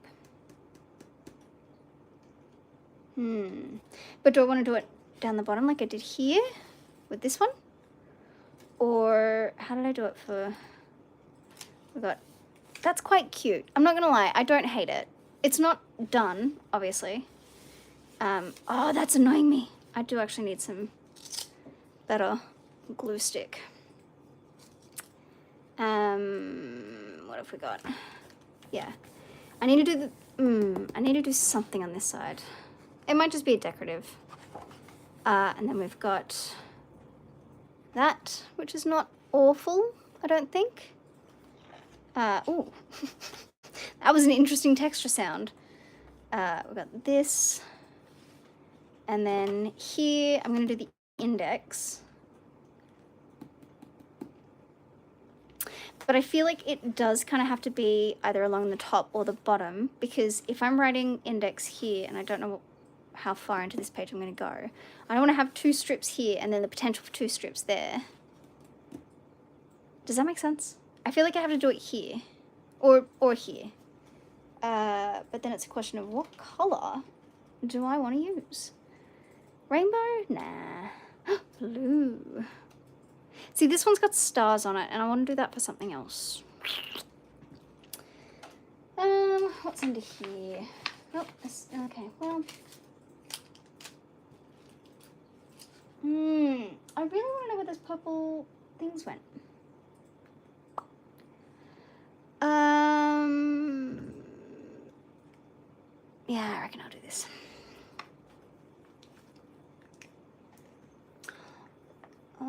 But do I want to do it down the bottom like I did here with this one? Or how did I do it for... We got... That's quite cute. I'm not going to lie. I don't hate it. It's not done, obviously. Oh, that's annoying me. I do actually need some better glue stick. What have we got? Yeah. I need to do I need to do something on this side. It might just be a decorative. And then we've got that, which is not awful, I don't think. Ooh. That was an interesting texture sound. We've got this. And then here, I'm going to do the index. But I feel like it does kind of have to be either along the top or the bottom, because if I'm writing index here and I don't know how far into this page I'm going to go, I don't want to have 2 strips here and then the potential for 2 strips there. Does that make sense? I feel like I have to do it here or here. But then it's a question of what color do I want to use? Rainbow? Nah. Blue. See, this one's got stars on it, and I want to do that for something else. What's under here? Oh, okay, well. I really want to know where those purple things went. Yeah, I reckon I'll do this. I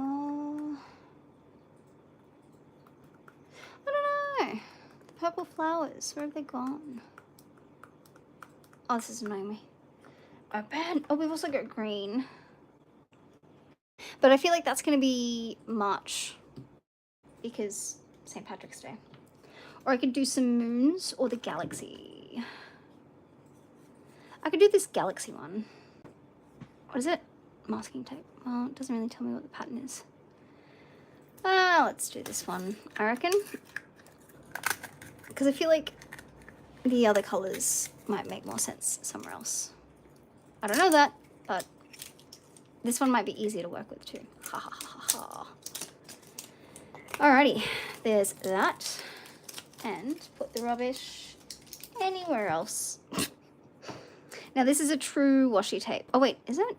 don't know. The purple flowers, where have they gone? Oh, this is annoying me. Open. Oh, we've also got green. But I feel like that's going to be March because St. Patrick's Day. Or I could do some moons or the galaxy. I could do this galaxy one. What is it? Masking tape. Well, it doesn't really tell me what the pattern is. Let's do this one, I reckon. Because I feel like the other colours might make more sense somewhere else. I don't know that, but this one might be easier to work with too. Ha ha ha ha. Alrighty, there's that. And put the rubbish anywhere else. Now this is a true washi tape. Oh wait, is it?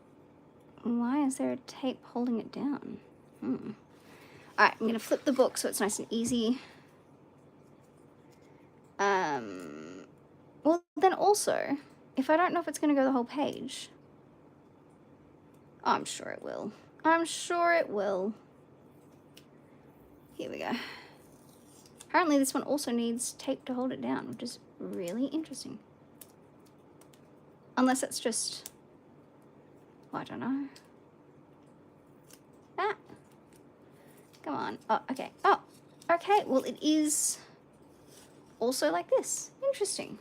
Why is there a tape holding it down? Alright, I'm going to flip the book so it's nice and easy. Well, then also, if I don't know if it's going to go the whole page, I'm sure it will. I'm sure it will. Here we go. Apparently this one also needs tape to hold it down, which is really interesting. Unless it's just, I don't know. Ah, come on. Oh, okay. Oh, okay. Well, it is also like this. Interesting.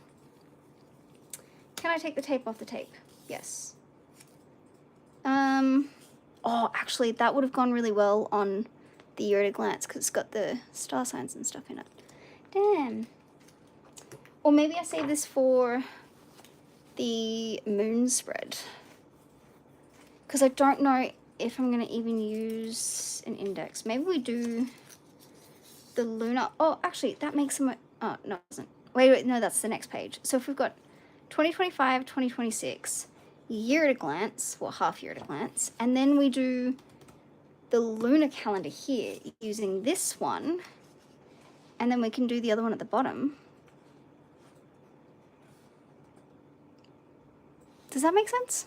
Can I take the tape off the tape? Yes. Oh, actually, that would have gone really well on the Year at a Glance because it's got the star signs and stuff in it. Damn. Or maybe I save this for the moon spread. Because I don't know if I'm going to even use an index. Maybe we do the lunar. Oh, actually, that makes them. Oh, no, it doesn't. Wait, no, that's the next page. So if we've got 2025, 2026, Year at a Glance, well, half year at a glance, and then we do the lunar calendar here using this one, and then we can do the other one at the bottom. Does that make sense?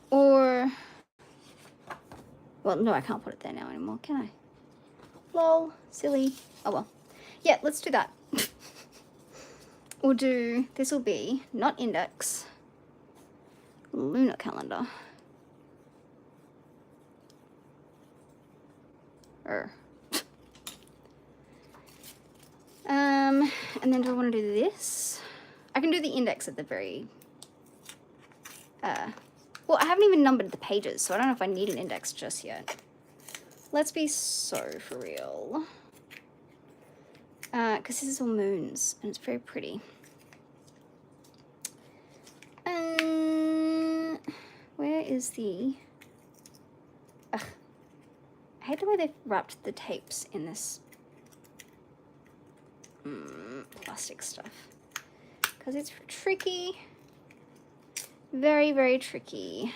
Or, well, no, I can't put it there now anymore, can I? Lol, silly. Oh well. Yeah, let's do that. We'll do, this will be not index, lunar calendar. And then do I want to do this? I can do the index at the very, well, I haven't even numbered the pages, so I don't know if I need an index just yet. Let's be so for real. Because this is all moons, and it's very pretty. Where is the... Ugh. I hate the way they've wrapped the tapes in this plastic stuff. Because it's tricky. Very, very tricky.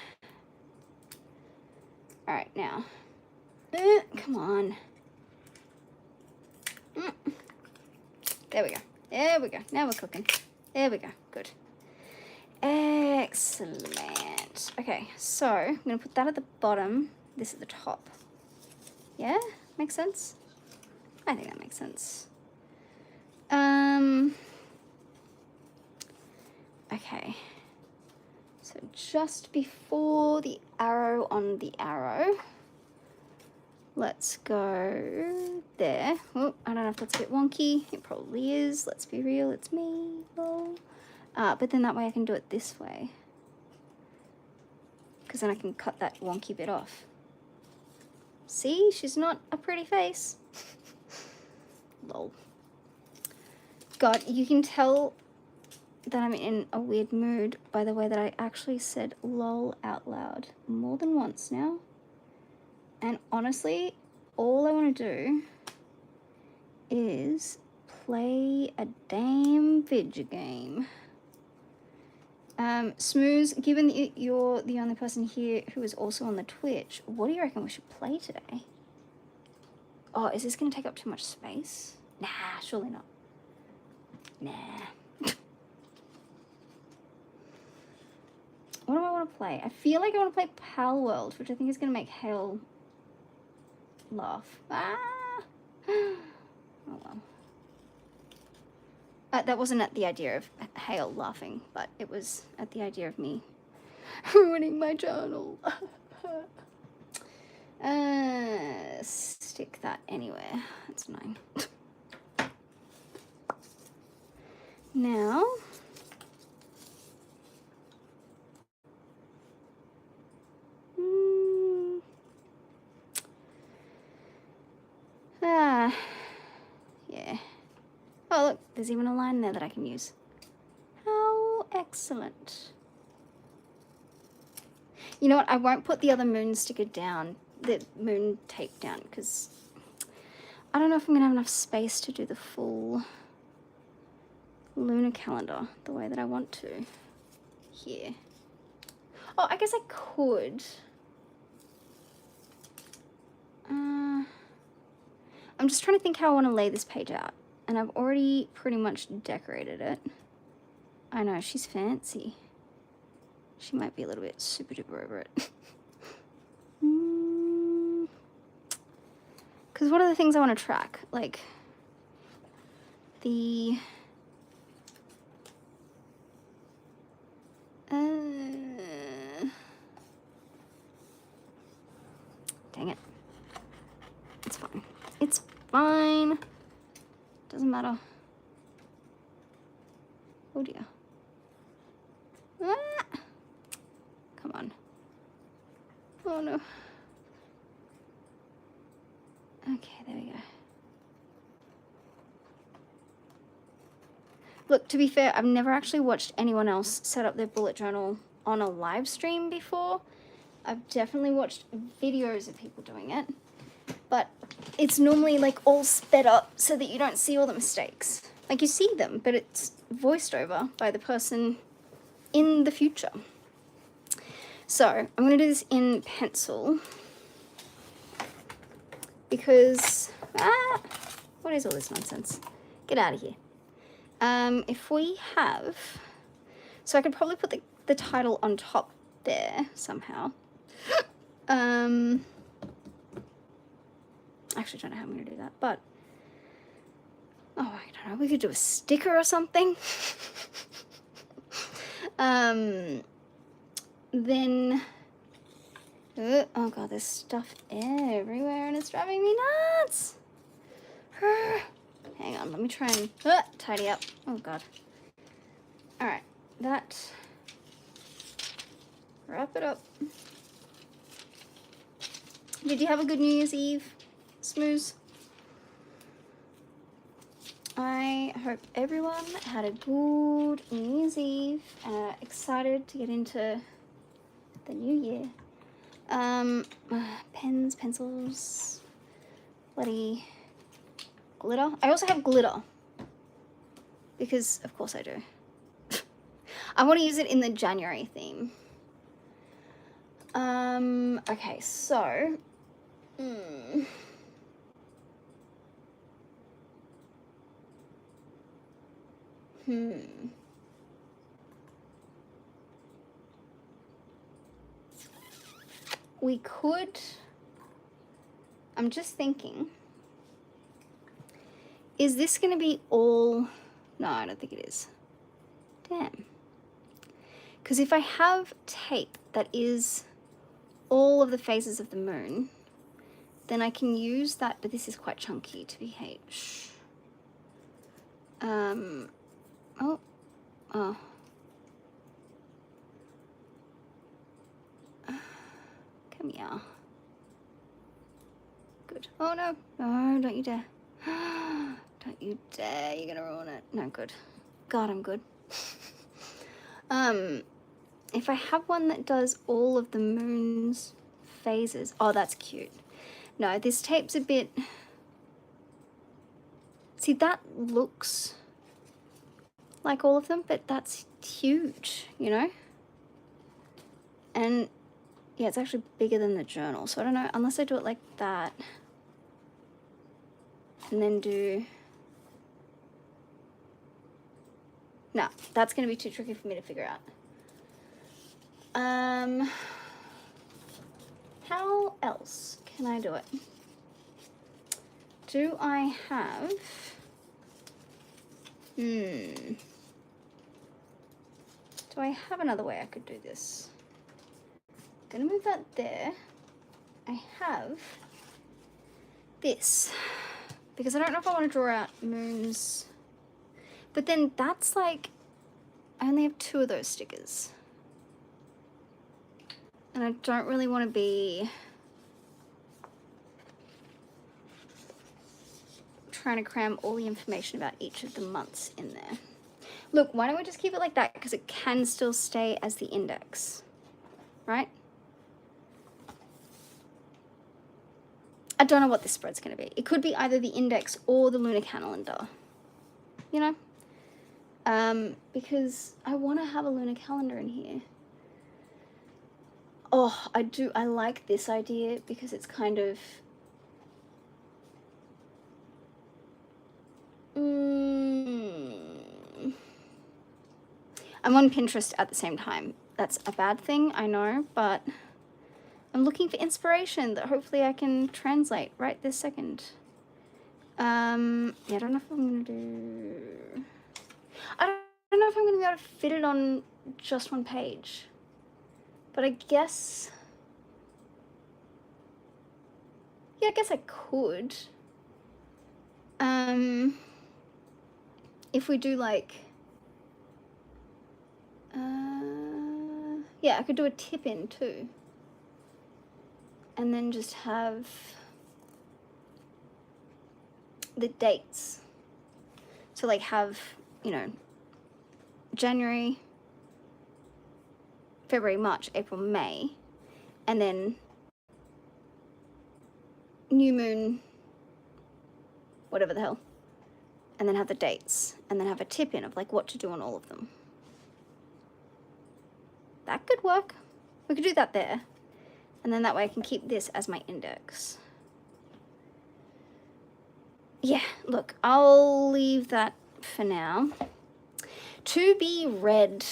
Alright, now. Come on. There we go. There we go. Now we're cooking. There we go. Good. Excellent. Okay, so I'm going to put that at the bottom, this at the top. Yeah? Makes sense? I think that makes sense. Okay. So just before the arrow on the arrow, let's go there. Oh, I don't know if that's a bit wonky. It probably is. Let's be real. It's me. Lol. But then that way I can do it this way. Because then I can cut that wonky bit off. See? She's not a pretty face. Lol. God, you can tell that I'm in a weird mood by the way that I actually said lol out loud more than once now. And honestly, all I want to do is play a damn video game. Smooze, given that you're the only person here who is also on the Twitch, what do you reckon we should play today? Oh, is this going to take up too much space? Nah, surely not. Nah. What do I want to play? I feel like I want to play Pal World, which I think is going to make Hale laugh. Ah! Oh well. That wasn't at the idea of Hale laughing, but it was at the idea of me ruining my journal. Stick that anywhere. That's annoying. Now, yeah. Oh, look, there's even a line there that I can use. How excellent. You know what? I won't put the other moon sticker down, the moon tape down, because I don't know if I'm going to have enough space to do the full lunar calendar the way that I want to here. Oh, I guess I could. I'm just trying to think how I want to lay this page out. And I've already pretty much decorated it. I know, she's fancy. She might be a little bit super duper over it. Because what are the things I want to track? Like the... dang it. It's fine. It's fine. Doesn't matter. Oh dear. Ah! Come on. Oh no. Okay, there we go. Look, to be fair, I've never actually watched anyone else set up their bullet journal on a live stream before. I've definitely watched videos of people doing it, but it's normally like all sped up so that you don't see all the mistakes. Like you see them, but it's voiced over by the person in the future. So I'm going to do this in pencil because, what is all this nonsense? Get out of here. If we have, so I could probably put the title on top there somehow. I actually don't know how I'm going to do that, but, oh, I don't know, we could do a sticker or something. Then, oh god, there's stuff everywhere and it's driving me nuts. Hang on, let me try and tidy up. Oh god. Alright, that, wrap it up. Did you have a good New Year's Eve, Smooze? I hope everyone had a good New Year's Eve and are excited to get into the new year. Pens, pencils, bloody glitter. I also have glitter because of course I do. I want to use it in the January theme. Okay, so we could, I'm just thinking, is this going to be all, no, I don't think it is. Damn. Because if I have tape that is all of the phases of the moon, then I can use that, but this is quite chunky to be H. Oh. Come here. Good. Oh no, no, don't you dare. Don't you dare, you're gonna ruin it. No, good. God, I'm good. If I have one that does all of the moon's phases, oh, that's cute. No, this tape's a bit, see, that looks like all of them, but that's huge, you know? And yeah, it's actually bigger than the journal, so I don't know, unless I do it like that and then do, no, that's gonna be too tricky for me to figure out. How else can I do it? Do I have, do I have another way I could do this? I'm gonna move that there. I have this, because I don't know if I want to draw out moons, but then that's like, I only have 2 of those stickers. And I don't really want to be trying to cram all the information about each of the months in there. Look, why don't we just keep it like that, because it can still stay as the index, right? I don't know what this spread's going to be. It could be either the index or the lunar calendar, you know? Because I want to have a lunar calendar in here. Oh, I do. I like this idea because it's kind of... I'm on Pinterest at the same time. That's a bad thing, I know, but I'm looking for inspiration that hopefully I can translate right this second. Yeah, I don't know if I'm gonna do... I don't know if I'm gonna be able to fit it on just one page. But I guess... Yeah, I guess I could. If we do like... yeah, I could do a tip in too. And then just have the dates. So like have, you know, January, February, March, April, May, and then new moon, whatever the hell, and then have the dates, and then have a tip in of like what to do on all of them. That could work. We could do that there, and then that way I can keep this as my index. Yeah, look, I'll leave that for now. To be read.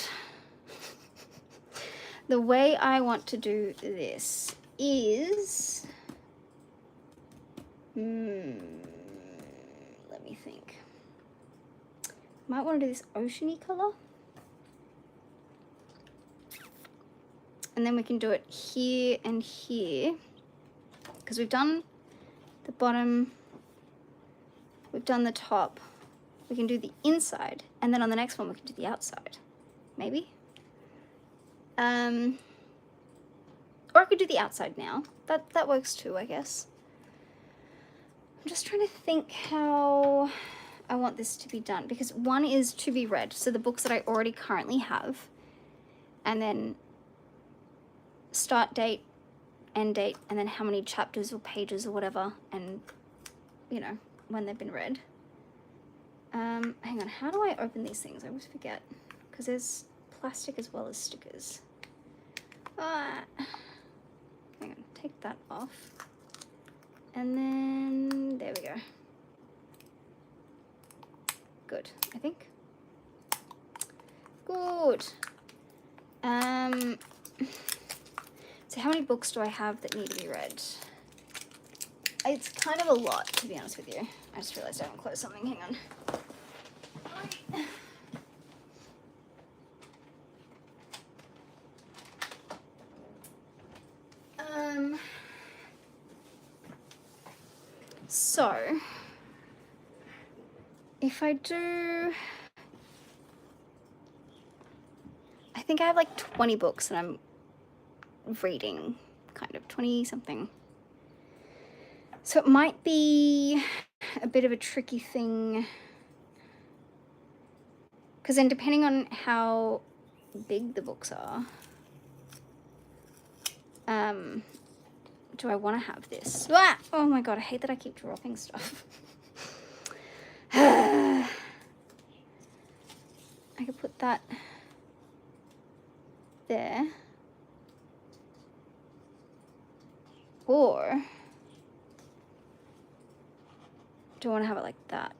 The way I want to do this is... let me think. Might want to do this oceany color. And then we can do it here and here. Because we've done the bottom, we've done the top. We can do the inside, and then on the next one we can do the outside. Maybe? Or I could do the outside now. That works too, I guess. I'm just trying to think how I want this to be done, because one is to be read, so the books that I already currently have, and then start date, end date, and then how many chapters or pages or whatever, and, you know, when they've been read. Hang on, how do I open these things? I always forget, because there's plastic as well as stickers. Hang on, take that off. And then, there we go. Good, I think. Good. So how many books do I have that need to be read? It's kind of a lot, to be honest with you. I just realized I haven't closed something, hang on. So, if I do, I think I have like 20 books that I'm reading, kind of 20 something. So it might be a bit of a tricky thing, because then depending on how big the books are, do I want to have this? Ah! Oh my god, I hate that I keep dropping stuff. I could put that there. Or do I want to have it like that?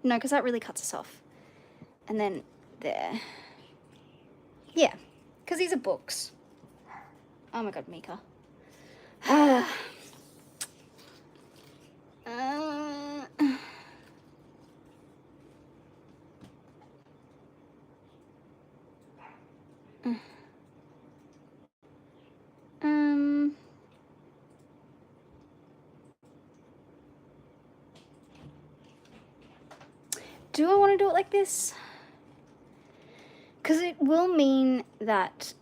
No, because that really cuts us off. And then there. Yeah, because these are books. Oh my god, Mika. Do I want to do it like this? Because it will mean that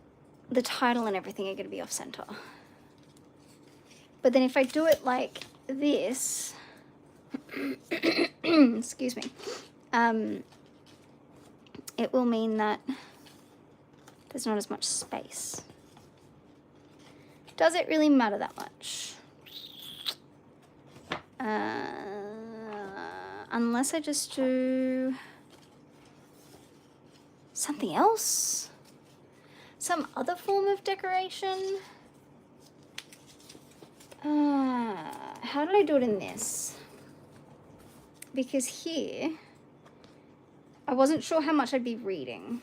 the title and everything are going to be off center. But then if I do it like this, excuse me, it will mean that there's not as much space. Does it really matter that much? Unless I just do something else? Some other form of decoration? How did I do it in this? Because here, I wasn't sure how much I'd be reading.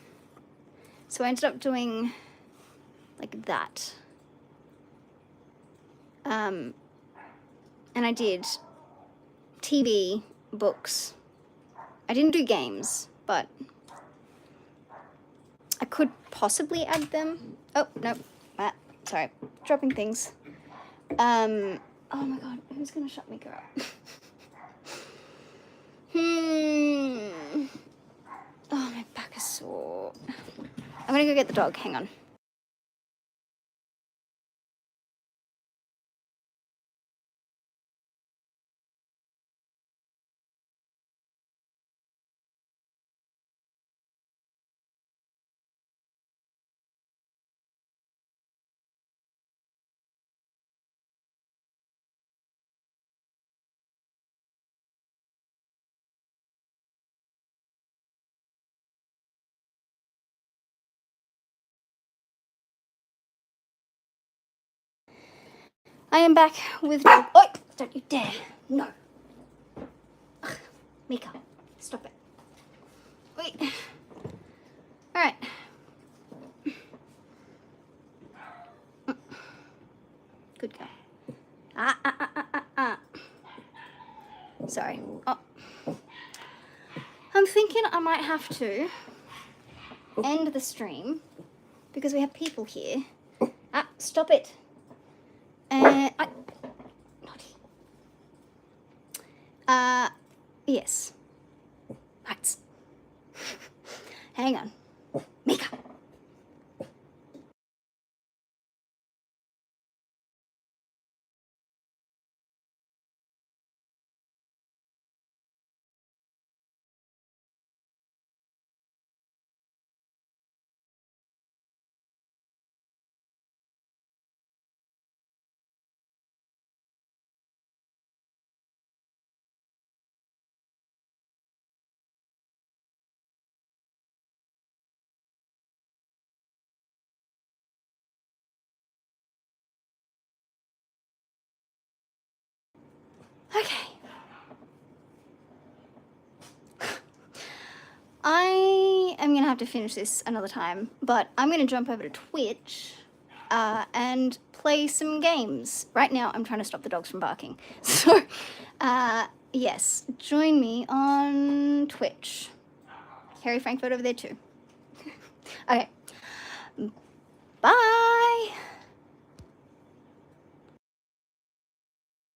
So I ended up doing like that. and I did TV, books. I didn't do games, but I could possibly add them. Oh, no, sorry, dropping things. Oh my god, who's gonna shut me up? Oh, my back is sore. I'm gonna go get the dog, hang on. I am back with dog. Oh, don't you dare. No. Ugh, Mika, stop it. Wait. All right. Good girl. Sorry. Oh. I'm thinking I might have to end the stream because we have people here. Stop it. Naughty. Yes. Right. Hang on. Mika. Okay. I am going to have to finish this another time, but I'm going to jump over to Twitch and play some games. Right now, I'm trying to stop the dogs from barking. So, yes, join me on Twitch. Hairyfrankfurt over there too. Okay. Bye!